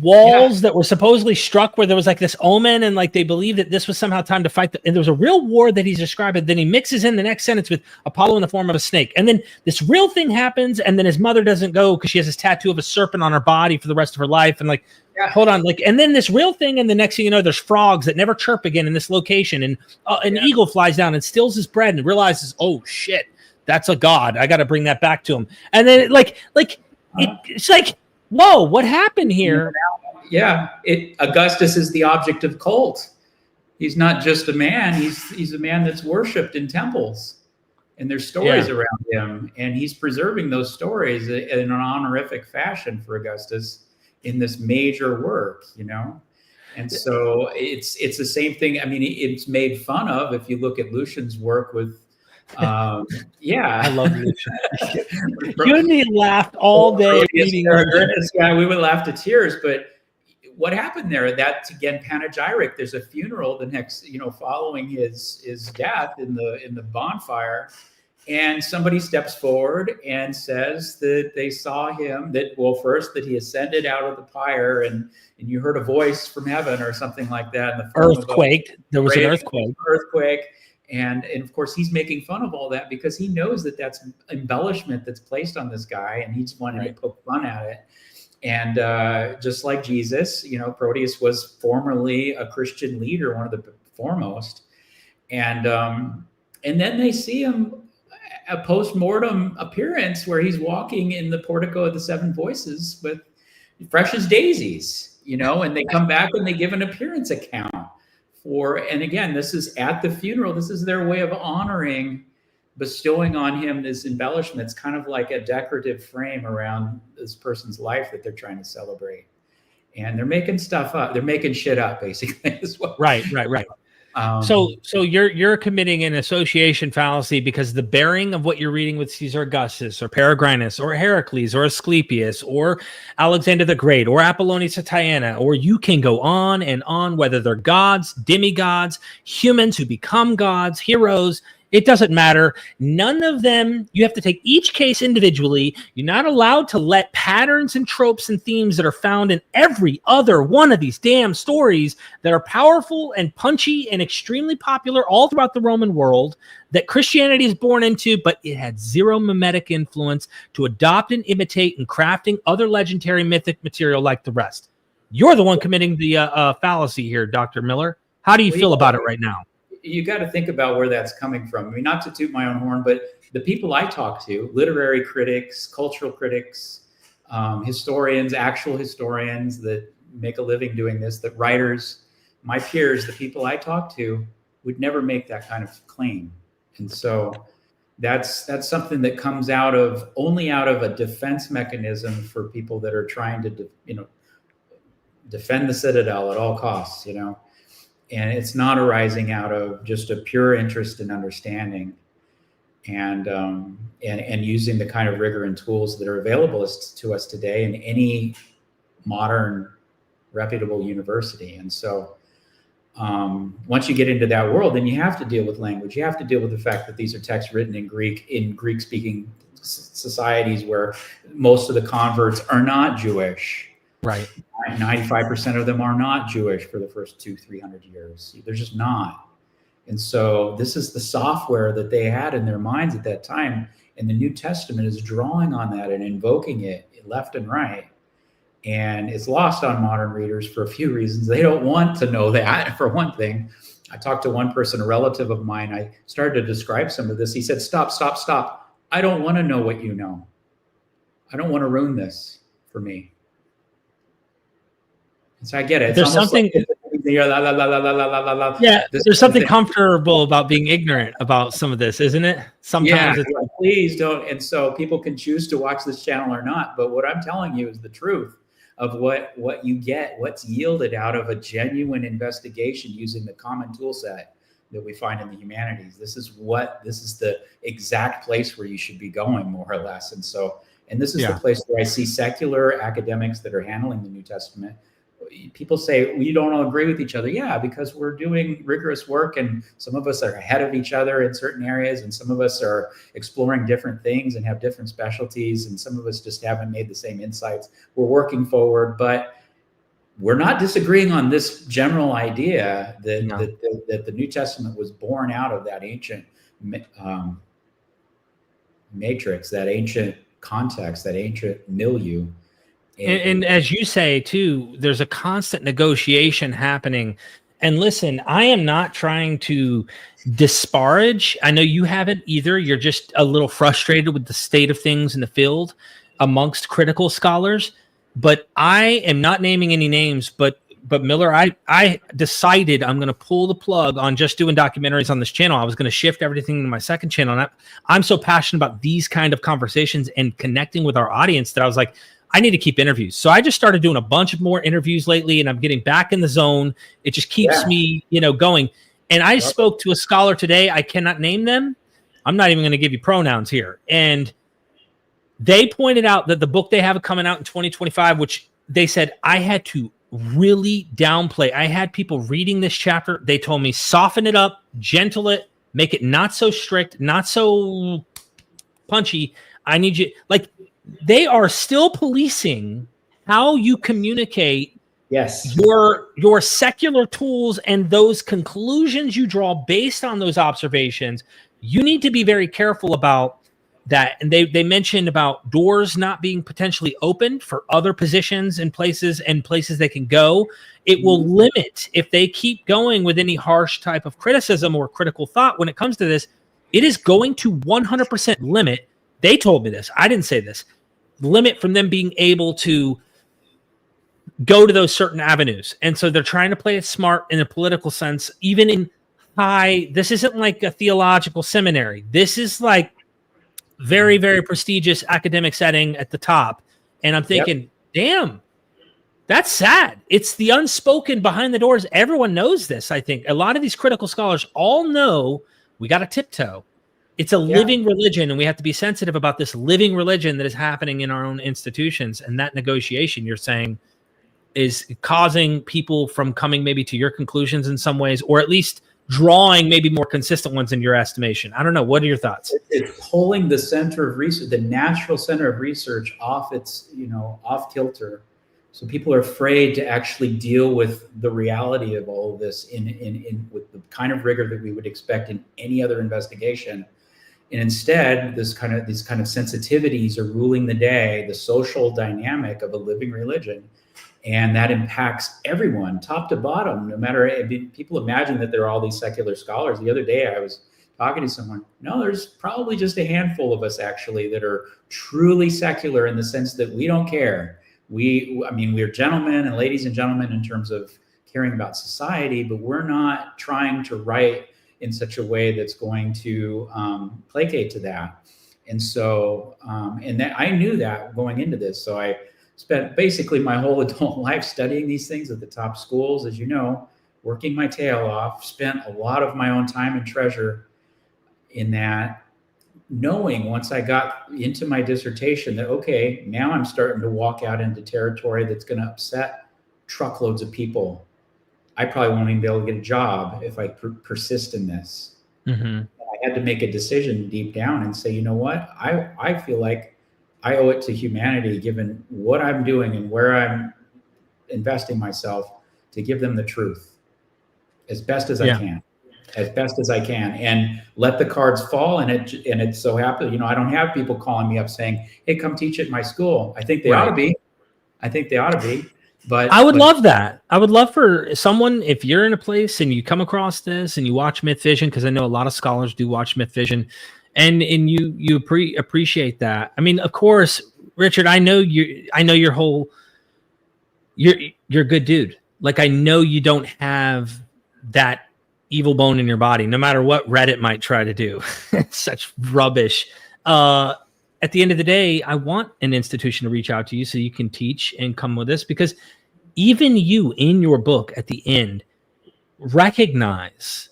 walls that were supposedly struck where there was like this omen, and like they believed that this was somehow time to fight. And there was a real war that he's describing. Then he mixes in the next sentence with Apollo in the form of a snake. And then this real thing happens, and then his mother doesn't go because she has this tattoo of a serpent on her body for the rest of her life. And like, hold on, like, and then this real thing, and the next thing you know, there's frogs that never chirp again in this location, and an eagle flies down and steals his bread and realizes, oh shit, that's a god. I got to bring that back to him. And then it's like, whoa, what happened here? Yeah, Augustus is the object of cult. He's not just a man. He's a man that's worshipped in temples, and there's stories around him, and he's preserving those stories in an honorific fashion for Augustus in this major work, And so it's the same thing. I mean, it's made fun of if you look at Lucian's work with, I love Lucian. You and me laughed all day. Yeah, we would laugh to tears. But what happened there? That's again panegyric. There's a funeral the next, following his death in the bonfire. And somebody steps forward and says that they saw him, that he ascended out of the pyre, and you heard a voice from heaven or something like that. In the earthquake. There was an earthquake. And of course, he's making fun of all that because he knows that that's embellishment that's placed on this guy, and he's wanting to poke fun at it. And just like Jesus, Proteus was formerly a Christian leader, one of the foremost. And then they see him a post-mortem appearance where he's walking in the portico of the Seven Voices with fresh as daisies, and they come back and they give an appearance account and again, this is at the funeral. This is their way of honoring, bestowing on him this embellishment. It's kind of like a decorative frame around this person's life that they're trying to celebrate. And they're making stuff up. They're making shit up, basically, as well. Right. So you're committing an association fallacy because the bearing of what you're reading with Caesar Augustus or Peregrinus or Heracles or Asclepius or Alexander the Great or Apollonius of Tyana, or you can go on and on, whether they're gods, demi-gods, humans who become gods, heroes, it doesn't matter. None of them, you have to take each case individually. You're not allowed to let patterns and tropes and themes that are found in every other one of these damn stories that are powerful and punchy and extremely popular all throughout the Roman world that Christianity is born into, but it had zero mimetic influence to adopt and imitate in crafting other legendary mythic material like the rest. You're the one committing the fallacy here, Dr. Miller. How do you feel about it right now? You got to think about where that's coming from. I mean, not to toot my own horn, but the people I talk to, literary critics, cultural critics, historians, actual historians that make a living doing this, that writers, my peers, the people I talk to would never make that kind of claim. And so that's something that comes only out of a defense mechanism for people that are trying to, defend the citadel at all costs, And it's not arising out of just a pure interest in understanding and using the kind of rigor and tools that are available to us today in any modern reputable university. And so once you get into that world, then you have to deal with language. You have to deal with the fact that these are texts written in Greek-speaking societies where most of the converts are not Jewish. Right. 95% of them are not Jewish for the first 200-300 years. They're just not. And so this is the software that they had in their minds at that time. And the New Testament is drawing on that and invoking it left and right. And it's lost on modern readers for a few reasons. They don't want to know that, for one thing. I talked to one person, a relative of mine. I started to describe some of this. He said, stop. I don't want to know what you know. I don't want to ruin this for me. And so I get it. It's there's something. Yeah, there's something comfortable about being ignorant about some of this, isn't it? Sometimes it's like, please don't. And so people can choose to watch this channel or not. But what I'm telling you is the truth of what you get, what's yielded out of a genuine investigation using the common tool set that we find in the humanities. This is the exact place where you should be going, more or less. And this is the place where I see secular academics that are handling the New Testament. People say, we don't all agree with each other. Yeah, because we're doing rigorous work, and some of us are ahead of each other in certain areas, and some of us are exploring different things and have different specialties, and some of us just haven't made the same insights. We're working forward, but we're not disagreeing on this general idea that the New Testament was born out of that ancient matrix, that ancient context, that ancient milieu. And as you say, too, there's a constant negotiation happening. And listen, I am not trying to disparage. I know you haven't either. You're just a little frustrated with the state of things in the field amongst critical scholars. But I am not naming any names. But Miller, I decided I'm going to pull the plug on just doing documentaries on this channel. I was going to shift everything to my second channel. And I'm so passionate about these kind of conversations and connecting with our audience that I was like, I need to keep interviews. So I just started doing a bunch of more interviews lately, and I'm getting back in the zone. It just keeps me, going. And I spoke to a scholar today. I cannot name them. I'm not even going to give you pronouns here. And they pointed out that the book they have coming out in 2025, which they said I had to really downplay. I had people reading this chapter. They told me, soften it up, gentle it, make it not so strict, not so punchy. I need you, they are still policing how you communicate your secular tools and those conclusions you draw based on those observations. You need to be very careful about that. And they mentioned about doors not being potentially opened for other positions and places they can go. It will limit, if they keep going with any harsh type of criticism or critical thought when it comes to this, it is going to 100% limit. They told me this. I didn't say this. Limit from them being able to go to those certain avenues. And so they're trying to play it smart in a political sense, even in this isn't like a theological seminary. This is like very, very prestigious academic setting at the top. And I'm thinking, damn, that's sad. It's the unspoken behind the doors. Everyone knows this. I think a lot of these critical scholars all know we got to tiptoe. It's a living religion, and we have to be sensitive about this living religion that is happening in our own institutions. And that negotiation, you're saying, is causing people from coming maybe to your conclusions in some ways, or at least drawing maybe more consistent ones in your estimation. I don't know. What are your thoughts? It's pulling the center of research, the natural center of research, off off kilter. So people are afraid to actually deal with the reality of all of this in with the kind of rigor that we would expect in any other investigation. And instead, these kind of sensitivities are ruling the day, the social dynamic of a living religion. And that impacts everyone, top to bottom, no matter. People imagine that there are all these secular scholars. The other day I was talking to someone. No, there's probably just a handful of us actually that are truly secular in the sense that we don't care. We're gentlemen and ladies and gentlemen in terms of caring about society, but we're not trying to write in such a way that's going to placate to that. And so, I knew that going into this. So I spent basically my whole adult life studying these things at the top schools, as you know, working my tail off, spent a lot of my own time and treasure in that, knowing once I got into my dissertation that, okay, now I'm starting to walk out into territory that's going to upset truckloads of people. I probably won't even be able to get a job if I persist in this. Mm-hmm. I had to make a decision deep down and say, you know what? I feel like I owe it to humanity, given what I'm doing and where I'm investing myself, to give them the truth as best as I can. As best as I can, and let the cards fall. And it so happens, I don't have people calling me up saying, "Hey, come teach at my school." I think they ought to be. But I would love that. I would love for someone, if you're in a place and you come across this and you watch MythVision, because I know a lot of scholars do watch MythVision, and you appreciate that. I mean, of course, Richard, I know your whole. You're a good dude. Like, I know you don't have that evil bone in your body, no matter what Reddit might try to do. Such rubbish. At the end of the day, I want an institution to reach out to you so you can teach and come with us, because even you in your book at the end recognize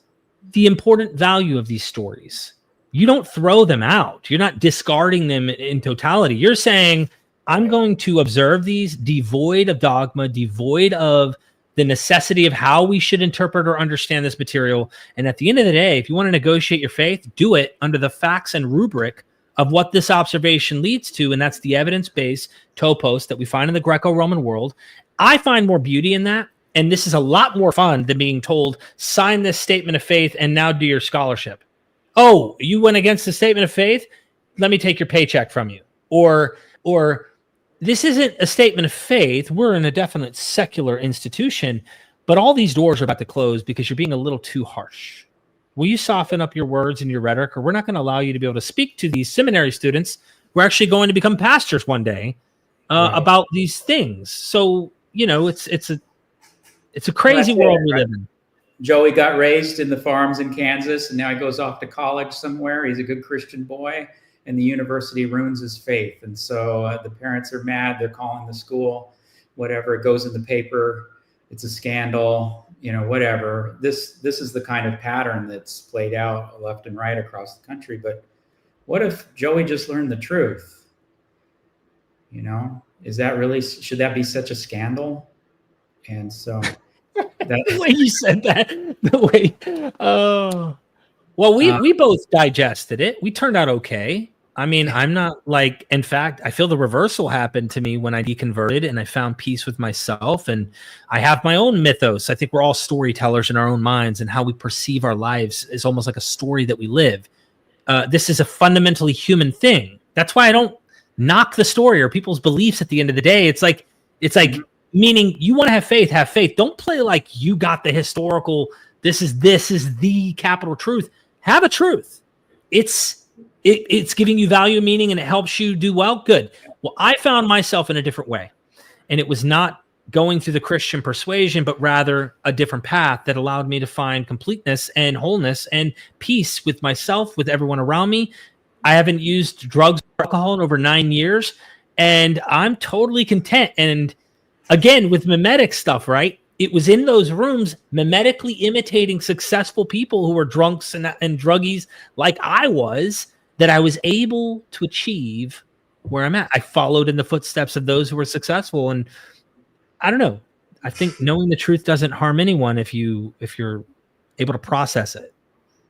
the important value of these stories. You don't throw them out. You're not discarding them in totality. You're saying, I'm going to observe these devoid of dogma, devoid of the necessity of how we should interpret or understand this material. And at the end of the day, if you want to negotiate your faith, do it under the facts and rubric of what this observation leads to. And that's the evidence-based topos that we find in the Greco-Roman world. I find more beauty in that. And this is a lot more fun than being told, sign this statement of faith and now do your scholarship. Oh, you went against the statement of faith? Let me take your paycheck from you. Or this isn't a statement of faith. We're in a definite secular institution, but all these doors are about to close because you're being a little too harsh. Will you soften up your words and your rhetoric, or we're not going to allow you to be able to speak to these seminary students who are actually going to become pastors one day about these things? So, it's a crazy world we live in. Joey got raised in the farms in Kansas, and now he goes off to college somewhere. He's a good Christian boy, and the university ruins his faith. And so the parents are mad. They're calling the school, whatever. It goes in the paper. It's a scandal, whatever. This is the kind of pattern that's played out left and right across the country. But what if Joey just learned the truth? Is that really, should that be such a scandal? And so the way you said that, we both digested it. We turned out okay. I mean, I'm not like, in fact, I feel the reversal happened to me when I deconverted and I found peace with myself, and I have my own mythos. I think we're all storytellers in our own minds, and how we perceive our lives is almost like a story that we live. This is a fundamentally human thing. That's why I don't knock the story or people's beliefs at the end of the day. It's like, meaning you want to have faith, have faith. Don't play like you got the historical, this is the capital truth. Have a truth. It's giving you value, meaning, and it helps you do well. Good. Well, I found myself in a different way, and it was not going through the Christian persuasion, but rather a different path that allowed me to find completeness and wholeness and peace with myself, with everyone around me. I haven't used drugs or alcohol in over 9 years, and I'm totally content. And again, with mimetic stuff, right? It was in those rooms, mimetically imitating successful people who were drunks and druggies like I was, that I was able to achieve where I'm at. I followed in the footsteps of those who were successful. And I don't know. I think knowing the truth doesn't harm anyone if you're able to process it.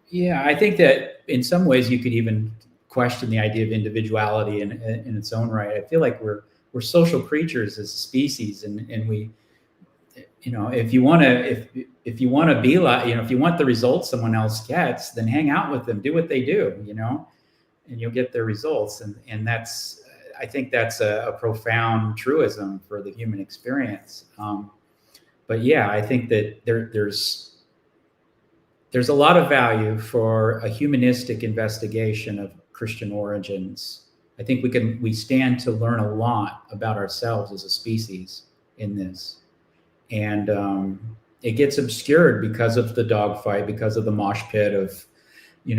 Yeah, I think that in some ways you could even question the idea of individuality in its own right. I feel like we're social creatures as a species, and we, if you want to be like, if you want the results someone else gets, then hang out with them, do what they do, and you'll get their results. And that's, I think that's a profound truism for the human experience. But yeah, I think that there's a lot of value for a humanistic investigation of Christian origins. I think we stand to learn a lot about ourselves as a species in this. And it gets obscured because of the dogfight, because of the mosh pit of,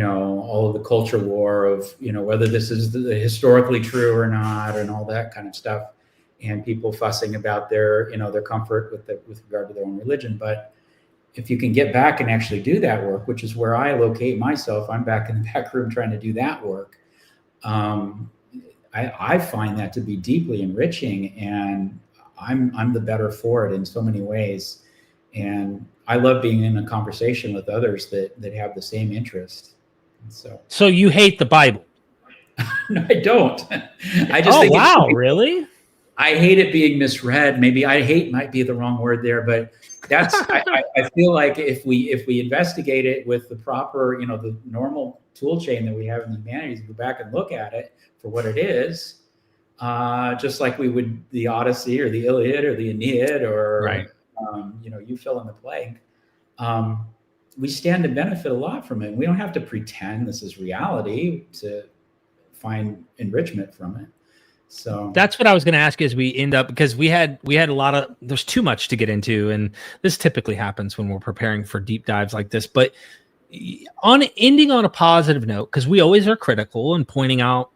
all of the culture war of, whether this is historically true or not, and all that kind of stuff, and people fussing about their comfort with regard to their own religion. But if you can get back and actually do that work, which is where I locate myself, I'm back in the back room trying to do that work. I find that to be deeply enriching, and I'm the better for it in so many ways. And I love being in a conversation with others that have the same interest. So you hate the Bible? No, I don't. I just think wow, really? I hate it being misread. Maybe I hate might be the wrong word there, but that's I feel like if we investigate it with the proper, the normal tool chain that we have in the humanities, go back and look at it for what it is, just like we would the Odyssey or the Iliad or the Aeneid or right. You fill in the blank. We stand to benefit a lot from it. We don't have to pretend this is reality to find enrichment from it. So that's what I was going to ask as we end up, because we had a lot of, there's too much to get into, and this typically happens when we're preparing for deep dives like this, but on ending on a positive note, because we always are critical and pointing out,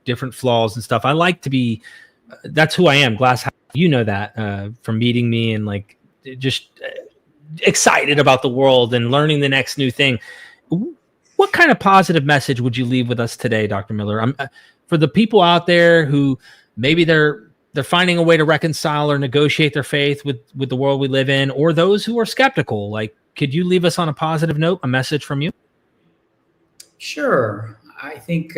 different flaws and stuff. I like to be, that's who I am. Glass, that from meeting me and like just excited about the world and learning the next new thing. What kind of positive message would you leave with us today, Dr. Miller? For the people out there who maybe they're finding a way to reconcile or negotiate their faith with the world we live in, or those who are skeptical, like, could you leave us on a positive note, a message from you? Sure. I think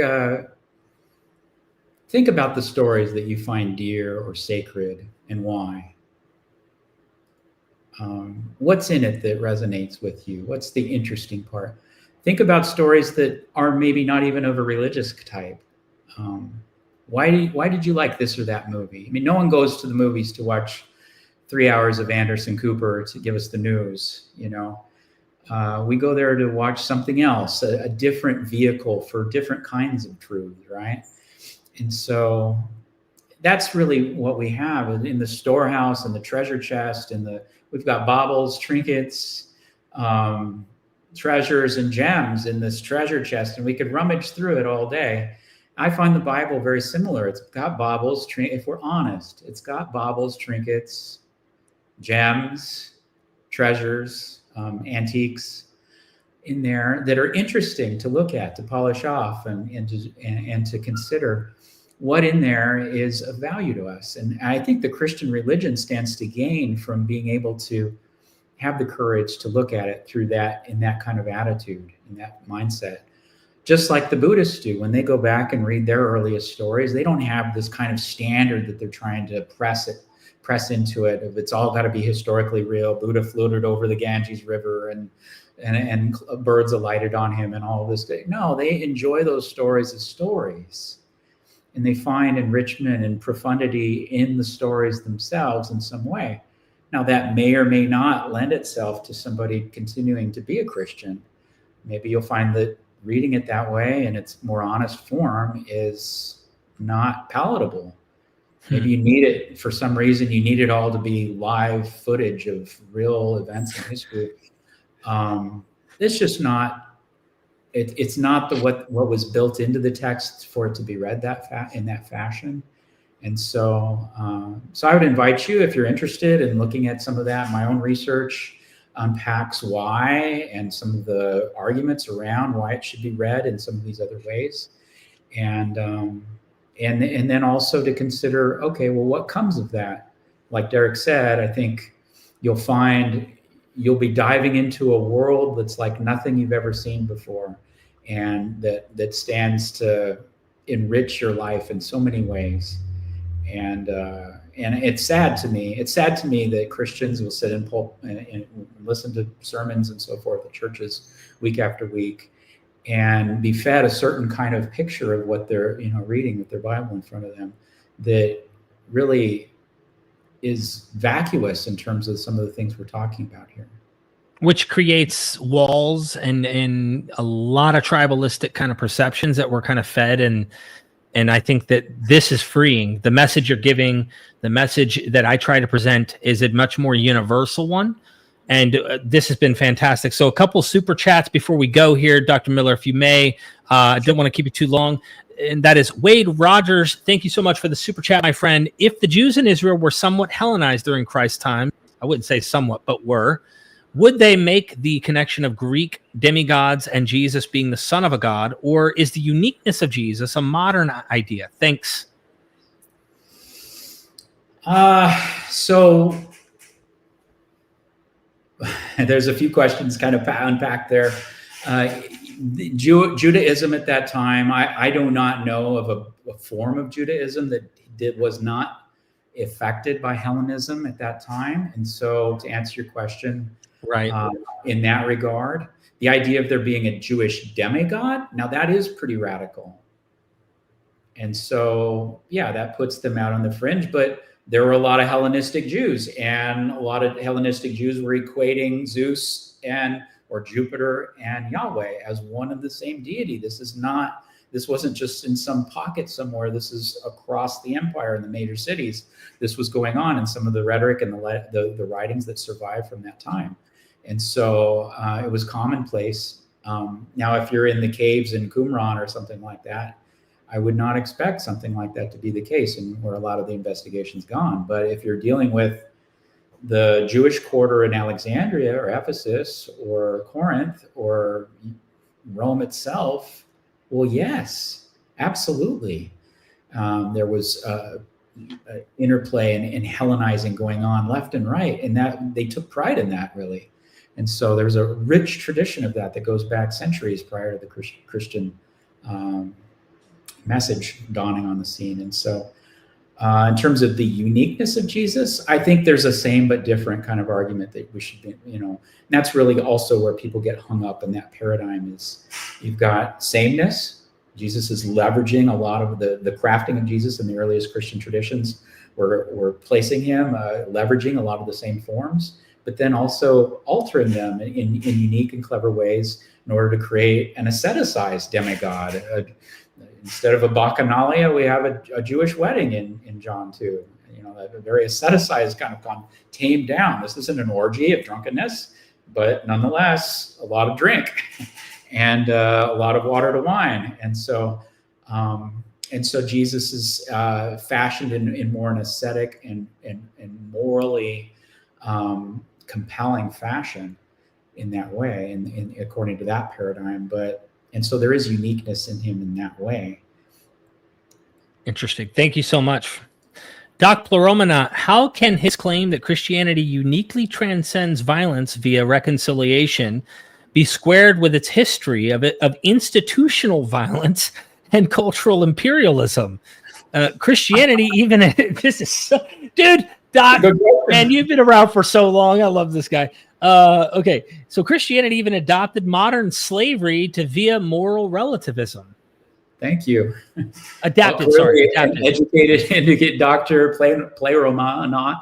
about the stories that you find dear or sacred and why. What's in it that resonates with you? What's the interesting part? Think about stories that are maybe not even of a religious type. Why did you like this or that movie? I mean, no one goes to the movies to watch 3 hours of Anderson Cooper to give us the news. We go there to watch something else, a different vehicle for different kinds of truth, right? And so that's really what we have in the storehouse and the treasure chest, and we've got baubles, trinkets, treasures and gems in this treasure chest, and we could rummage through it all day. I find the Bible very similar. It's got baubles, if we're honest, it's got baubles, trinkets, gems, treasures, antiques in there that are interesting to look at, to polish off, and to consider what in there is of value to us. And I think the Christian religion stands to gain from being able to have the courage to look at it through that, in that kind of attitude, in that mindset. Just like the Buddhists do, when they go back and read their earliest stories, they don't have this kind of standard that they're trying to press into it. If it's all got to be historically real, Buddha floated over the Ganges River and birds alighted on him and all this. No, they enjoy those stories as stories, and they find enrichment and profundity in the stories themselves in some way. Now, that may or may not lend itself to somebody continuing to be a Christian. Maybe you'll find that reading it that way in its more honest form is not palatable. Maybe you need it for some reason. You need it all to be live footage of real events in history. It's just not. It's not what was built into the text for it to be read in that fashion. And so I would invite you, if you're interested in looking at some of that. My own research unpacks why, and some of the arguments around why it should be read in some of these other ways, and then also to consider, okay, well, what comes of that? Like Derek said, I think you'll find you'll be diving into a world that's like nothing you've ever seen before, and that stands to enrich your life in so many ways. And it's sad to me. It's sad to me that Christians will sit and listen to sermons and so forth at churches week after week, and be fed a certain kind of picture of what they're reading with their Bible in front of them, that really is vacuous in terms of some of the things we're talking about here. Which creates walls and a lot of tribalistic kind of perceptions that we're kind of fed. And I think that this is freeing. The message you're giving, the message that I try to present, is a much more universal one. And this has been fantastic. So a couple super chats before we go here, Dr. Miller, if you may. I don't want to keep you too long. And that is Wade Rogers. Thank you so much for the super chat, my friend. If the Jews in Israel were somewhat Hellenized during Christ's time, I wouldn't say somewhat, but were would they make the connection of Greek demigods and Jesus being the son of a god, or is the uniqueness of Jesus a modern idea? Thanks. So there's a few questions kind of unpacked there. Judaism at that time, I do not know of a form of Judaism that was not affected by Hellenism at that time. And so to answer your question, right, in that regard, the idea of there being a Jewish demigod, now that is pretty radical. And so, yeah, that puts them out on the fringe, but there were a lot of Hellenistic Jews, and a lot of Hellenistic Jews were equating Zeus or Jupiter and Yahweh as one and the same deity. This wasn't just in some pocket somewhere. This is across the empire in the major cities. This was going on in some of the rhetoric and the writings that survived from that time. And so it was commonplace. Now, if you're in the caves in Qumran or something like that, I would not expect something like that to be the case, and where a lot of the investigation's gone. But if you're dealing with the Jewish quarter in Alexandria or Ephesus or Corinth or Rome itself, well, yes, absolutely. There was interplay and Hellenizing going on left and right, and that they took pride in that, really. And so there's a rich tradition of that goes back centuries prior to the Christian message dawning on the scene. And so in terms of the uniqueness of Jesus, I think there's a same but different kind of argument that we should be, and that's really also where people get hung up in that paradigm. Is you've got sameness. Jesus is leveraging a lot of the crafting of Jesus in the earliest Christian traditions. We're placing him, leveraging a lot of the same forms, but then also altering them in unique and clever ways in order to create an asceticized demigod. Instead of a bacchanalia, we have a Jewish wedding in John 2. A very asceticized kind of gone tamed down. This isn't an orgy of drunkenness, but nonetheless, a lot of drink and a lot of water to wine. And so Jesus is fashioned in more an ascetic and morally compelling fashion in that way, and according to that paradigm. And so there is uniqueness in him in that way. Interesting. Thank you so much. Doc Pluromena, how can his claim that Christianity uniquely transcends violence via reconciliation be squared with its history of institutional violence and cultural imperialism? Christianity, even this is so, dude, Doc, man, you've been around for so long. I love this guy. Okay, so Christianity even adopted modern slavery via moral relativism. Thank you. Adapted, Educated indicate Dr. Pluromena.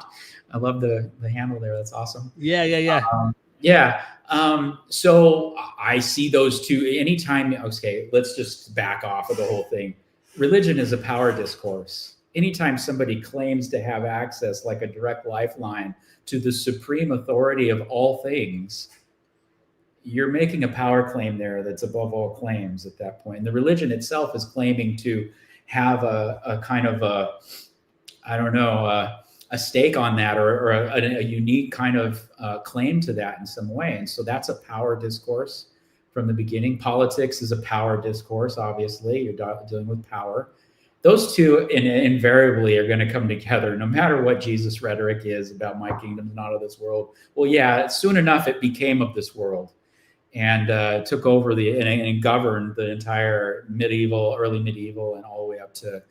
I love the handle there. That's awesome. Yeah. So I see those two anytime. Okay, let's just back off of the whole thing. Religion is a power discourse. Anytime somebody claims to have access, like a direct lifeline, to the supreme authority of all things, you're making a power claim there that's above all claims at that point. And the religion itself is claiming to have a kind of a stake on that, or a unique kind of claim to that in some way. And so that's a power discourse from the beginning. Politics is a power discourse, obviously. You're dealing with power. Those two invariably are going to come together, no matter what Jesus' rhetoric is about my kingdom's not of this world. Well, yeah, soon enough it became of this world, and took over and governed the entire early medieval, and all the way up to,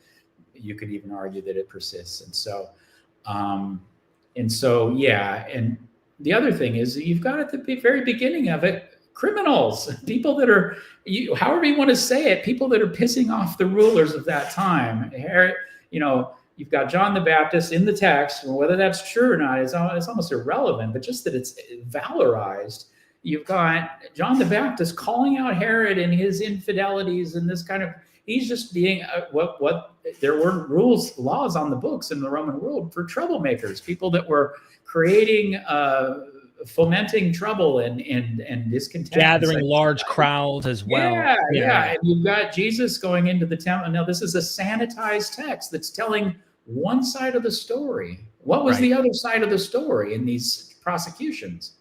you could even argue that it persists. And so yeah. And the other thing is, you've got at the very beginning of it, criminals, people that are, however you want to say it, people that are pissing off the rulers of that time. You've got John the Baptist in the text, whether that's true or not, it's almost irrelevant, but just that it's valorized. You've got John the Baptist calling out Herod and his infidelities, and this kind of, he's just being what there were laws on the books in the Roman world for troublemakers, people that were creating, fomenting trouble and discontent, gathering large crowds as well. Yeah. And you've got Jesus going into the temple. Now, this is a sanitized text that's telling one side of the story. What was the other side of the story in these prosecutions?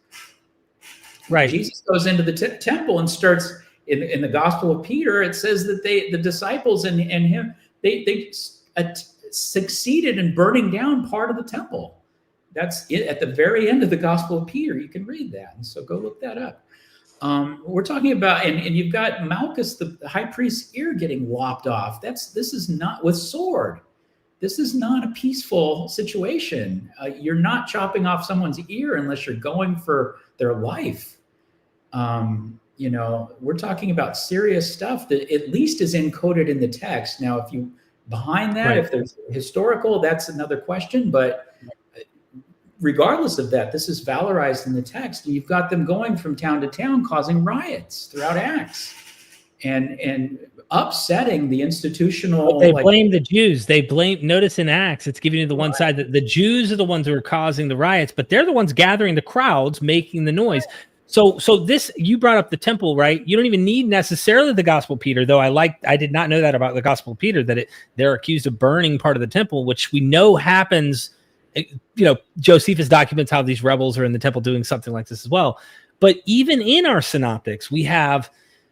Right. Jesus goes into the temple and starts in the Gospel of Peter. It says that the disciples and him they succeeded in burning down part of the temple. That's it, at the very end of the Gospel of Peter. You can read that, and so go look that up. We're talking about, and you've got Malchus, the high priest's ear getting lopped off. This is not with sword. This is not a peaceful situation. You're not chopping off someone's ear unless you're going for their life. We're talking about serious stuff that at least is encoded in the text. Now, if you behind that, if there's historical, that's another question. But regardless of that, this is valorized in the text. You've got them going from town to town, causing riots throughout Acts, and upsetting the institutional. They blame the Jews. Notice in Acts, it's giving you the one side that the Jews are the ones who are causing the riots, but they're the ones gathering the crowds, making the noise. So this, you brought up the temple, right? You don't even need necessarily the Gospel of Peter, though I did not know that about the Gospel of Peter, that they're accused of burning part of the temple, which we know happens. Josephus documents how these rebels are in the temple doing something like this as well. But even in our synoptics, we have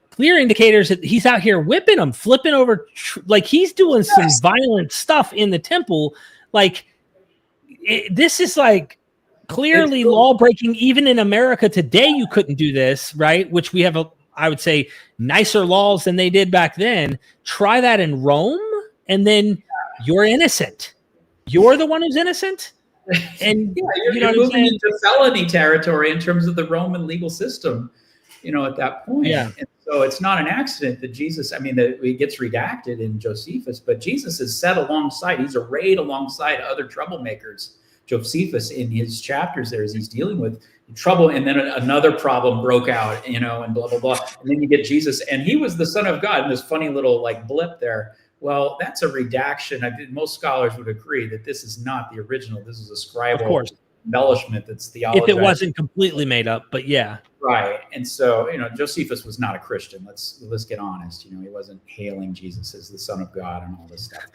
clear indicators that he's out here whipping them, flipping over, like he's doing some violent stuff in the temple. Like this is like clearly law breaking. Even in America today, you couldn't do this, right? Which we have, I would say, nicer laws than they did back then. Try that in Rome, and then you're innocent. You're the one who's innocent. And you're moving into felony territory in terms of the Roman legal system, at that point. Yeah. And so it's not an accident that Jesus, that it gets redacted in Josephus, but Jesus is set alongside, he's arrayed alongside other troublemakers. Josephus, in his chapters there, as he's dealing with trouble, and then another problem broke out, and blah, blah, blah. And then you get Jesus, and he was the Son of God, and this funny little blip there. Well, that's a redaction. Most scholars would agree that this is not the original. This is a scribal embellishment that's theologized. If it wasn't completely made up, but yeah. Right. And so, Josephus was not a Christian. Let's get honest. He wasn't hailing Jesus as the Son of God and all this stuff.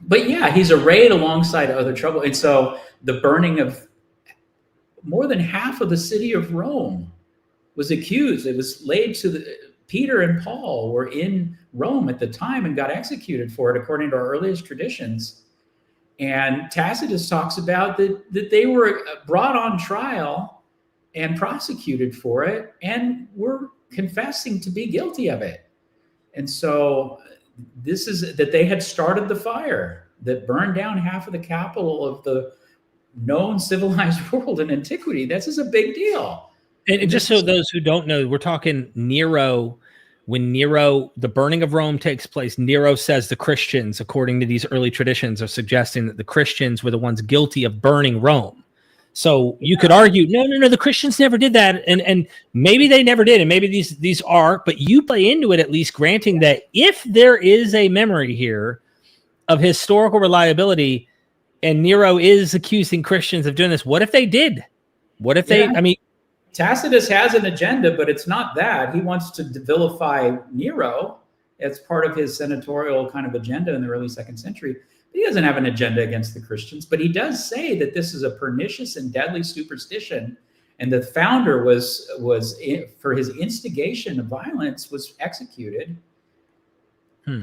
But yeah, he's arrayed alongside other trouble. And so the burning of more than half of the city of Rome was accused. It was laid to Peter and Paul were in Rome at the time and got executed for it, according to our earliest traditions. And Tacitus talks about that they were brought on trial and prosecuted for it and were confessing to be guilty of it. And so this is that they had started the fire that burned down half of the capital of the known civilized world in antiquity. This is a big deal. And just so those who don't know, we're talking Nero. When the burning of Rome takes place, Nero says the Christians, according to these early traditions, are suggesting that the Christians were the ones guilty of burning Rome. So you could argue, no, the Christians never did that. And maybe they never did. And maybe these are, but you play into it, at least granting that if there is a memory here of historical reliability and Nero is accusing Christians of doing this, what if they did? What if they, Tacitus has an agenda, but it's not that. He wants to vilify Nero as part of his senatorial kind of agenda in the early 2nd century. He doesn't have an agenda against the Christians, but he does say that this is a pernicious and deadly superstition. And the founder was for his instigation of violence, was executed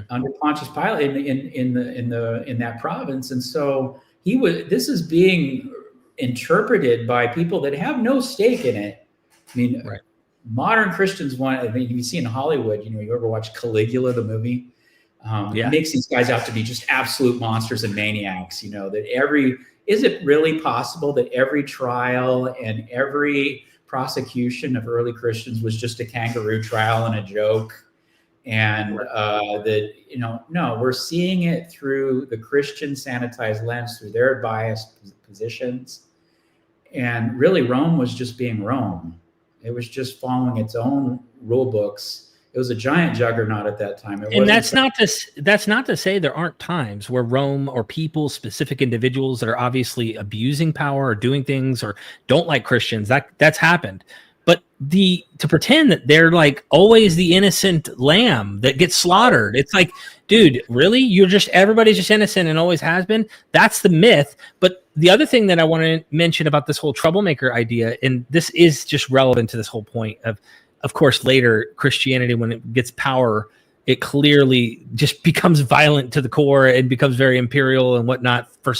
under Pontius Pilate in that province. And so this is being interpreted by people that have no stake in it. Modern Christians you see in Hollywood, you ever watch Caligula, the movie? It makes these guys out to be just absolute monsters and maniacs, is it really possible that every trial and every prosecution of early Christians was just a kangaroo trial and a joke? And no, we're seeing it through the Christian sanitized lens, through their biased positions. And really, Rome was just being Rome. It was just following its own rule books. It was a giant juggernaut at that time. And that's not to say there aren't times where Rome or people, specific individuals that are obviously abusing power or doing things or don't like Christians, that's happened. But to pretend that they're like always the innocent lamb that gets slaughtered, it's like, dude, really? Everybody's just innocent and always has been? That's the myth. But the other thing that I want to mention about this whole troublemaker idea, and this is just relevant to this whole point of course, later Christianity, when it gets power, it clearly just becomes violent to the core and becomes very imperial and whatnot for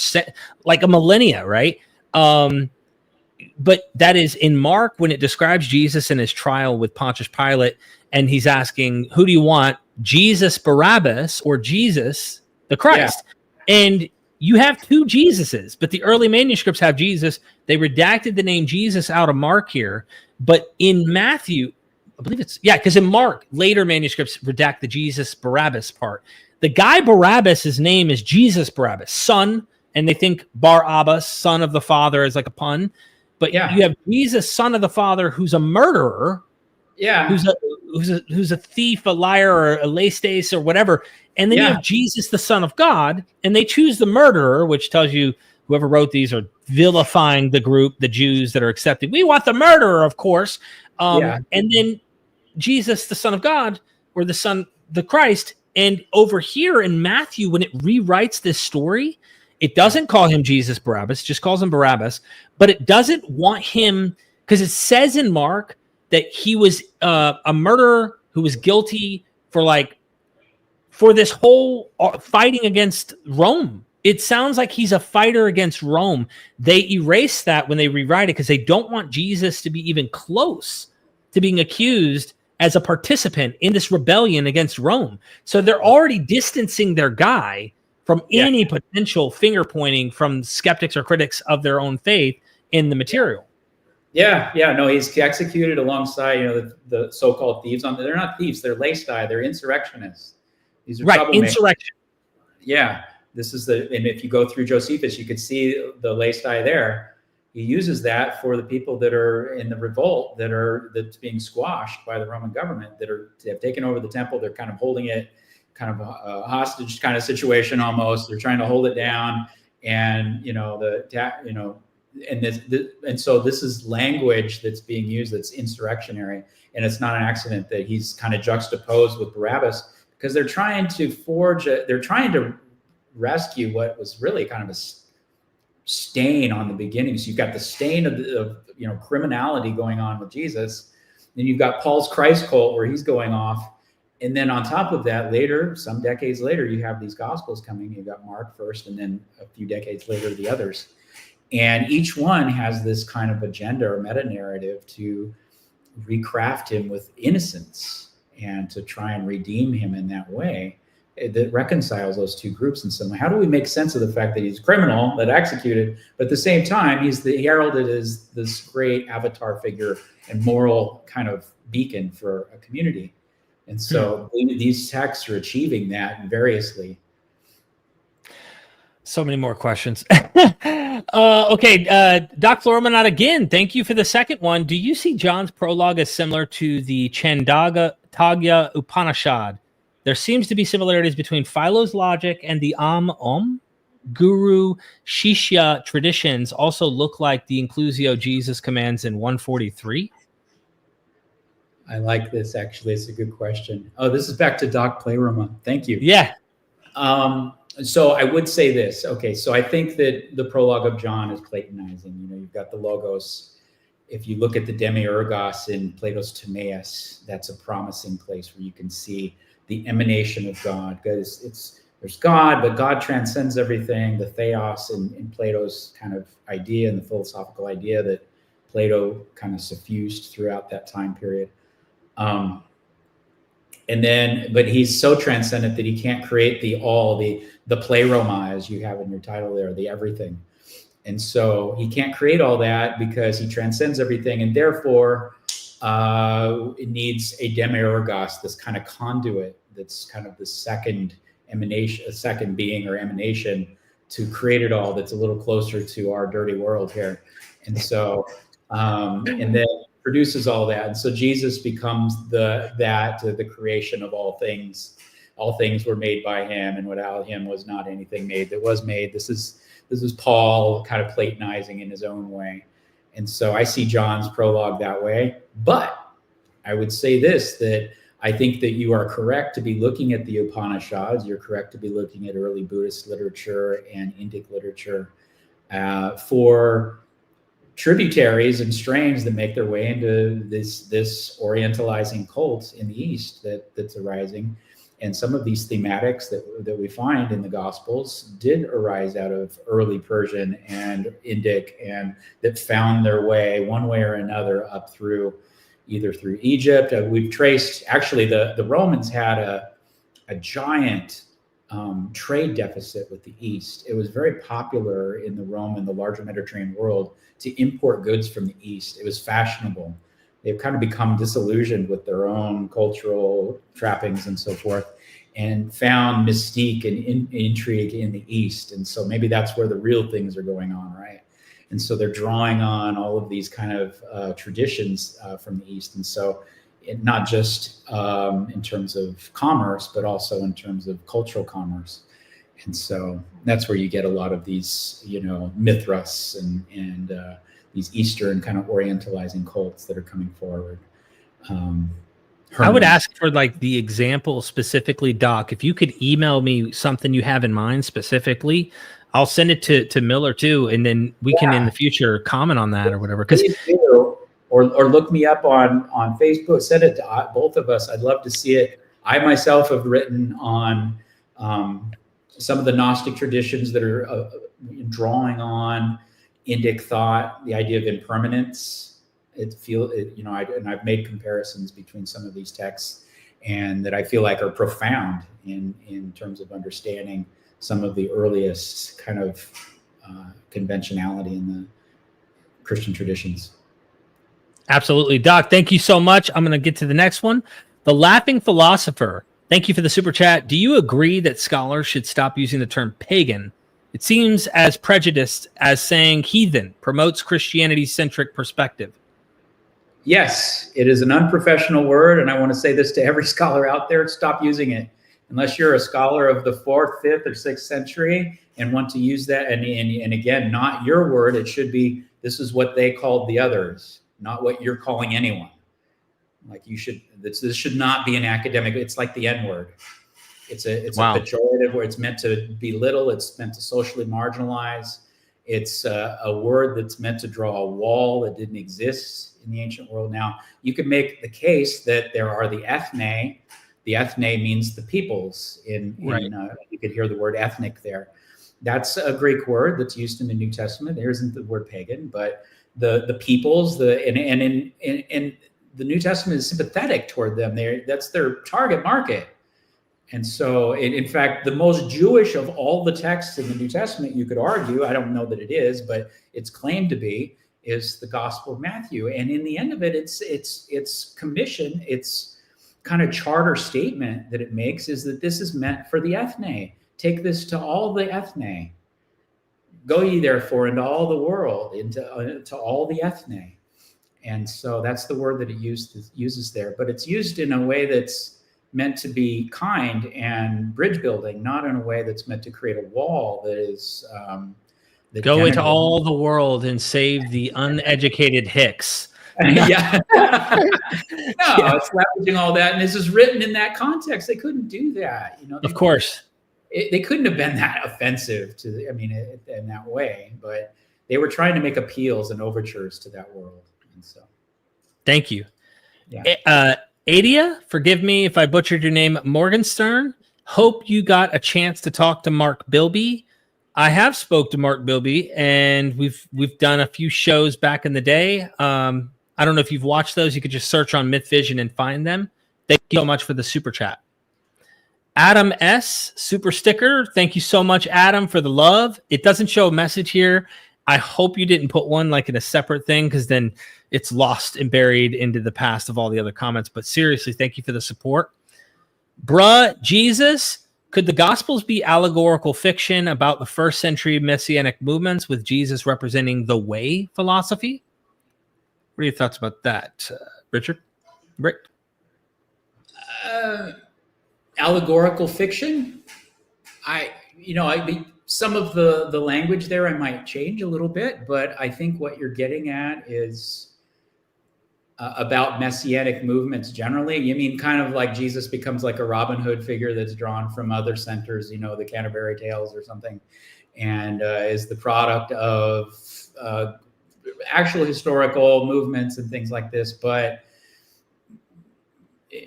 like a millennia, right? But that is in Mark, when it describes Jesus and his trial with Pontius Pilate, and he's asking, who do you want, Jesus Barabbas or Jesus the Christ? Yeah. And you have two Jesuses, but the early manuscripts have Jesus. They redacted the name Jesus out of Mark here, but in Matthew, I believe because in Mark, later manuscripts redact the Jesus Barabbas part. The guy Barabbas, his name is Jesus Barabbas, son, and they think Bar-Abbas, son of the father, is like a pun. But you have Jesus, son of the father, who's a murderer, who's a thief, a liar, or a laestace, or whatever. And then you have Jesus, the Son of God, and they choose the murderer, which tells you whoever wrote these are vilifying the group, the Jews that are accepting. We want the murderer, of course. And then Jesus, the Son of God, or the Christ. And over here in Matthew, when it rewrites this story, it doesn't call him Jesus Barabbas, just calls him Barabbas, but it doesn't want him, because it says in Mark that he was a murderer who was guilty for this whole fighting against Rome. It sounds like he's a fighter against Rome. They erase that when they rewrite it because they don't want Jesus to be even close to being accused as a participant in this rebellion against Rome. So they're already distancing their guy from any potential finger pointing from skeptics or critics of their own faith in the material. No, he's executed alongside, the so-called thieves. They're not thieves, they're laestai, they're insurrectionists. These are troublemakers. Insurrection. Yeah, and if you go through Josephus, you could see the laestai there. He uses that for the people that are in the revolt that's being squashed by the Roman government, that have taken over the temple. They're kind of holding it, kind of a hostage kind of situation almost. They're trying to hold it down, and and so this is language that's being used that's insurrectionary, and it's not an accident that he's kind of juxtaposed with Barabbas, because they're trying to rescue what was really kind of a stain on the beginning. So you've got the stain of criminality going on with Jesus, then you've got Paul's Christ cult where he's going off. And then on top of that, later, some decades later, you have these gospels coming. You've got Mark first, and then a few decades later, the others. And each one has this kind of agenda or meta-narrative to recraft him with innocence and to try and redeem him in that way that reconciles those two groups in some way. How do we make sense of the fact that he's a criminal that executed, but at the same time, he's heralded as this great avatar figure and moral kind of beacon for a community? And so these texts are achieving that variously. So many more questions. Okay, Doc Floromanot again, thank you for the second one. Do you see John's prologue as similar to the Chandogya Upanishad? There seems to be similarities between Philo's logic and the Om Guru Shishya traditions also look like the inclusio Jesus commands in 143. I like this, actually. It's a good question. Oh, this is back to Doc Playroma. Thank you. Yeah. So I would say this. Okay, so I think that the prologue of John is Platonizing. You've got the Logos. If you look at the demi-gods in Plato's Timaeus, that's a promising place where you can see the emanation of God, because there's God, but God transcends everything. The theos in Plato's kind of idea, and the philosophical idea that Plato kind of suffused throughout that time period. But he's so transcendent that he can't create the all, the pleroma, as you have in your title there, the everything. And so he can't create all that because he transcends everything, and therefore it needs a demi-gods, this kind of conduit that's kind of the second emanation, a second being or emanation to create it all, that's a little closer to our dirty world here. And so and then produces all that. And so Jesus becomes the creation of all things. All things were made by him, and without him was not anything made that was made. This is Paul kind of Platonizing in his own way. And so I see John's prologue that way. But I would say this, that I think that you are correct to be looking at the Upanishads. You're correct to be looking at early Buddhist literature and Indic literature for tributaries and strains that make their way into this orientalizing cult in the East that's arising. And some of these thematics that we find in the Gospels did arise out of early Persian and Indic, and that found their way one way or another up through either through Egypt. We've traced, actually the Romans had a giant trade deficit with the East. It was very popular in the Roman, the larger Mediterranean world, to import goods from the East. It was fashionable. They've kind of become disillusioned with their own cultural trappings and so forth, and found mystique and intrigue in the East. And so maybe that's where the real things are going on, right? And so they're drawing on all of these kind of traditions from the East. And so not just in terms of commerce, but also in terms of cultural commerce. And so that's where you get a lot of these, Mithras and these Eastern kind of orientalizing cults that are coming forward. I would ask for like the example specifically, Doc. If you could email me something you have in mind specifically, I'll send it to Miller too, and then we can in the future comment on that or whatever. Because or look me up on Facebook. Send it to both of us. I'd love to see it. I myself have written on some of the Gnostic traditions that are drawing on Indic thought, the idea of impermanence. I've made comparisons between some of these texts, and that I feel like are profound in terms of understanding some of the earliest kind of conventionality in the Christian traditions. Absolutely. Doc, thank you so much. I'm going to get to the next one. The Laughing Philosopher. Thank you for the super chat. Do you agree that scholars should stop using the term pagan? It seems as prejudiced as saying heathen, promotes Christianity-centric perspective. Yes, it is an unprofessional word, and I want to say this to every scholar out there: stop using it. Unless you're a scholar of the 4th, 5th, or 6th century and want to use that, and again, not your word. It should be, this is what they called the others, not what you're calling anyone. Like this should not be an academic. It's like the N-word. It's a pejorative where it's meant to belittle. It's meant to socially marginalize. It's a word that's meant to draw a wall that didn't exist in the ancient world. Now, you could make the case that there are the ethne. The ethne means the peoples. You could hear the word ethnic there. That's a Greek word that's used in the New Testament. There isn't the word pagan, but the peoples. And the New Testament is sympathetic toward them. That's their target market. And so, in fact, the most Jewish of all the texts in the New Testament, you could argue, I don't know that it is, but it's claimed to be, is the Gospel of Matthew. And in the end of it, its commission, its kind of charter statement that it makes is that this is meant for the ethne. Take this to all the ethne. Go ye therefore into all the world, into all the ethne. And so that's the word that it uses there. But it's used in a way that's meant to be kind and bridge building, not in a way that's meant to create a wall that is go into all the world and save the uneducated Hicks. Yeah. It's leveraging all that, and this is written in that context. They couldn't do that, Of course, they couldn't have been that offensive in that way. But they were trying to make appeals and overtures to that world, and so. Thank you. Yeah. Adia, forgive me if I butchered your name. Morgenstern. Hope you got a chance to talk to Mark Bilby. I have spoke to Mark Bilby, and we've done a few shows back in the day. I don't know if you've watched those. You could just search on MythVision and find them. Thank you so much for the super chat. Adam S. super sticker. Thank you so much, Adam, for the love. It doesn't show a message here. I hope you didn't put one like in a separate thing, because then it's lost and buried into the past of all the other comments. But seriously, thank you for the support. Bruh, Jesus. Could the Gospels be allegorical fiction about the first century messianic movements with Jesus representing the way philosophy? What are your thoughts about that, Richard? Rick? Allegorical fiction? Some of the language there I might change a little bit, but I think what you're getting at is about messianic movements generally. You mean kind of like Jesus becomes like a Robin Hood figure that's drawn from other centers, the Canterbury Tales or something. and is the product of actual historical movements and things like this, but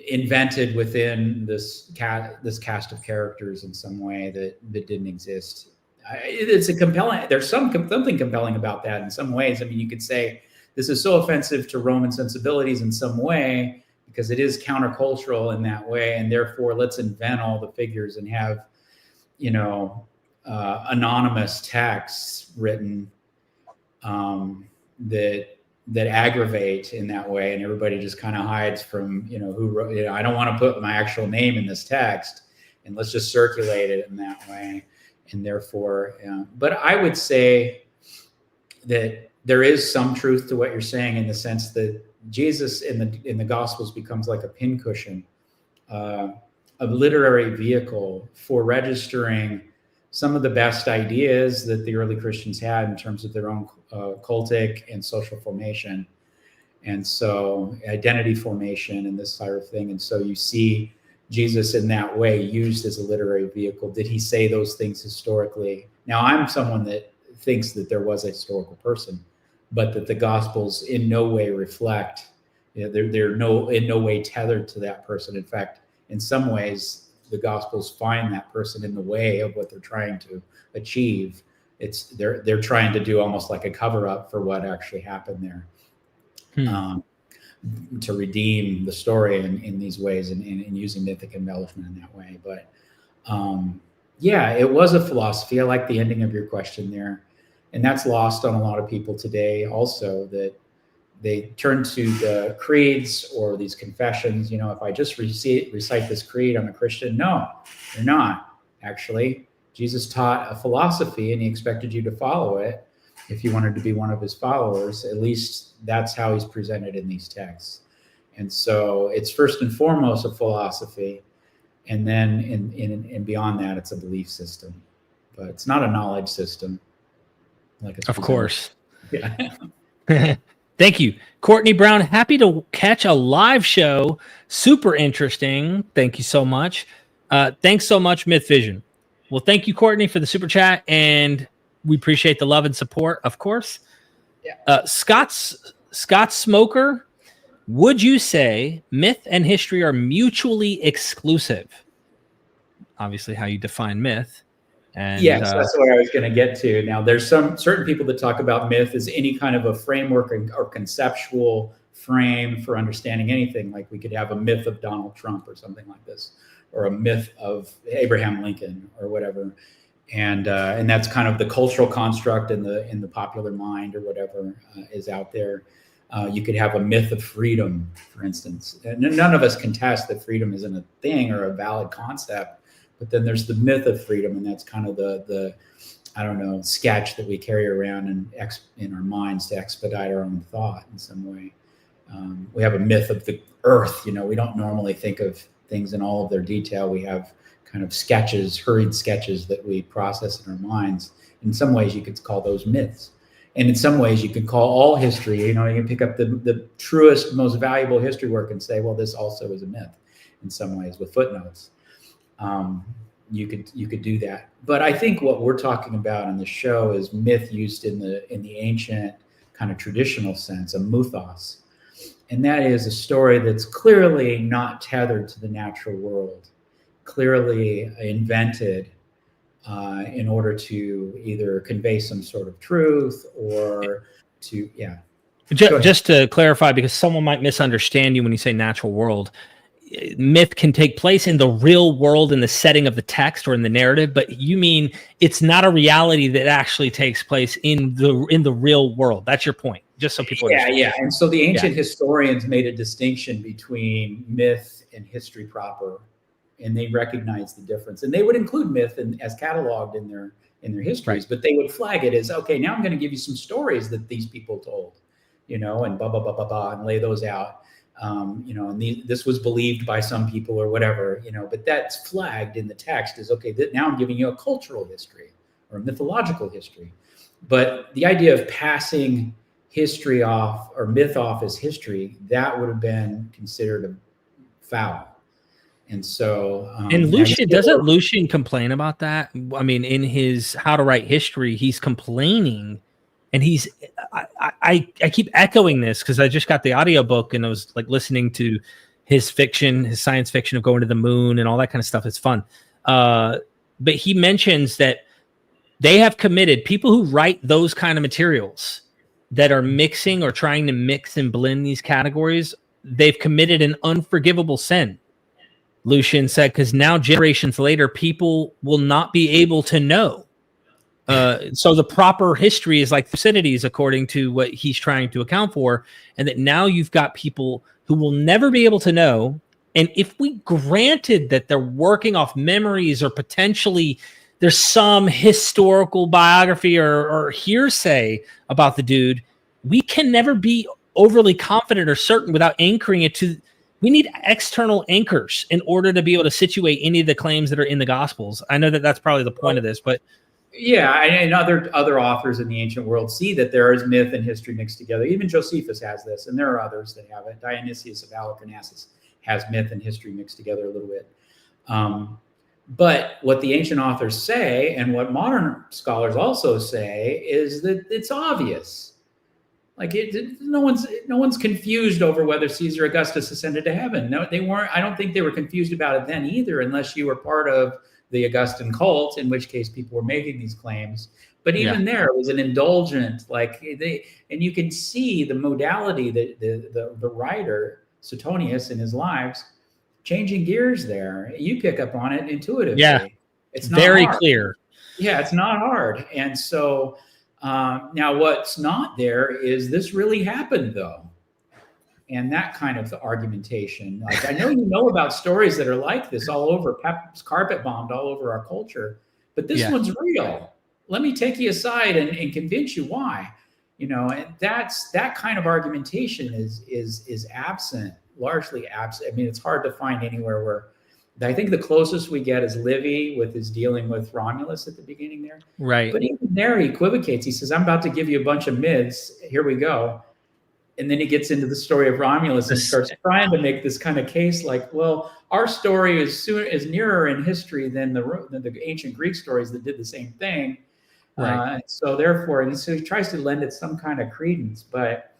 invented within this cast of characters in some way that didn't exist. It's a compelling. There's something compelling about that in some ways. I mean, you could say this is so offensive to Roman sensibilities in some way because it is countercultural in that way, and therefore let's invent all the figures and have, anonymous texts written that aggravate in that way, and everybody just kind of hides from who wrote. I don't want to put my actual name in this text, and let's just circulate it in that way. And therefore, but I would say that there is some truth to what you're saying in the sense that Jesus in the Gospels becomes like a pincushion, a literary vehicle for registering some of the best ideas that the early Christians had in terms of their own cultic and social formation, and so identity formation and this sort of thing. And so you see Jesus in that way used as a literary vehicle. Did he say those things historically? Now, I'm someone that thinks that there was a historical person, but that the Gospels in no way reflect, they're in no way tethered to that person. In fact, in some ways, the Gospels find that person in the way of what they're trying to achieve. They're trying to do almost like a cover up for what actually happened there, to redeem the story in these ways and using mythic embellishment in that way. But yeah, it was a philosophy. I like the ending of your question there, and that's lost on a lot of people today. Also, that they turn to the creeds or these confessions. If I just recite this creed, I'm a Christian. No, you're not. Actually, Jesus taught a philosophy, and he expected you to follow it if you wanted to be one of his followers. At least that's how he's presented in these texts. And so it's first and foremost a philosophy, and then in beyond that, it's a belief system. But it's not a knowledge system. Of course. Yeah. Thank you. Courtney Brown, happy to catch a live show. Super interesting. Thank you so much. Thanks so much, MythVision. Well, thank you, Courtney, for the super chat, and we appreciate the love and support, of course. Yeah. Scott Smoker, would you say myth and history are mutually exclusive? Obviously, how you define myth. And, yes, that's what I was going to get to. Now, there's some certain people that talk about myth as any kind of a framework or conceptual frame for understanding anything. Like we could have a myth of Donald Trump or something like this, or a myth of Abraham Lincoln or whatever. And that's kind of the cultural construct in the popular mind or whatever is out there. You could have a myth of freedom, for instance. And none of us contest that freedom isn't a thing or a valid concept. But then there's the myth of freedom, and that's kind of the I don't know, sketch that we carry around in our minds to expedite our own thought in some way. We have a myth of the earth. We don't normally think of things in all of their detail. We have kind of sketches, hurried sketches that we process in our minds. In some ways, you could call those myths. And in some ways, you could call all history, you can pick up the truest, most valuable history work and say, well, this also is a myth in some ways with footnotes. You could do that. But I think what we're talking about in the show is myth used in the ancient kind of traditional sense, a mythos. And that is a story that's clearly not tethered to the natural world, clearly invented in order to either convey some sort of truth or to, yeah. Just to clarify, because someone might misunderstand you when you say natural world, myth can take place in the real world in the setting of the text or in the narrative, but you mean it's not a reality that actually takes place in the real world. That's your point, just so people understand. Yeah. And so the ancient historians made a distinction between myth and history proper, and they recognized the difference. And they would include myth as cataloged in their histories, right. But they would flag it as, okay, now I'm going to give you some stories that these people told, and blah, blah, blah, blah, blah, and lay those out. And this was believed by some people or whatever, but that's flagged in the text as, okay, now I'm giving you a cultural history or a mythological history. But the idea of passing history off or myth off as history, that would have been considered a foul. And so, and Lucian, doesn't Lucian complain about that? I mean, in his How to Write History, he's complaining, and I keep echoing this because I just got the audiobook and I was like listening to his fiction, his science fiction of going to the moon and all that kind of stuff. It's fun. But he mentions that they have committed, people who write those kind of materials that are mixing or trying to mix and blend these categories, they've committed an unforgivable sin. Lucian said, because now generations later, people will not be able to know. So the proper history is like Thucydides, according to what he's trying to account for, and that now you've got people who will never be able to know. And if we granted that they're working off memories or potentially there's some historical biography or hearsay about the dude, we can never be overly confident or certain without anchoring it to. We need external anchors in order to be able to situate any of the claims that are in the Gospels. I know that that's probably the point of this, but yeah, and other authors in the ancient world see that there is myth and history mixed together. Even Josephus has this, and there are others that have it. Dionysius of Halicarnassus has myth and history mixed together a little bit. But what the ancient authors say, and what modern scholars also say, is that it's obvious. Like no one's confused over whether Caesar Augustus ascended to heaven. No, they weren't. I don't think they were confused about it then either, unless you were part of the Augustan cult, in which case people were making these claims. But even there, it was an indulgent, and you can see the modality that the writer Suetonius in his lives changing gears there. You pick up on it intuitively. Yeah, it's not very hard. clear. Yeah, it's not hard, and so. Now, what's not there is this really happened, though, and that kind of argumentation. Like, I know you know about stories that are like this all over, carpet bombed all over our culture, but this one's real. Let me take you aside and convince you why. And that kind of argumentation is absent, largely absent. I mean, it's hard to find anywhere where. I think the closest we get is Livy with his dealing with Romulus at the beginning there. Right. But even there, he equivocates. He says, I'm about to give you a bunch of myths. Here we go. And then he gets into the story of Romulus and starts trying to make this kind of case like, well, our story is nearer in history than the ancient Greek stories that did the same thing. Right. So therefore, he tries to lend it some kind of credence. But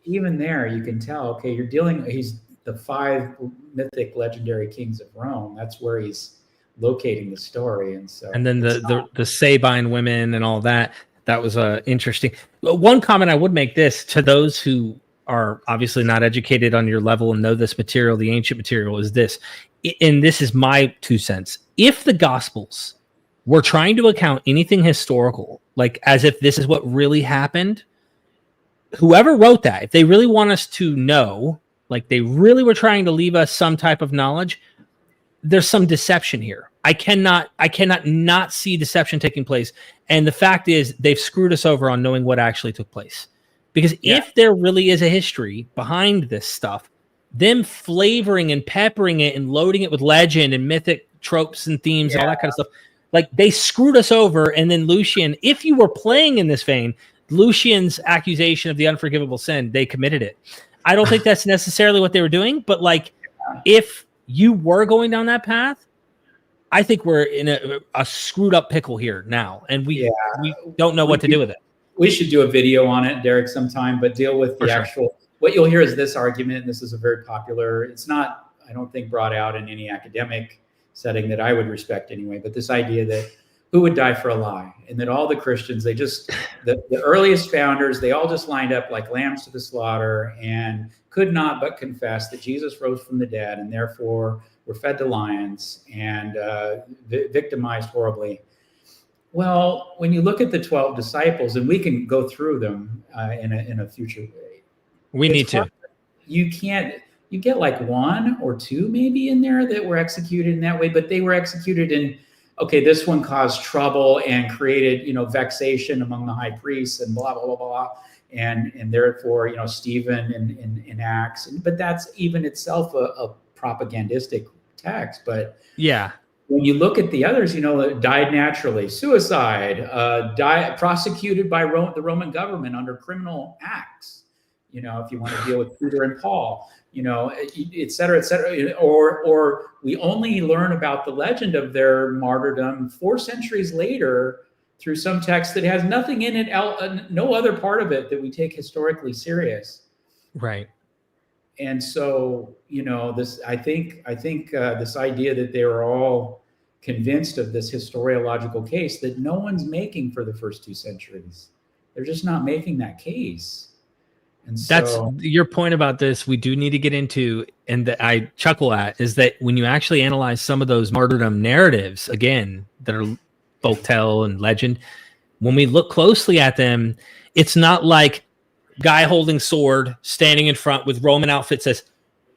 even there, you can tell, okay, he's the 5 mythic legendary kings of Rome. That's where he's locating the story. And then the Sabine women and all that was interesting. One comment I would make this to those who are obviously not educated on your level and know this material, the ancient material, is this, and this is my 2 cents. If the Gospels were trying to account anything historical, like as if this is what really happened, whoever wrote that, if they really want us to know, like they really were trying to leave us some type of knowledge, there's some deception here. I cannot not see deception taking place. And the fact is they've screwed us over on knowing what actually took place. Because if there really is a history behind this stuff, them flavoring and peppering it and loading it with legend and mythic tropes and themes and all that kind of stuff, like they screwed us over. And then Lucian, if you were playing in this vein, Lucian's accusation of the unforgivable sin, they committed it. I don't think that's necessarily what they were doing, but like if you were going down that path, I think we're in a screwed up pickle here now, and we don't know what to do with it. We should do a video on it, Derek, sometime, but deal with the actual, what you'll hear is this argument, and this is a very popular, it's not, I don't think, brought out in any academic setting that I would respect anyway, but this idea that who would die for a lie? And that all the Christians, the earliest founders, they all just lined up like lambs to the slaughter and could not but confess that Jesus rose from the dead and therefore were fed to lions and victimized horribly. Well, when you look at the 12 disciples, and we can go through them in a future way. We need to. You get like 1 or 2 maybe in there that were executed in that way, but they were executed in, okay, this one caused trouble and created, vexation among the high priests and blah, blah, blah, blah. And therefore, Stephen in Acts, but that's even itself a propagandistic text. But when you look at the others, died naturally, suicide, died prosecuted by the Roman government under criminal acts, you know, if you want to deal with Peter and Paul, you know, et cetera, or we only learn about the legend of their martyrdom 4 centuries later through some text that has nothing in it, no other part of it that we take historically serious. Right. And so, you know, I think this idea that they were all convinced of this historiological case that no one's making for the first 2 centuries. They're just not making that case. And so, that's your point about this. We do need to get into, and that I chuckle at, is that when you actually analyze some of those martyrdom narratives, again, that are folktale and legend, when we look closely at them, it's not like guy holding sword standing in front with Roman outfit says,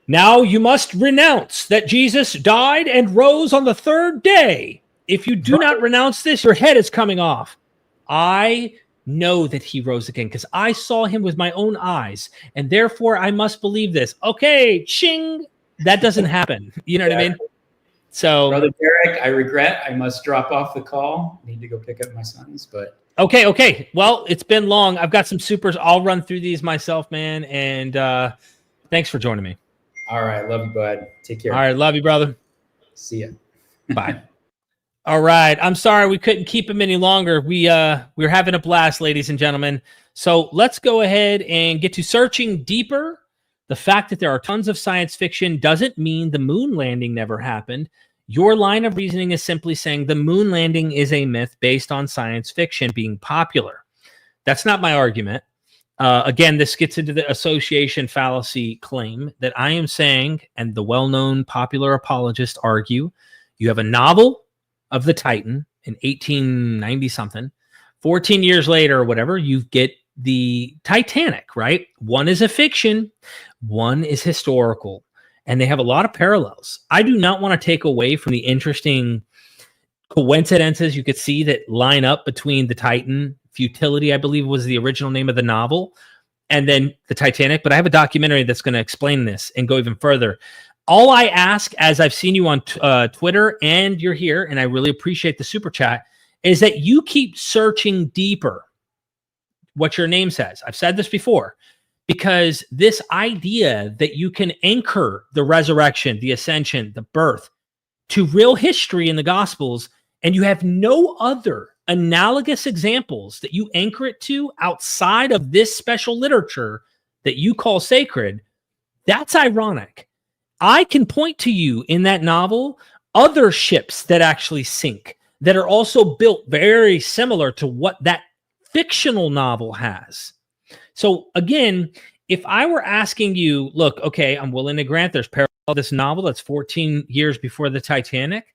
"Now you must renounce that Jesus died and rose on the 3rd day. If you do not renounce this, your head is coming off." I know that he rose again because I saw him with my own eyes, and therefore I must believe this. Okay, ching. That doesn't happen. You know what I mean? So, Brother Derek, I regret I must drop off the call. I need to go pick up my sons, but okay. Well, it's been long. I've got some supers. I'll run through these myself, man. And thanks for joining me. All right. Love you, bud. Take care. All right. Love you, brother. See ya. Bye. All right. I'm sorry we couldn't keep him any longer. We're having a blast, ladies and gentlemen. So let's go ahead and get to searching deeper. The fact that there are tons of science fiction doesn't mean the moon landing never happened. Your line of reasoning is simply saying the moon landing is a myth based on science fiction being popular. That's not my argument. Again, this gets into the association fallacy claim that I am saying, and the well-known popular apologists argue. You have a novel of the Titan in 1890-something. 14 years later or whatever, you get the Titanic, right? One is a fiction, one is historical, and they have a lot of parallels. I do not want to take away from the interesting coincidences you could see that line up between the Titan, Futility, I believe was the original name of the novel, and then the Titanic. But I have a documentary that's going to explain this and go even further. All I ask, as I've seen you on Twitter and you're here, and I really appreciate the super chat, is that you keep searching deeper. What your name says. I've said this before, because this idea that you can anchor the resurrection, the ascension, the birth to real history in the Gospels, and you have no other analogous examples that you anchor it to outside of this special literature that you call sacred, that's ironic. I can point to you in that novel other ships that actually sink that are also built very similar to what that fictional novel has. So again, if I were asking you, look, okay, I'm willing to grant there's parallel to this novel that's 14 years before the Titanic.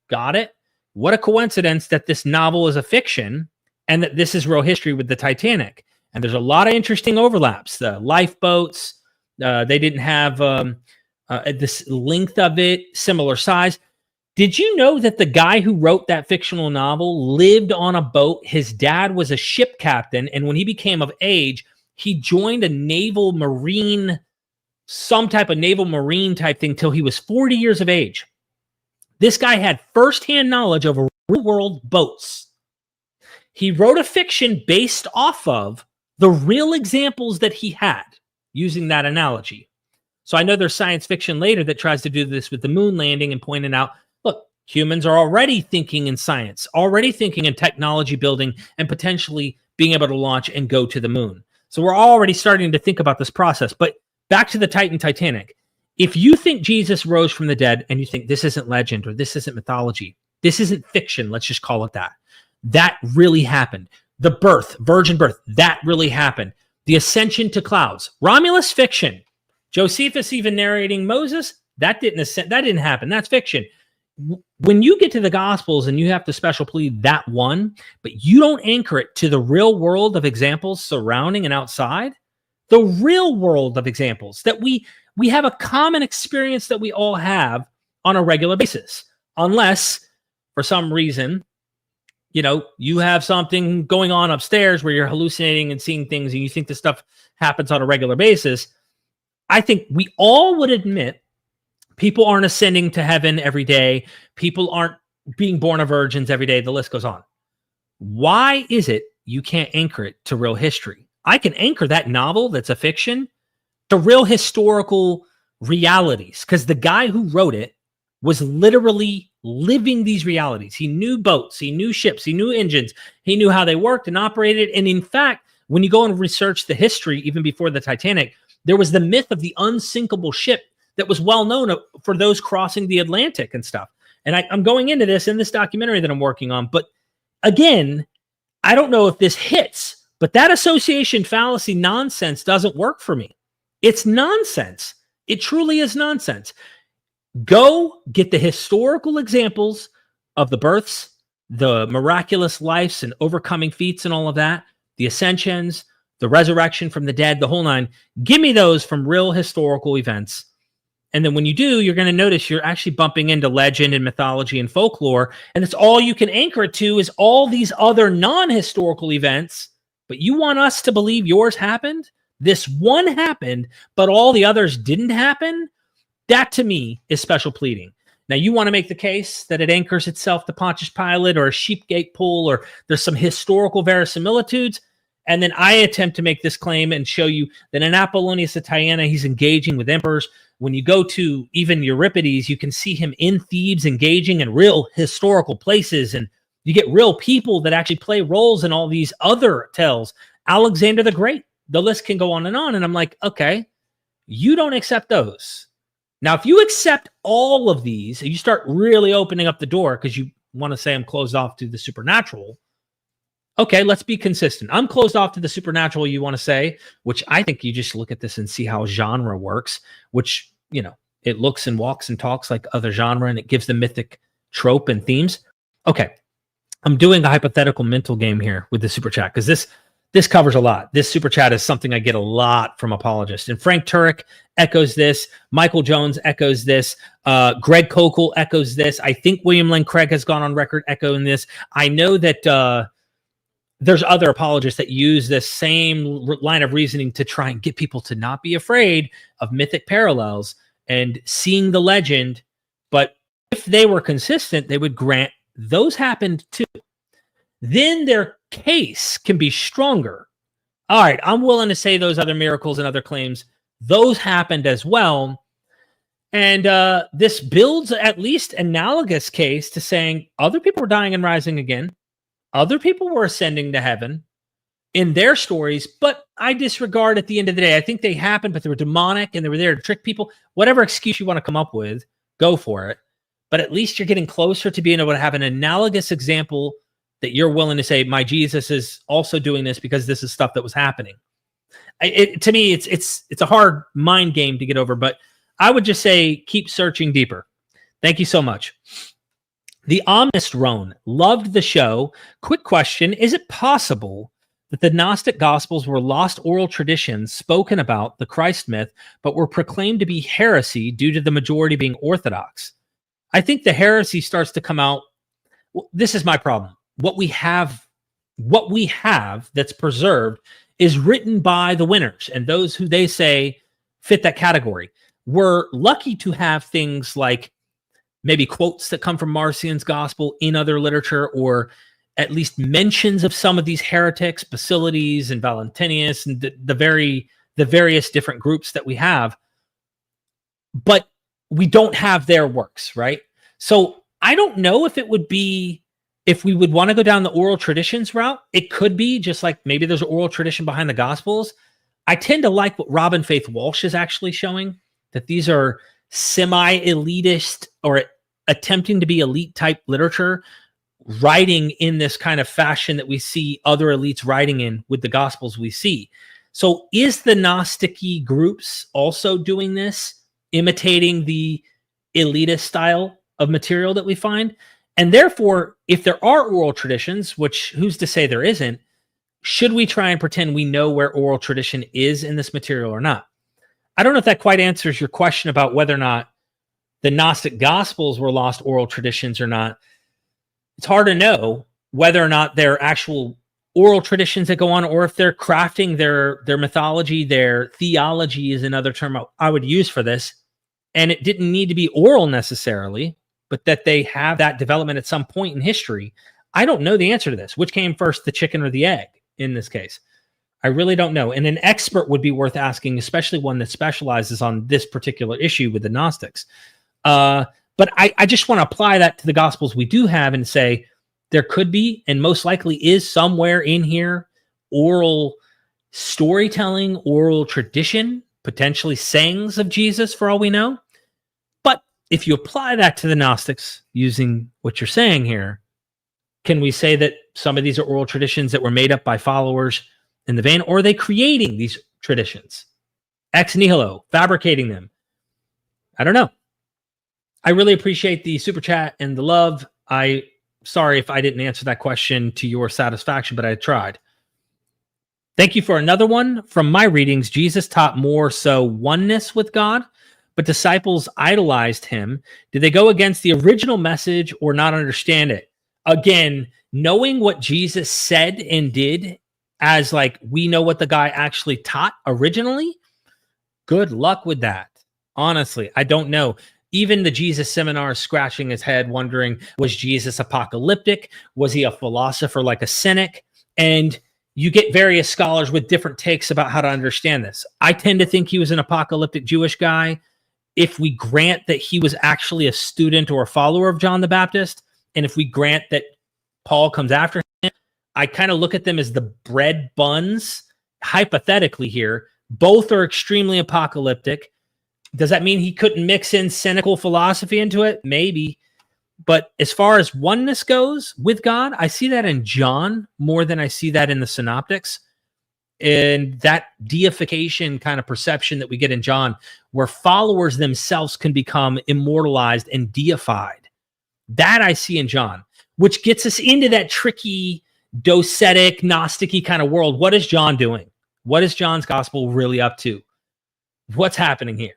Got it. What a coincidence that this novel is a fiction and that this is real history with the Titanic. And there's a lot of interesting overlaps. The lifeboats, they didn't have this length of it, similar size. Did you know that the guy who wrote that fictional novel lived on a boat? His dad was a ship captain, and when he became of age, he joined a naval marine, some type of naval marine type thing till he was 40 years of age. This guy had firsthand knowledge of real-world boats. He wrote a fiction based off of the real examples that he had, using that analogy. So I know there's science fiction later that tries to do this with the moon landing and pointing out, look, humans are already thinking in science, already thinking in technology building, and potentially being able to launch and go to the moon. So we're already starting to think about this process. But back to the Titanic. If you think Jesus rose from the dead and you think this isn't legend or this isn't mythology, this isn't fiction, let's just call it that. That really happened. The birth, virgin birth, that really happened. The ascension to clouds, Romulus, fiction. Josephus even narrating Moses, that didn't happen. That's fiction. When you get to the Gospels and you have to special plead that one, but you don't anchor it to the real world of examples surrounding and outside, the real world of examples that we have a common experience that we all have on a regular basis, unless for some reason, you have something going on upstairs where you're hallucinating and seeing things and you think this stuff happens on a regular basis. I think we all would admit people aren't ascending to heaven every day. People aren't being born of virgins every day. The list goes on. Why is it you can't anchor it to real history? I can anchor that novel that's a fiction to real historical realities, because the guy who wrote it was literally living these realities. He knew boats, he knew ships, he knew engines, he knew how they worked and operated. And in fact, when you go and research the history, even before the Titanic, there was the myth of the unsinkable ship that was well known for those crossing the Atlantic and stuff. And I'm going into this in this documentary that I'm working on. But again, I don't know if this hits, but that association fallacy nonsense doesn't work for me. It's nonsense. It truly is nonsense. Go get the historical examples of the births, the miraculous lives and overcoming feats and all of that, the ascensions, the resurrection from the dead, the whole nine. Give me those from real historical events. And then when you do, you're going to notice you're actually bumping into legend and mythology and folklore. And it's all you can anchor it to is all these other non-historical events. But you want us to believe yours happened? This one happened, but all the others didn't happen? That to me is special pleading. Now, you want to make the case that it anchors itself to Pontius Pilate or a sheepgate pool, or there's some historical verisimilitudes. And then I attempt to make this claim and show you that in Apollonius of Tyana, he's engaging with emperors. When you go to even Euripides, you can see him in Thebes engaging in real historical places. And you get real people that actually play roles in all these other tales. Alexander the Great, the list can go on. And I'm like, okay, you don't accept those. Now, if you accept all of these, you start really opening up the door because you want to say I'm closed off to the supernatural. Okay, let's be consistent. I'm closed off to the supernatural, you want to say, which I think you just look at this and see how genre works, which, you know, it looks and walks and talks like other genre, and it gives the mythic trope and themes. Okay, I'm doing a hypothetical mental game here with the super chat because this covers a lot. This super chat is something I get a lot from apologists. And Frank Turek echoes this. Michael Jones echoes this. Greg Kokel echoes this. I think William Lane Craig has gone on record echoing this. I know that there's other apologists that use this same line of reasoning to try and get people to not be afraid of mythic parallels and seeing the legend. But if they were consistent, they would grant those happened too. Then their case can be stronger. All right, I'm willing to say those other miracles and other claims, those happened as well. And this builds at least analogous case to saying other people were dying and rising again. Other people were ascending to heaven in their stories, but I disregard at the end of the day. I think they happened, but they were demonic and they were there to trick people. Whatever excuse you want to come up with, go for it. But at least you're getting closer to being able to have an analogous example that you're willing to say, my Jesus is also doing this because this is stuff that was happening. To me, it's a hard mind game to get over, but I would just say keep searching deeper. Thank you so much. The Omnist Roan loved the show. Quick question. Is it possible that the Gnostic Gospels were lost oral traditions spoken about the Christ myth, but were proclaimed to be heresy due to the majority being Orthodox? I think the heresy starts to come out. Well, this is my problem. What we have that's preserved is written by the winners and those who they say fit that category. We're lucky to have things like maybe quotes that come from Marcion's gospel in other literature, or at least mentions of some of these heretics, Basilides and Valentinius, and the various different groups that we have. But we don't have their works, right? So I don't know if it would be, if we would want to go down the oral traditions route. It could be just like maybe there's an oral tradition behind the Gospels. I tend to like what Robin Faith Walsh is actually showing, that these are semi-elitist or attempting to be elite type literature, writing in this kind of fashion that we see other elites writing in with the Gospels we see. So is the Gnostic-y groups also doing this, imitating the elitist style of material that we find? And therefore, if there are oral traditions, which who's to say there isn't, should we try and pretend we know where oral tradition is in this material or not? I don't know if that quite answers your question about whether or not the Gnostic Gospels were lost oral traditions or not. It's hard to know whether or not they're actual oral traditions that go on, or if they're crafting their mythology, their theology is another term I would use for this. And it didn't need to be oral necessarily, but that they have that development at some point in history. I don't know the answer to this. Which came first, the chicken or the egg in this case? I really don't know. And an expert would be worth asking, especially one that specializes on this particular issue with the Gnostics. But I just want to apply that to the Gospels we do have and say there could be, and most likely is somewhere in here, oral storytelling, oral tradition, potentially sayings of Jesus for all we know. But if you apply that to the Gnostics using what you're saying here, can we say that some of these are oral traditions that were made up by followers in the vein, or are they creating these traditions ex nihilo, fabricating them? I don't know. I really appreciate the super chat and the love. Sorry if I didn't answer that question to your satisfaction, but I tried. Thank you for another one. From my readings, Jesus taught more so oneness with God, but disciples idolized him. Did they go against the original message or not understand it? Again, knowing what Jesus said and did as like we know what the guy actually taught originally, good luck with that. Honestly, I don't know. Even the Jesus seminar is scratching his head wondering, was Jesus apocalyptic? Was he a philosopher like a cynic? And you get various scholars with different takes about how to understand this. I tend to think he was an apocalyptic Jewish guy. If we grant that he was actually a student or a follower of John the Baptist, and if we grant that Paul comes after him, I kind of look at them as the bread buns, hypothetically here. Both are extremely apocalyptic. Does that mean he couldn't mix in cynical philosophy into it? Maybe. But as far as oneness goes with God, I see that in John more than I see that in the synoptics. And that deification kind of perception that we get in John, where followers themselves can become immortalized and deified. That I see in John, which gets us into that tricky, docetic, Gnostic-y kind of world. What is John doing? What is John's gospel really up to? What's happening here?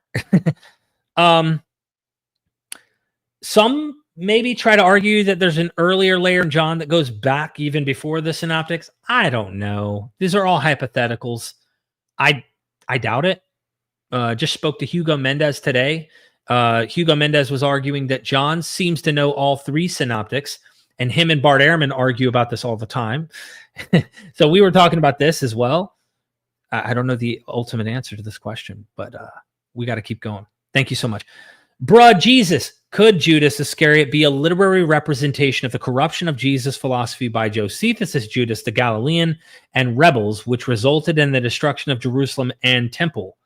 Some maybe try to argue that there's an earlier layer in John that goes back even before the synoptics. I don't know. These are all hypotheticals. I doubt it. Just spoke to Hugo Mendez today. Hugo Mendez was arguing that John seems to know all three synoptics, and him and Bart Ehrman argue about this all the time. So we were talking about this as well. I don't know the ultimate answer to this question, but we got to keep going. Thank you so much. Bruh, Jesus, could Judas Iscariot be a literary representation of the corruption of Jesus' philosophy by Josephus as Judas the Galilean and rebels, which resulted in the destruction of Jerusalem and temple?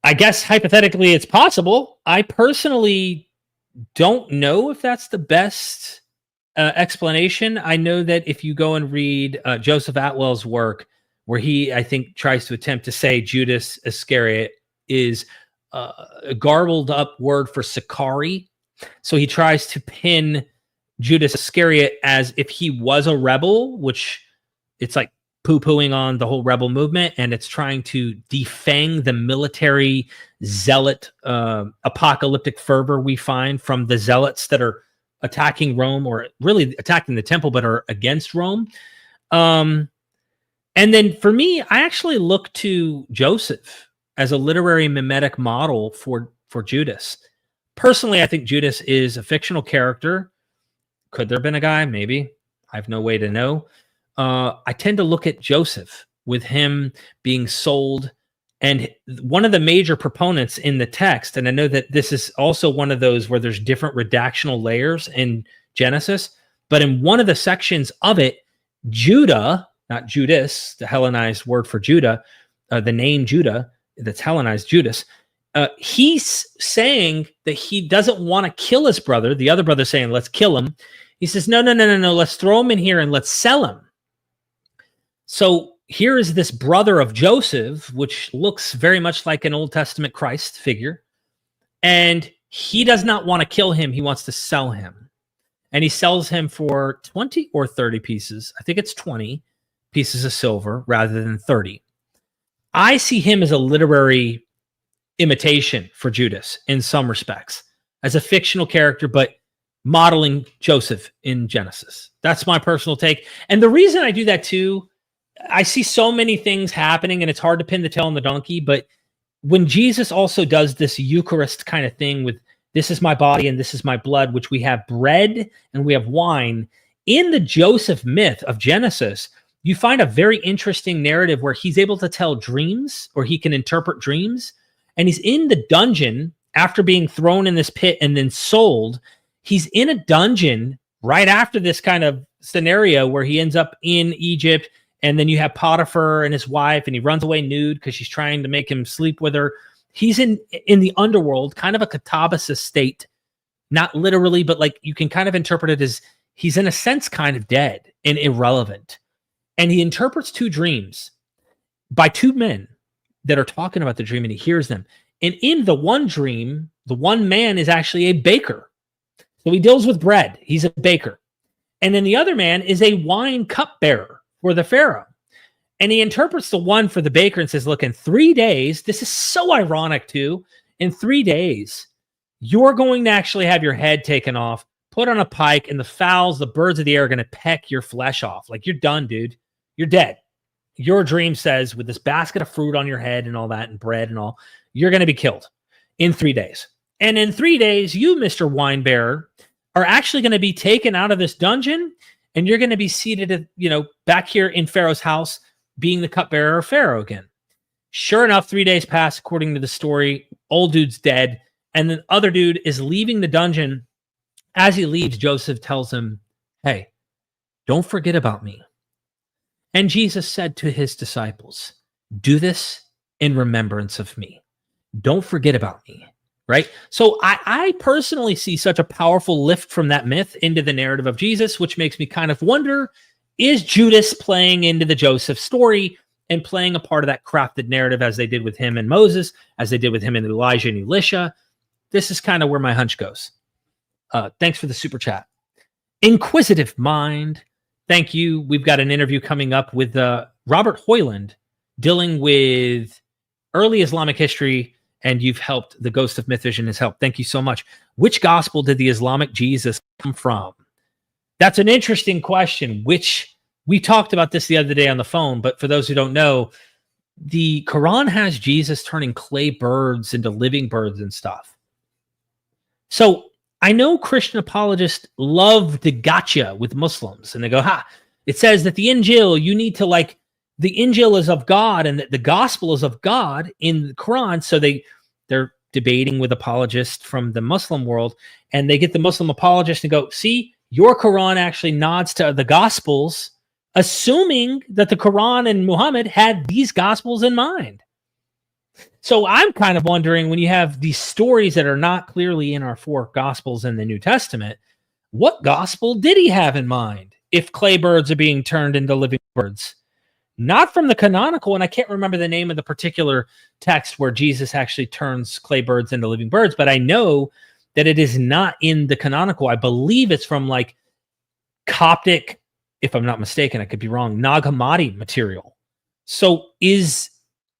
I guess hypothetically it's possible. I personally don't know if that's the best explanation. I know that if you go and read Joseph Atwell's work, where he, I think, tries to attempt to say Judas Iscariot is a garbled up word for Sicarii. So he tries to pin Judas Iscariot as if he was a rebel, which it's like poo-pooing on the whole rebel movement, and it's trying to defang the military zealot apocalyptic fervor we find from the zealots that are attacking Rome, or really attacking the temple, but are against Rome. And then for me, I actually look to Joseph as a literary mimetic model for Judas. Personally, I think Judas is a fictional character. Could there have been a guy? Maybe. I have no way to know. I tend to look at Joseph with him being sold. And one of the major proponents in the text, and I know that this is also one of those where there's different redactional layers in Genesis, but in one of the sections of it, Judah, not Judas, the Hellenized word for Judah, the name Judah, that's Hellenized Judas, he's saying that he doesn't want to kill his brother. The other brother's saying, let's kill him. He says, no, let's throw him in here and let's sell him. So here is this brother of Joseph, which looks very much like an Old Testament Christ figure. And he does not want to kill him. He wants to sell him. And he sells him for 20 or 30 pieces. I think it's 20 pieces of silver rather than 30. I see him as a literary imitation for Judas in some respects, as a fictional character, but modeling Joseph in Genesis. That's my personal take. And the reason I do that too, I see so many things happening and it's hard to pin the tail on the donkey, but when Jesus also does this Eucharist kind of thing with this is my body and this is my blood, which we have bread and we have wine, in the Joseph myth of Genesis, you find a very interesting narrative where he's able to tell dreams, or he can interpret dreams. And he's in the dungeon after being thrown in this pit and then sold. He's in a dungeon right after this kind of scenario where he ends up in Egypt. And then you have Potiphar and his wife, and he runs away nude because she's trying to make him sleep with her. He's in the underworld, kind of a katabasis state. Not literally, but like you can kind of interpret it as he's in a sense kind of dead and irrelevant. And he interprets two dreams by two men that are talking about the dream, and he hears them. And in the one dream, the one man is actually a baker. So he deals with bread. He's a baker. And then the other man is a wine cupbearer for the Pharaoh. And he interprets the one for the baker and says, look, in 3 days, this is so ironic too. In 3 days, you're going to actually have your head taken off, put on a pike, and the fowls, the birds of the air are going to peck your flesh off. Like, you're done, dude. You're dead. Your dream says with this basket of fruit on your head and all that and bread and all, you're going to be killed in 3 days. And in 3 days, you, Mr. Wine Bearer, are actually going to be taken out of this dungeon, and you're going to be seated at, back here in Pharaoh's house, being the cupbearer of Pharaoh again. Sure enough, 3 days pass according to the story. Old dude's dead. And the other dude is leaving the dungeon. As he leaves, Joseph tells him, hey, don't forget about me. And Jesus said to his disciples, do this in remembrance of me. Don't forget about me, right? So I personally see such a powerful lift from that myth into the narrative of Jesus, which makes me kind of wonder, is Judas playing into the Joseph story and playing a part of that crafted narrative as they did with him and Moses, as they did with him and Elijah and Elisha? This is kind of where my hunch goes. Thanks for the super chat. Inquisitive Mind, thank you. We've got an interview coming up with Robert Hoyland dealing with early Islamic history, and you've helped. The Ghost of MythVision has helped. Thank you so much. Which gospel did the Islamic Jesus come from? That's an interesting question, which we talked about this the other day on the phone, but for those who don't know, the Quran has Jesus turning clay birds into living birds and stuff. So I know Christian apologists love to gotcha with Muslims, and they go, it says that the Injil, you need to the Injil is of God and that the gospel is of God in the Quran. So they're debating with apologists from the Muslim world, and they get the Muslim apologist and go, see, your Quran actually nods to the gospels, assuming that the Quran and Muhammad had these gospels in mind. So I'm kind of wondering, when you have these stories that are not clearly in our 4 gospels in the New Testament, what gospel did he have in mind if clay birds are being turned into living birds? Not from the canonical, and I can't remember the name of the particular text where Jesus actually turns clay birds into living birds, but I know that it is not in the canonical. I believe it's from Coptic, if I'm not mistaken, I could be wrong, Nag Hammadi material. So is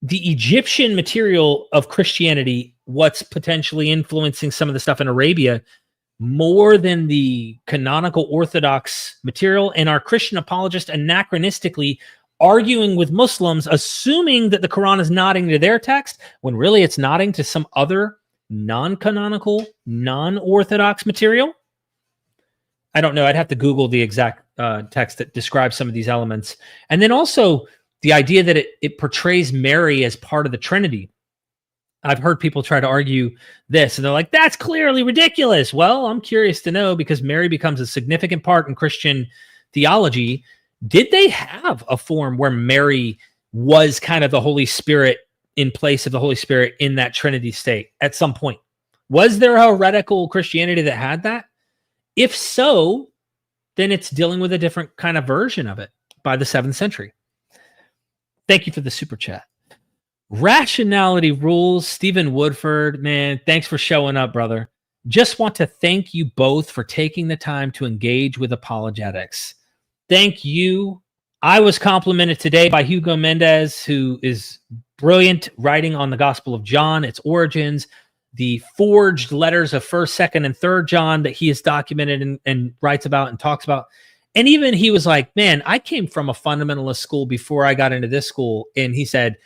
the Egyptian material of Christianity what's potentially influencing some of the stuff in Arabia more than the canonical Orthodox material? And our Christian apologists anachronistically arguing with Muslims, assuming that the Quran is nodding to their text, when really it's nodding to some other non-canonical, non-Orthodox material? I don't know. I'd have to Google the exact text that describes some of these elements. And then also the idea that it portrays Mary as part of the Trinity. I've heard people try to argue this, and they're like, that's clearly ridiculous. Well, I'm curious to know, because Mary becomes a significant part in Christian theology. Did they have a form where Mary was kind of the Holy Spirit in place of the Holy Spirit in that Trinity state at some point? Was there a heretical Christianity that had that? If so, then it's dealing with a different kind of version of it by the 7th century. Thank you for the super chat. Rationality Rules, Stephen Woodford, man, thanks for showing up, brother. Just want to thank you both for taking the time to engage with apologetics. Thank you. I was complimented today by Hugo Mendez, who is brilliant writing on the Gospel of John, its origins, the forged letters of 1st, 2nd, and 3rd John that he has documented and writes about and talks about. And even he was like, man, I came from a fundamentalist school before I got into this school. And he said,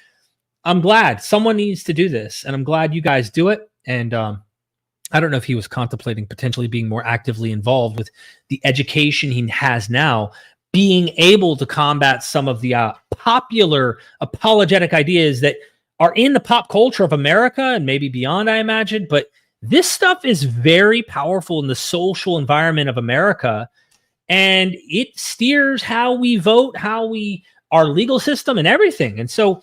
I'm glad someone needs to do this, and I'm glad you guys do it. And I don't know if he was contemplating potentially being more actively involved with the education he has now. being able to combat some of the popular apologetic ideas that are in the pop culture of America and maybe beyond, I imagine. But this stuff is very powerful in the social environment of America, and it steers how we vote, our legal system and everything. And so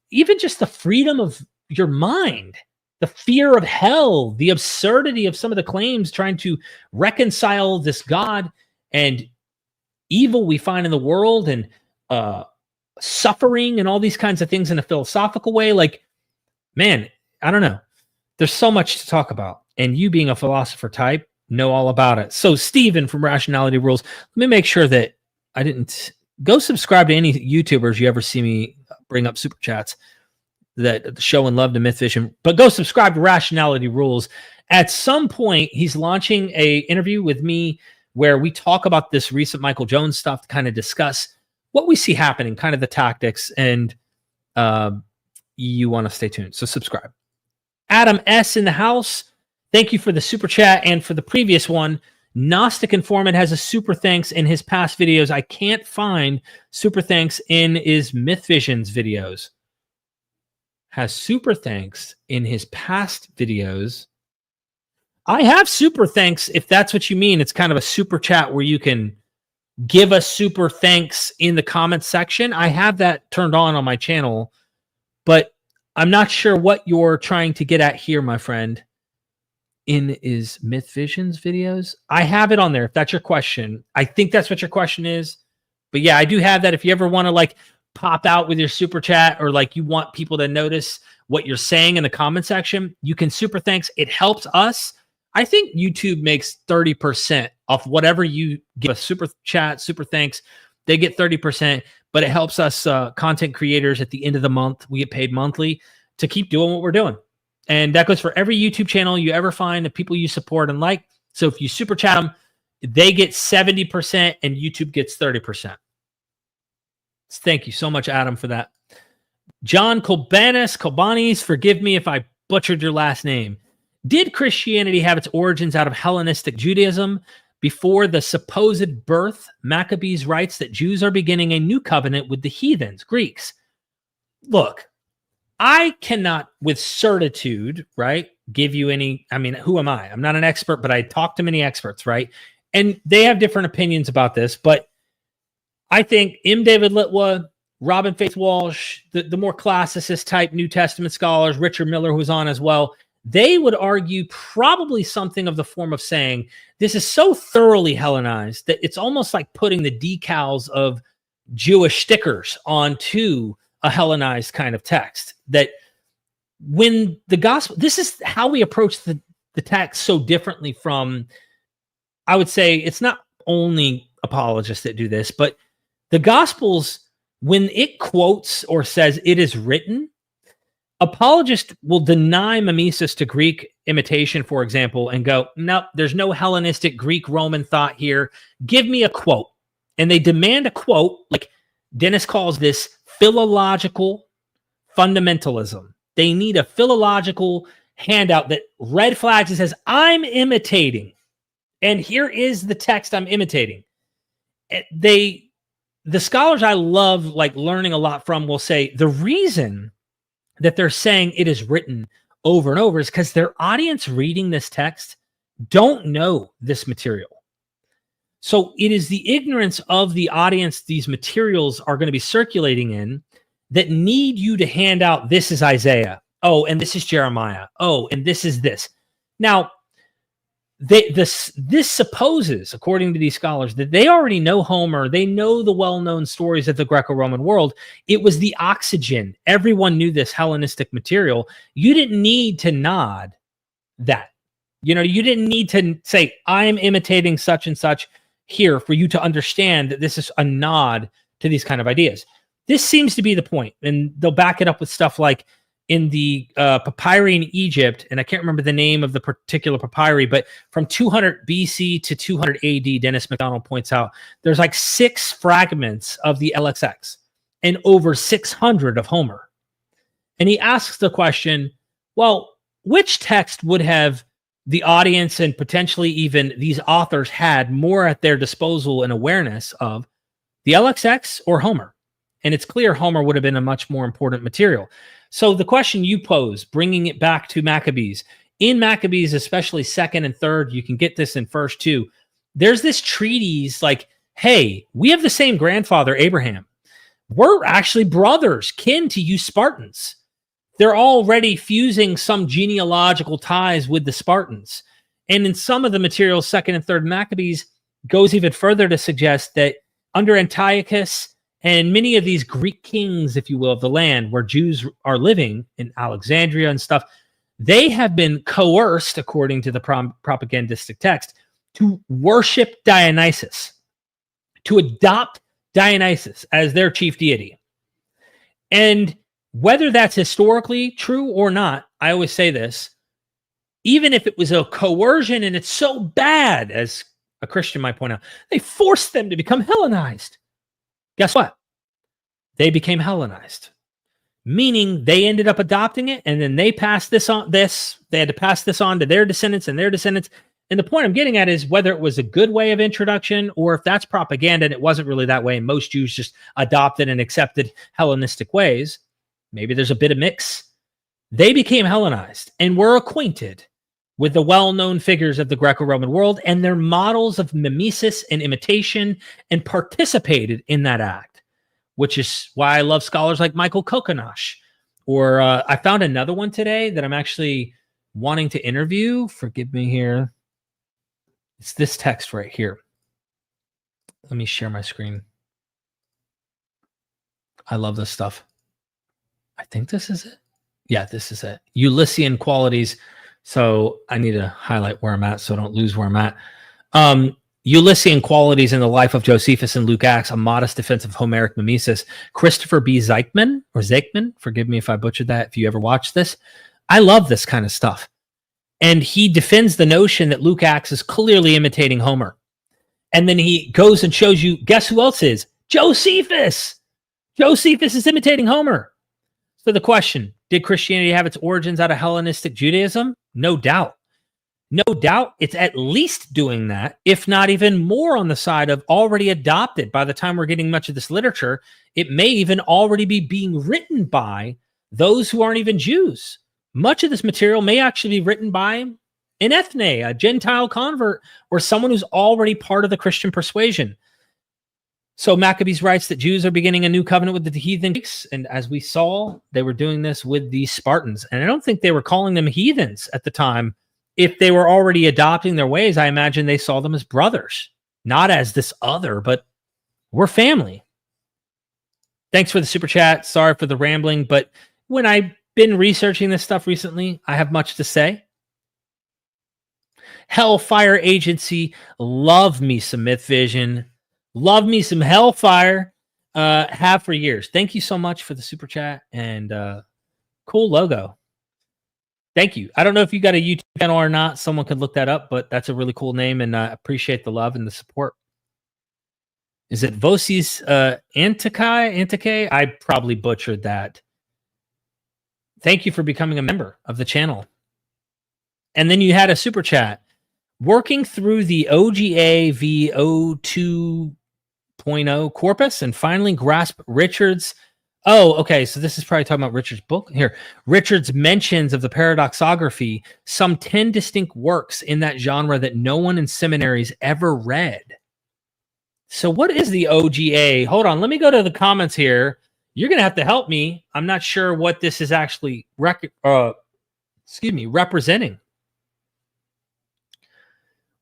even just the freedom of your mind, the fear of hell, the absurdity of some of the claims trying to reconcile this God and evil we find in the world, and suffering and all these kinds of things in a philosophical way. Like, man, I don't know. There's so much to talk about. And you being a philosopher type, know all about it. So Steven from Rationality Rules, let me make sure that I didn't go subscribe to any YouTubers you ever see me bring up super chats that show and love to MythVision, but go subscribe to Rationality Rules. At some point, he's launching a interview with me where we talk about this recent Michael Jones stuff to kind of discuss what we see happening, kind of the tactics, and you want to stay tuned. So subscribe. Adam S. in the house, thank you for the super chat and for the previous one. Gnostic Informant has a super thanks in his past videos. I can't find super thanks in his MythVision's videos. Has super thanks in his past videos. I have super thanks, if that's what you mean. It's kind of a super chat where you can give us super thanks in the comments section. I have that turned on my channel, but I'm not sure what you're trying to get at here, my friend. In his MythVision's videos, I have it on there. If that's your question, I think that's what your question is. But yeah, I do have that. If you ever want to like pop out with your super chat, or like you want people to notice what you're saying in the comment section, you can super thanks. It helps us. I think YouTube makes 30% off whatever you give a super chat, super thanks. They get 30%, but it helps us content creators at the end of the month. We get paid monthly to keep doing what we're doing. And that goes for every YouTube channel you ever find, the people you support and like. So if you super chat them, they get 70% and YouTube gets 30%. Thank you so much, Adam, for that. John Colbanis, forgive me if I butchered your last name. Did Christianity have its origins out of Hellenistic Judaism? Before the supposed birth, Maccabees writes that Jews are beginning a new covenant with the heathens, Greeks. Look, I cannot with certitude, right, give you any, I mean, who am I? I'm not an expert, but I talk to many experts, right? And they have different opinions about this, but I think M. David Litwa, Robin Faith Walsh, the more classicist type New Testament scholars, Richard Miller, who's on as well, they would argue probably something of the form of saying this is so thoroughly Hellenized that it's almost like putting the decals of Jewish stickers onto a Hellenized kind of text. That when the gospel, this is how we approach the text so differently from, I would say it's not only apologists that do this, but the Gospels, when it quotes or says it is written, apologists will deny mimesis to Greek imitation, for example, and go, no, there's no Hellenistic Greek Roman thought here. Give me a quote. And they demand a quote, like Dennis calls this philological fundamentalism. They need a philological handout that red flags and says, I'm imitating. And here is the text I'm imitating. The scholars I love, like learning a lot from, will say the reason that they're saying it is written over and over is because their audience reading this text don't know this material. So it is the ignorance of the audience these materials are going to be circulating in that need you to hand out, this is Isaiah. Oh, and this is Jeremiah. Oh, and this is this. Now, this supposes, according to these scholars, that they already know Homer. They know the well-known stories of the Greco-Roman world. It was the oxygen. Everyone knew this Hellenistic material. You didn't need to nod that. You didn't need to say, I'm imitating such and such here for you to understand that this is a nod to these kind of ideas. This seems to be the point. And they'll back it up with stuff like in the papyri in Egypt, and I can't remember the name of the particular papyri, but from 200 BC to 200 AD, Dennis McDonald points out, there's like 6 fragments of the LXX and over 600 of Homer. And he asks the question, well, which text would have the audience and potentially even these authors had more at their disposal and awareness of? the LXX or Homer? And it's clear Homer would have been a much more important material. So the question you pose, bringing it back to Maccabees, in Maccabees, especially 2nd and 3rd, you can get this in 1st too. There's this treatise like, hey, we have the same grandfather, Abraham. We're actually brothers, kin to you Spartans. They're already fusing some genealogical ties with the Spartans. And in some of the materials, 2nd and 3rd Maccabees goes even further to suggest that under Antiochus and many of these Greek kings, if you will, of the land where Jews are living in Alexandria and stuff, they have been coerced, according to the propagandistic text, to worship Dionysus, to adopt Dionysus as their chief deity. And whether that's historically true or not, I always say this, even if it was a coercion and it's so bad, as a Christian might point out, they forced them to become Hellenized. Guess what? They became Hellenized, meaning they ended up adopting it, and then they passed this on. They had to pass this on to their descendants and their descendants. And the point I'm getting at is whether it was a good way of introduction or if that's propaganda and it wasn't really that way, and most Jews just adopted and accepted Hellenistic ways. Maybe there's a bit of mix. They became Hellenized and were acquainted with the well-known figures of the Greco-Roman world and their models of mimesis and imitation, and participated in that act, which is why I love scholars like Michael Kokonash. Or I found another one today that I'm actually wanting to interview. Forgive me here. It's this text right here. Let me share my screen. I love this stuff. I think this is it. Yeah, this is it. Ulyssian qualities. So I need to highlight where I'm at so I don't lose where I'm at. Ulyssian qualities in the life of Josephus and Luke Acts, a modest defense of Homeric mimesis. Christopher B. Zeichmann, forgive me if I butchered that, if you ever watched this. I love this kind of stuff. And he defends the notion that Luke Acts is clearly imitating Homer. And then he goes and shows you, guess who else is? Josephus! Josephus is imitating Homer. So the question, did Christianity have its origins out of Hellenistic Judaism? No doubt. No doubt it's at least doing that, if not even more on the side of already adopted. By the time we're getting much of this literature, it may even already be being written by those who aren't even Jews. Much of this material may actually be written by an ethne, a Gentile convert, or someone who's already part of the Christian persuasion. So Maccabees writes that Jews are beginning a new covenant with the heathen Greeks, and as we saw, they were doing this with the Spartans. And I don't think they were calling them heathens at the time. If they were already adopting their ways, I imagine they saw them as brothers, not as this other, but we're family. Thanks for the super chat. Sorry for the rambling, but when I've been researching this stuff recently, I have much to say. Hellfire Agency, love me some MythVision. Love me some Hellfire. Have for years. Thank you so much for the super chat and cool logo. Thank you. I don't know if you got a YouTube channel or not. Someone could look that up, but that's a really cool name, and I appreciate the love and the support. Is it Vosis Antikai? I probably butchered that. Thank you for becoming a member of the channel. And then you had a super chat. Working through the OGA V02.0 corpus and finally grasp Richard's. Oh, okay. So this is probably talking about Richard's book here. Richard's mentions of the paradoxography, some 10 distinct works in that genre that no one in seminaries ever read. So what is the OGA? Hold on. Let me go to the comments here. You're going to have to help me. I'm not sure what this is actually representing.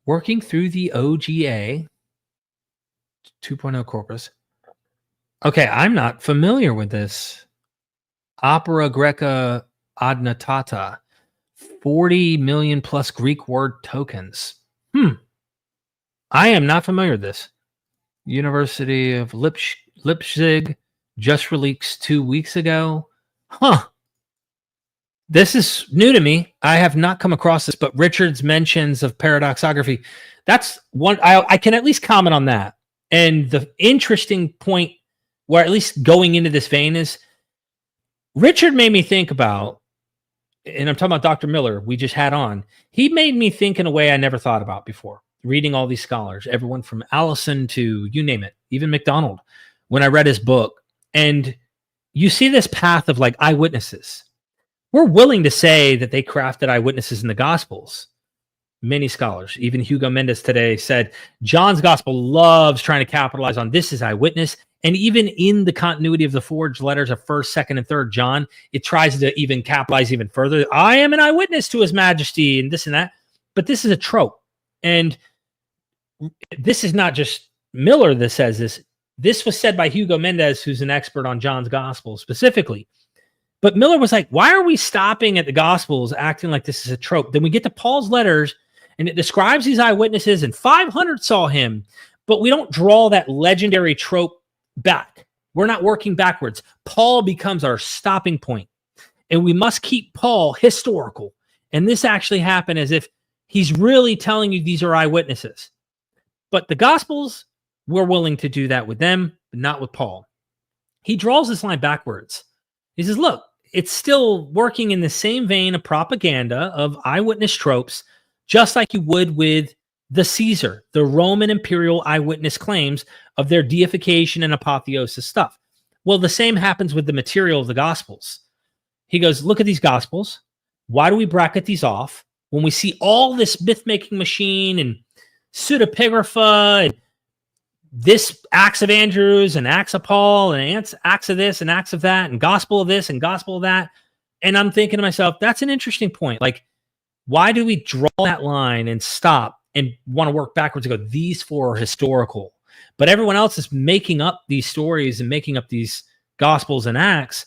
Working through the OGA 2.0 corpus. Okay, I'm not familiar with this. Opera Greca Adnotata. 40 million plus Greek word tokens. I am not familiar with this. University of Leipzig just released 2 weeks ago. This is new to me. I have not come across this, but Richard's mentions of paradoxography. That's one I can at least comment on that. And the interesting point, where at least going into this vein, is Richard made me think about, and I'm talking about Dr. Miller we just had on, he made me think in a way I never thought about before. reading all these scholars, everyone from Allison to you name it, even McDonald, when I read his book. And you see this path of like eyewitnesses. We're willing to say that they crafted eyewitnesses in the Gospels. Many scholars, even Hugo Mendes today, said John's Gospel loves trying to capitalize on this is eyewitness. And even in the continuity of the forged letters of 1st, 2nd, and 3rd John, it tries to even capitalize even further. I am an eyewitness to his majesty and this and that. But this is a trope. And this is not just Miller that says this. This was said by Hugo Mendes, who's an expert on John's Gospel specifically. But Miller was like, why are we stopping at the Gospels acting like this is a trope? Then we get to Paul's letters, and it describes these eyewitnesses, and 500 saw him, but we don't draw that legendary trope back. We're not working backwards. Paul becomes our stopping point, and we must keep Paul historical. And this actually happened as if he's really telling you these are eyewitnesses. But the Gospels, we're willing to do that with them, but not with Paul. He draws this line backwards. He says, look, it's still working in the same vein of propaganda of eyewitness tropes, just like you would with the Caesar, the Roman imperial eyewitness claims of their deification and apotheosis stuff. Well, the same happens with the material of the Gospels. He goes, look at these Gospels. Why do we bracket these off when we see all this myth-making machine and pseudepigrapha and this Acts of Andrews and Acts of Paul and Acts of this and Acts of that and gospel of this and gospel of that? And I'm thinking to myself, that's an interesting point. Like, why do we draw that line and stop and want to work backwards and go, these four are historical, but everyone else is making up these stories and making up these gospels and acts?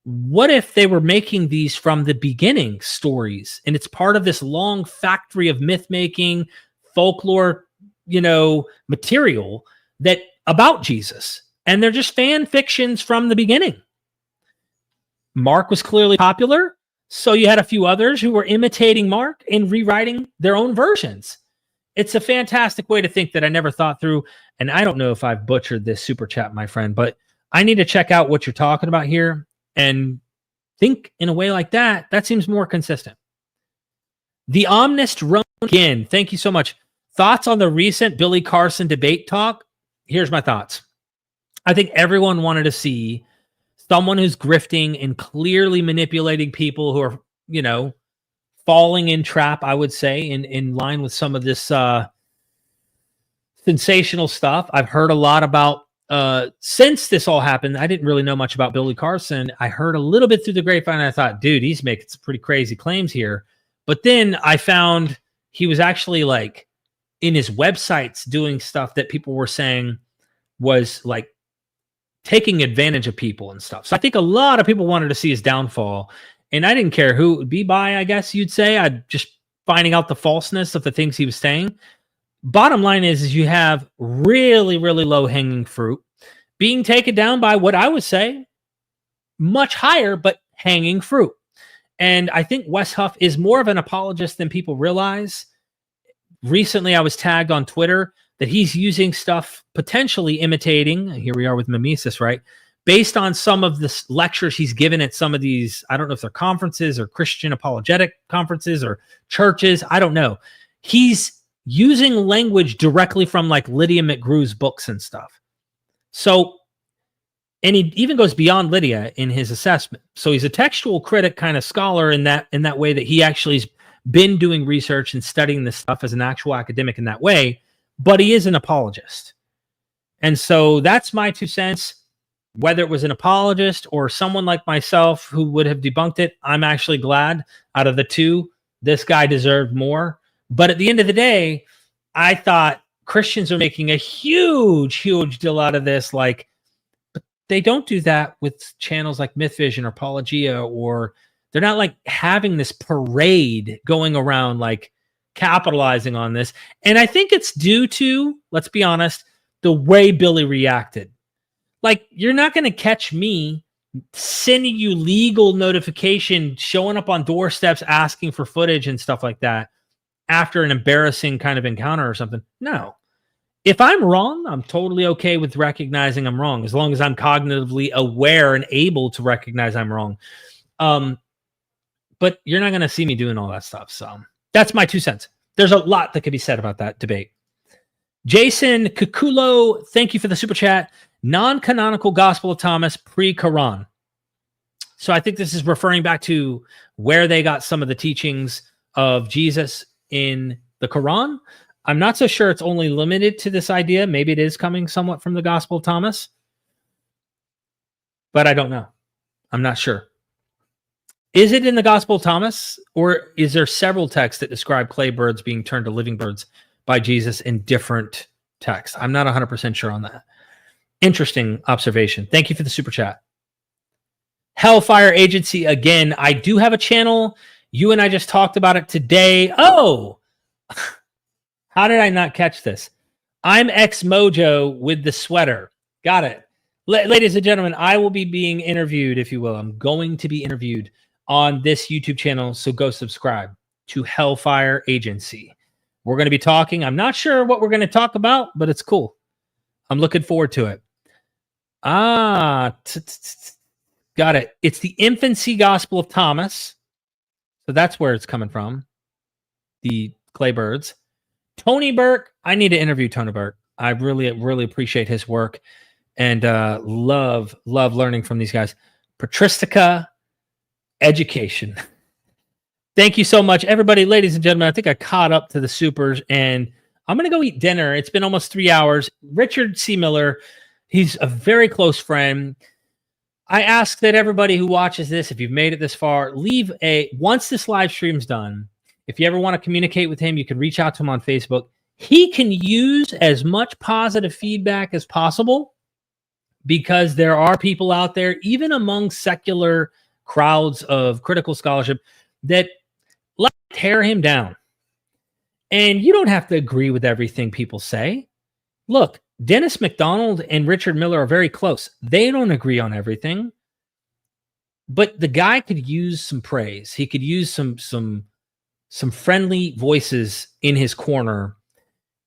What if they were making these from the beginning stories, and it's part of this long factory of myth making, folklore, material that about Jesus, and they're just fan fictions from the beginning? Mark was clearly popular, so you had a few others who were imitating Mark and rewriting their own versions. It's a fantastic way to think that I never thought through, and I don't know if I've butchered this super chat, my friend, but I need to check out what you're talking about here and think in a way like that. That seems more consistent. The Omnist Runkin, thank you so much. Thoughts on the recent Billy Carson debate talk? Here's my thoughts. I think everyone wanted to see someone who's grifting and clearly manipulating people who are, falling in trap, I would say, in line with some of this sensational stuff. I've heard a lot about, since this all happened, I didn't really know much about Billy Carson. I heard a little bit through the grapevine, and I thought, dude, he's making some pretty crazy claims here. But then I found he was actually like in his websites doing stuff that people were saying was like taking advantage of people and stuff. So I think a lot of people wanted to see his downfall, and I didn't care who it would be by, I guess you'd say. I'd just finding out the falseness of the things he was saying. Bottom line is you have really, really low hanging fruit being taken down by what I would say much higher, but hanging fruit. And I think Wes Huff is more of an apologist than people realize. Recently, I was tagged on Twitter that he's using stuff potentially imitating, here we are with mimesis, right? Based on some of the lectures he's given at some of these, I don't know if they're conferences or Christian apologetic conferences or churches, I don't know. He's using language directly from like Lydia McGrew's books and stuff. So, and he even goes beyond Lydia in his assessment. So he's a textual critic kind of scholar in that way that he actually has been doing research and studying this stuff as an actual academic in that way, but he is an apologist. And so that's my 2 cents. Whether it was an apologist or someone like myself who would have debunked it, I'm actually glad out of the two, this guy deserved more. But at the end of the day, I thought Christians are making a huge, huge deal out of this. Like, but they don't do that with channels like MythVision or Apologia, or they're not like having this parade going around, like capitalizing on this. And I think it's due to, let's be honest, the way Billy reacted. Like, you're not going to catch me sending you legal notification, showing up on doorsteps, asking for footage and stuff like that after an embarrassing kind of encounter or something. No. If I'm wrong, I'm totally okay with recognizing I'm wrong, as long as I'm cognitively aware and able to recognize I'm wrong. But you're not going to see me doing all that stuff. So that's my 2 cents. there's a lot that could be said about that debate. Jason Kukulo, thank you for the super chat. Non-canonical Gospel of Thomas pre-Quran. So I think this is referring back to where they got some of the teachings of Jesus in the Quran. I'm not so sure it's only limited to this idea. Maybe it is coming somewhat from the Gospel of Thomas, but I don't know. I'm not sure. Is it in the Gospel of Thomas, or is there several texts that describe clay birds being turned to living birds by Jesus in different texts? I'm not 100% sure on that. Interesting observation. Thank you for the super chat. Hellfire Agency, again, I do have a channel. You and I just talked about it today. Oh, how did I not catch this? I'm X-Mojo with the sweater. Got it. Ladies and gentlemen, I will be being interviewed, if you will. I'm going to be interviewed on this YouTube channel, so go subscribe to Hellfire Agency. We're going to be talking. I'm not sure what we're going to talk about, but it's cool. I'm looking forward to it. Got it. It's the infancy Gospel of Thomas. So that's where it's coming from. The clay birds. Tony Burke. I need to interview Tony Burke. I really, really appreciate his work and love learning from these guys. Patristica education. Thank you so much, everybody. Ladies and gentlemen, I think I caught up to the supers, and I'm going to go eat dinner. It's been almost 3 hours. Richard C. Miller, he's a very close friend. I ask that everybody who watches this, if you've made it this far, once this live stream's done, if you ever want to communicate with him, you can reach out to him on Facebook. He can use as much positive feedback as possible, because there are people out there, even among secular crowds of critical scholarship, that like tear him down. And you don't have to agree with everything people say. Look, Dennis McDonald and Richard Miller are very close. They don't agree on everything. But the guy could use some praise. He could use some friendly voices in his corner,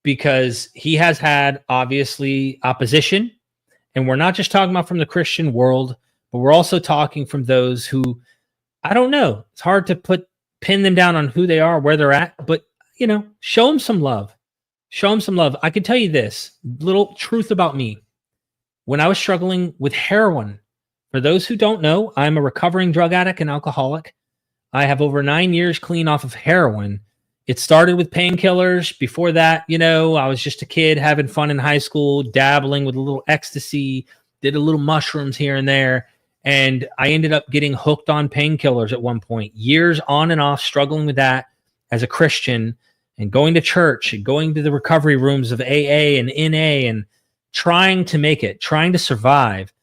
because he has had, obviously, opposition. And we're not just talking about from the Christian world, but we're also talking from those who, I don't know, it's hard to pin them down on who they are, where they're at, but, show them some love. Show them some love. I can tell you this little truth about me. When I was struggling with heroin, for those who don't know, I'm a recovering drug addict and alcoholic. I have over 9 years clean off of heroin. It started with painkillers. Before that, I was just a kid having fun in high school, dabbling with a little ecstasy, did a little mushrooms here and there. And I ended up getting hooked on painkillers at one point, years on and off, struggling with that as a Christian, and going to church and going to the recovery rooms of AA and NA and trying to make it, trying to survive.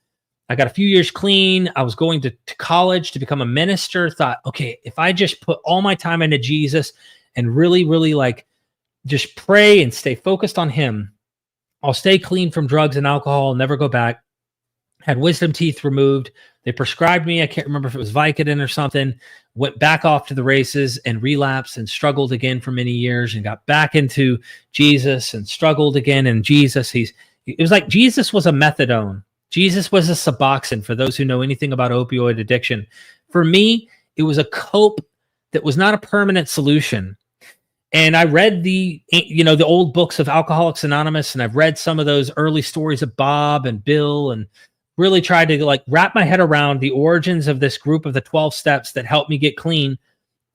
I got a few years clean. I was going to college to become a minister. Thought, okay, if I just put all my time into Jesus and really, really just pray and stay focused on him, I'll stay clean from drugs and alcohol, never go back. Had wisdom teeth removed. They prescribed me, I can't remember if it was Vicodin or something, went back off to the races and relapsed and struggled again for many years, and got back into Jesus and struggled again. And Jesus, it was like Jesus was a methadone. Jesus was a Suboxone, for those who know anything about opioid addiction. For me, it was a cope that was not a permanent solution. And I read the old books of Alcoholics Anonymous, and I've read some of those early stories of Bob and Bill, and really tried to wrap my head around the origins of this group of the 12 steps that helped me get clean,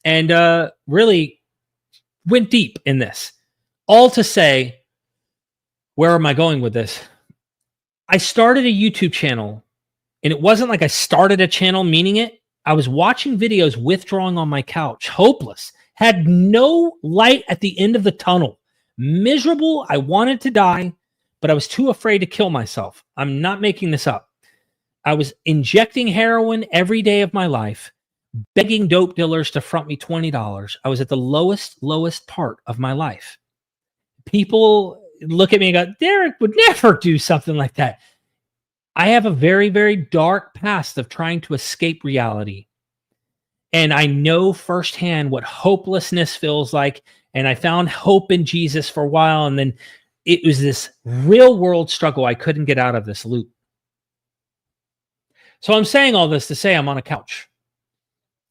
and really went deep in this. All to say, where am I going with this? I started a YouTube channel, and it wasn't like I started a channel meaning it. I was watching videos, withdrawing on my couch, hopeless, had no light at the end of the tunnel, miserable. I wanted to die, but I was too afraid to kill myself. I'm not making this up. I was injecting heroin every day of my life, begging dope dealers to front me $20. I was at the lowest part of my life. People look at me and go, Derek would never do something like that. I have a very, very dark past of trying to escape reality. And I know firsthand what hopelessness feels like. And I found hope in Jesus for a while. And then it was this real world struggle. I couldn't get out of this loop. So I'm saying all this to say I'm on a couch.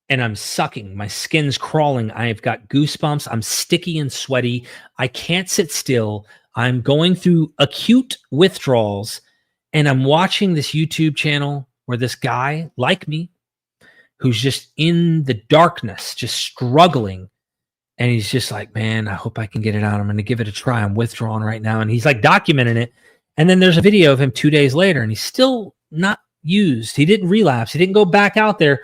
and I'm sucking. My skin's crawling. I've got goosebumps. I'm sticky and sweaty. I can't sit still. I'm going through acute withdrawals, and I'm watching this YouTube channel where this guy, like me, who's just in the darkness, just struggling. And he's just like, man, I hope I can get it out. I'm going to give it a try. I'm withdrawing right now. And he's like documenting it. And then there's a video of him 2 days later, and he's still not used. He didn't relapse. He didn't go back out there.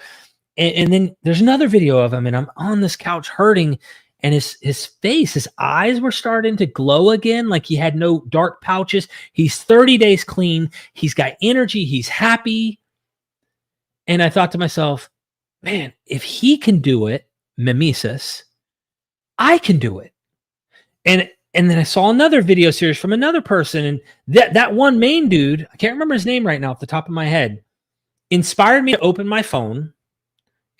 And then there's another video of him, and I'm on this couch hurting, and his face, his eyes were starting to glow again, like he had no dark pouches. He's 30 days clean. He's got energy. He's happy. And I thought to myself, man, if he can do it, mimesis, I can do it. And then I saw another video series from another person, and that one main dude, I can't remember his name right now off the top of my head, inspired me to open my phone.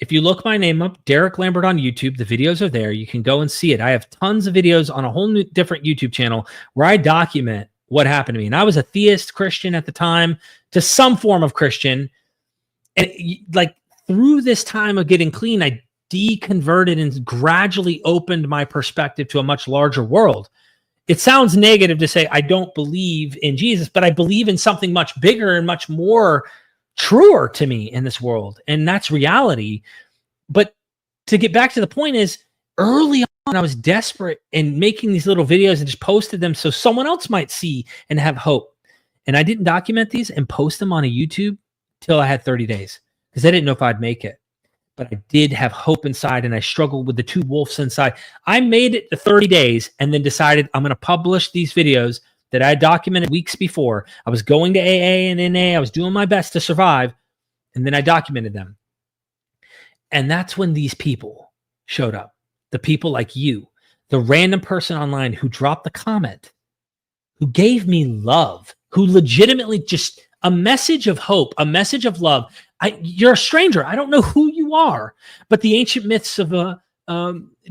If you look my name up, Derek Lambert on YouTube, the videos are there. You can go and see it. I have tons of videos on a whole new different YouTube channel where I document what happened to me. And I was a theist Christian at the time, to some form of Christian. And like through this time of getting clean, I deconverted and gradually opened my perspective to a much larger world. It sounds negative to say I don't believe in Jesus, but I believe in something much bigger and much more truer to me in this world. And that's reality. But to get back to the point is, early on, I was desperate and making these little videos and just posted them so someone else might see and have hope. And I didn't document these and post them on a YouTube till I had 30 days because I didn't know if I'd make it. But I did have hope inside, and I struggled with the two wolves inside. I made it to 30 days and then decided I'm going to publish these videos that I documented weeks before. I was going to AA and NA. I was doing my best to survive, and then I documented them. And that's when these people showed up. The people like you, the random person online who dropped the comment, who gave me love, who legitimately just a message of hope, a message of love. You're a stranger. I don't know who you are, but the ancient myths of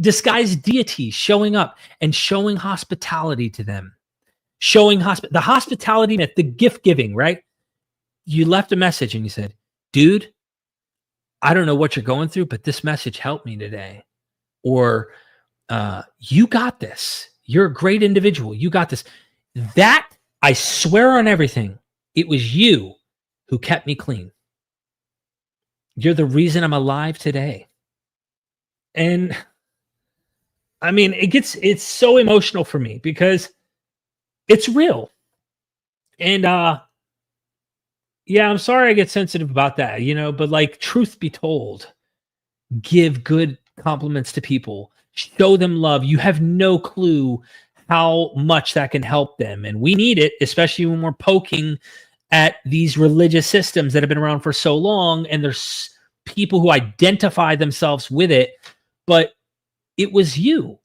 disguised deities showing up and showing hospitality to them, showing the hospitality myth, the gift giving, right? You left a message and you said, dude, I don't know what you're going through, but this message helped me today. Or you got this. You're a great individual. You got this. That, I swear on everything, it was you who kept me clean. You're the reason I'm alive today. And I mean, it's so emotional for me because it's real. And yeah, I'm sorry I get sensitive about that, but like, truth be told, give good compliments to people, show them love. You have no clue how much that can help them. And we need it, especially when we're poking at these religious systems that have been around for so long, and there's people who identify themselves with it. But it was you,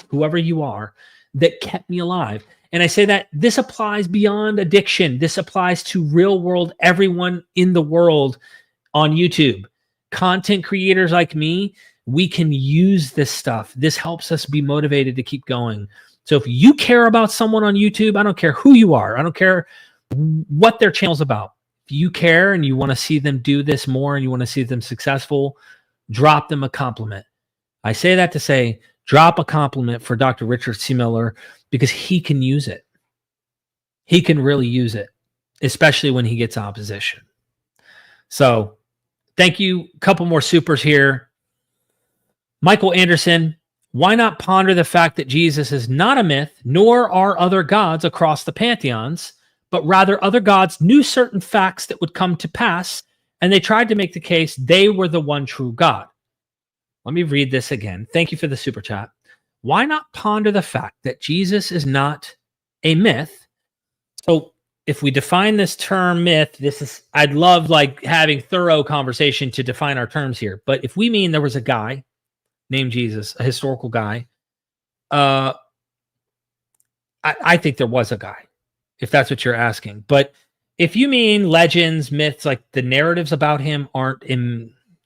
whoever you are, that kept me alive. And I say that this applies beyond addiction. This applies to real world, everyone in the world on YouTube. Content creators like me, we can use this stuff. This helps us be motivated to keep going. So if you care about someone on YouTube, I don't care who you are. I don't care what their channel's about. If you care and you want to see them do this more and you want to see them successful, drop them a compliment. I say that to say, drop a compliment for Dr. Richard C. Miller, because he can use it. He can really use it, especially when he gets opposition. So thank you. A couple more supers here. Michael Anderson, why not ponder the fact that Jesus is not a myth, nor are other gods across the pantheons, but rather other gods knew certain facts that would come to pass, and they tried to make the case they were the one true God. Let me read this again. Thank you for the super chat. Why not ponder the fact that Jesus is not a myth? So if we define this term myth, I'd love like having thorough conversation to define our terms here. But if we mean there was a guy named Jesus, a historical guy, I think there was a guy, if that's what you're asking. But if you mean legends, myths, like the narratives about him aren't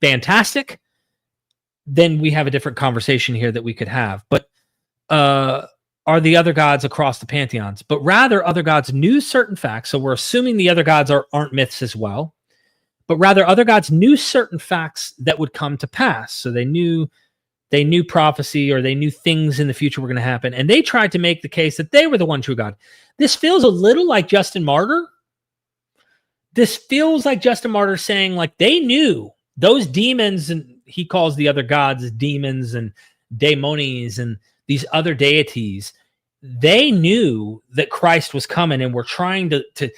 fantastic, then we have a different conversation here that we could have. But are the other gods across the pantheons? But rather, other gods knew certain facts. So we're assuming the other gods aren't myths as well. but rather other gods knew certain facts that would come to pass. So they knew prophecy, or they knew things in the future were going to happen, and they tried to make the case that they were the one true God. This feels a little like Justin Martyr. This feels like Justin Martyr saying, like, they knew those demons, and he calls the other gods demons and daemonies and these other deities. They knew that Christ was coming and were trying to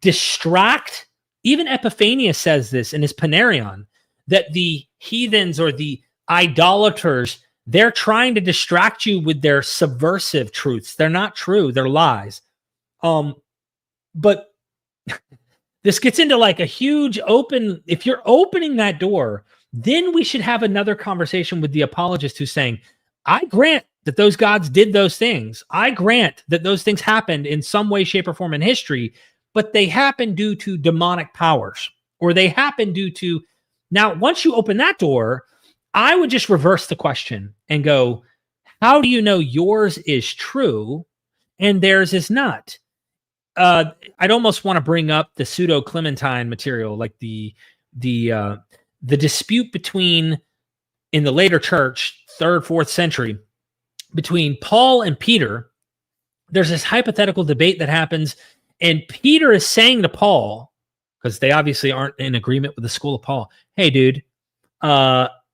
distract. Even Epiphanius says this in his Panarion, that the heathens or the idolaters, they're trying to distract you with their subversive truths. They're not true. They're lies. But this gets into like a huge open, if you're opening that door, then we should have another conversation with the apologist who's saying, I grant that those gods did those things. I grant that those things happened in some way, shape, or form in history, but they happened due to demonic powers, or they happened due to... Now, once you open that door, I would just reverse the question and go, how do you know yours is true and theirs is not? I'd almost want to bring up the pseudo-Clementine material, like the dispute between, in the later church, 3rd, 4th century, between Paul and Peter. There's this hypothetical debate that happens, and Peter is saying to Paul, because they obviously aren't in agreement with the school of Paul, hey, dude,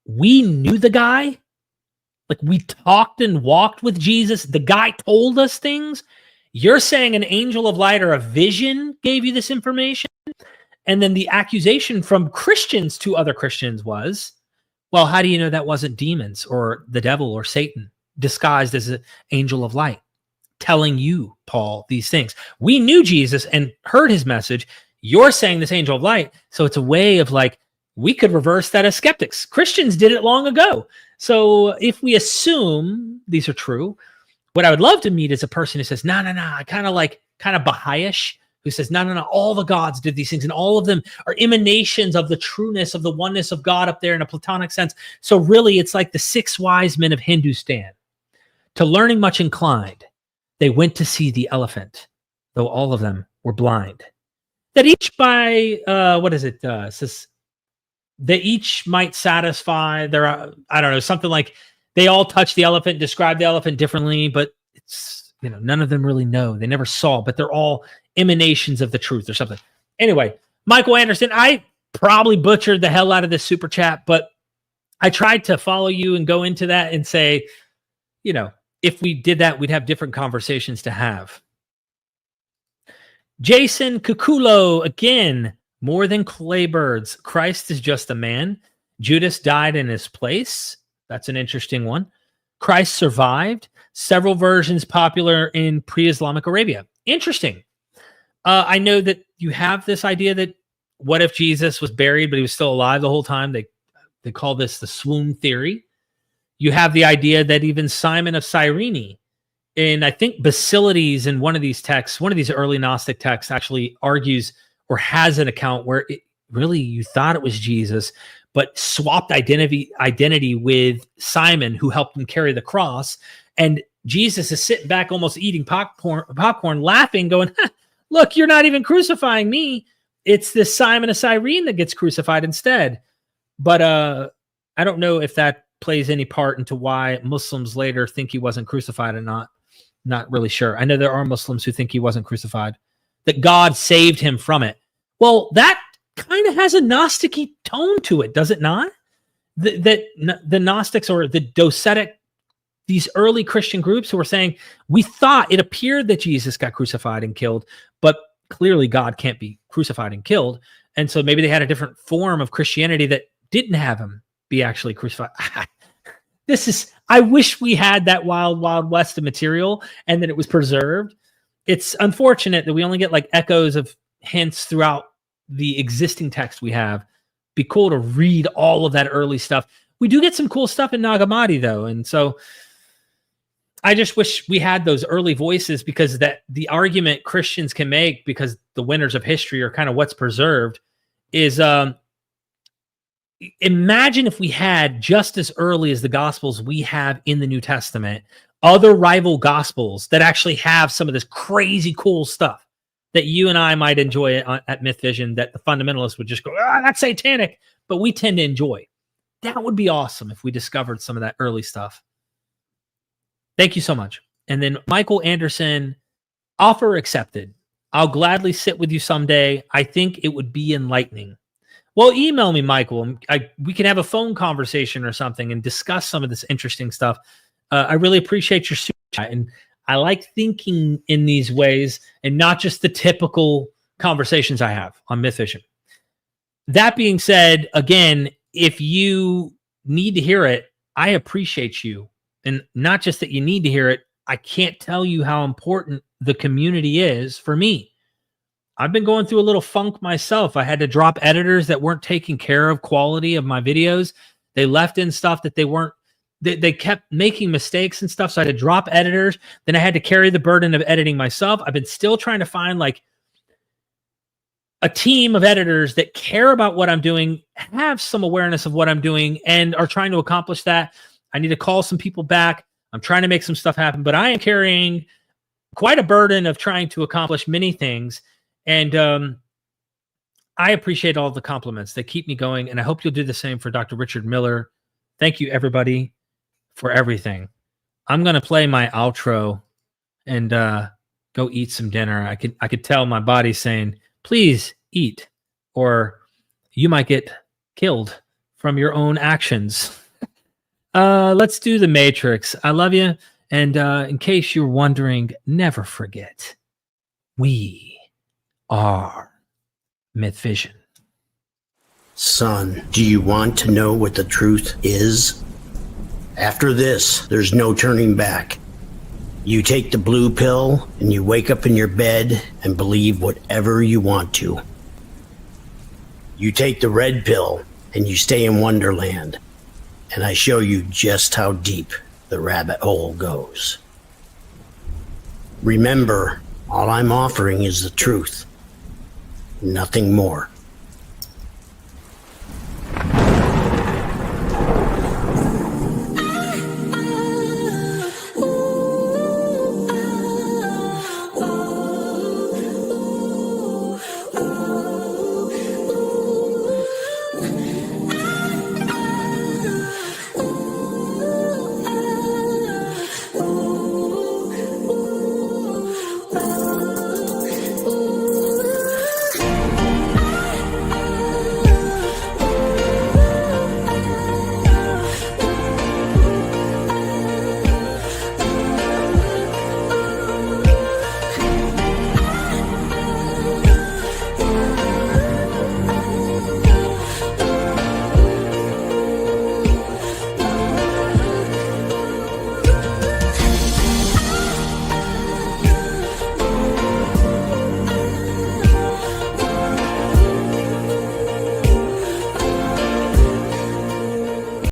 we knew the guy. Like, we talked and walked with Jesus. The guy told us things. You're saying an angel of light or a vision gave you this information? And then the accusation from Christians to other Christians was, well, how do you know that wasn't demons or the devil or Satan disguised as an angel of light telling you, Paul, these things? We knew Jesus and heard his message. You're saying this angel of light. So it's a way of like, we could reverse that as skeptics. Christians did it long ago. So if we assume these are true, what I would love to meet is a person who says, no, kind of Baha'i-ish, who says, no, all the gods did these things, and all of them are emanations of the trueness of the oneness of God up there in a Platonic sense. So really, it's like the 6 wise men of Hindustan. To learning much inclined, they went to see the elephant, though all of them were blind. That each by, says, they each might satisfy their, I don't know, something like, they all touch the elephant, describe the elephant differently, but it's, none of them really know. They never saw, but they're all emanations of the truth or something. Anyway, Michael Anderson, I probably butchered the hell out of this super chat, but I tried to follow you and go into that and say, if we did that, we'd have different conversations to have. Jason Kukulo, again, more than claybirds. Christ is just a man. Judas died in his place. That's an interesting one. Christ survived. Several versions popular in pre-Islamic Arabia. Interesting. I know that you have this idea that what if Jesus was buried, but he was still alive the whole time? They call this the swoon theory. You have the idea that even Simon of Cyrene, in I think Basilides, in one of these texts, one of these early Gnostic texts, actually argues or has an account where it really you thought it was Jesus, but swapped identity with Simon, who helped him carry the cross. And Jesus is sitting back almost eating popcorn, laughing, going, look, you're not even crucifying me. It's this Simon of Cyrene that gets crucified instead. But I don't know if that plays any part into why Muslims later think he wasn't crucified or not. Not really sure. I know there are Muslims who think he wasn't crucified, that God saved him from it. Well, that kind of has a Gnostic-y tone to it, does it not? The Gnostics or the Docetic, these early Christian groups who were saying, we thought it appeared that Jesus got crucified and killed, but clearly God can't be crucified and killed. And so maybe they had a different form of Christianity that didn't have him be actually crucified. I wish we had that wild, wild west of material and that it was preserved. It's unfortunate that we only get like echoes of hints throughout the existing text we have. Be cool to read all of that early stuff. We do get some cool stuff in Nag Hammadi though. And so I just wish we had those early voices, because that the argument Christians can make, because the winners of history are kind of what's preserved, is imagine if we had, just as early as the Gospels we have in the New Testament, other rival Gospels that actually have some of this crazy cool stuff that you and I might enjoy at MythVision that the fundamentalists would just go, that's satanic, but we tend to enjoy. That would be awesome if we discovered some of that early stuff. Thank you so much. And then Michael Anderson, offer accepted. I'll gladly sit with you someday. I think it would be enlightening. Well, email me, Michael. We can have a phone conversation or something and discuss some of this interesting stuff. I really appreciate your super chat, and I like thinking in these ways and not just the typical conversations I have on MythVision. That being said, again, if you need to hear it, I appreciate you. And not just that you need to hear it, I can't tell you how important the community is for me. I've been going through a little funk myself. I had to drop editors that weren't taking care of quality of my videos. They left in stuff that they kept making mistakes and stuff. So I had to drop editors. Then I had to carry the burden of editing myself. I've been still trying to find like a team of editors that care about what I'm doing, have some awareness of what I'm doing, and are trying to accomplish that. I need to call some people back. I'm trying to make some stuff happen, but I am carrying quite a burden of trying to accomplish many things. And I appreciate all the compliments. They keep me going, and I hope you'll do the same for Dr. Richard Miller. Thank you, everybody, for everything. I'm going to play my outro and go eat some dinner. I could tell my body's saying, please eat, or you might get killed from your own actions. Let's do the Matrix. I love you. And in case you're wondering, never forget, we are MythVision. Son, do you want to know what the truth is? After this, there's no turning back. You take the blue pill and you wake up in your bed and believe whatever you want to. You take the red pill and you stay in Wonderland, and I show you just how deep the rabbit hole goes. Remember, all I'm offering is the truth, nothing more.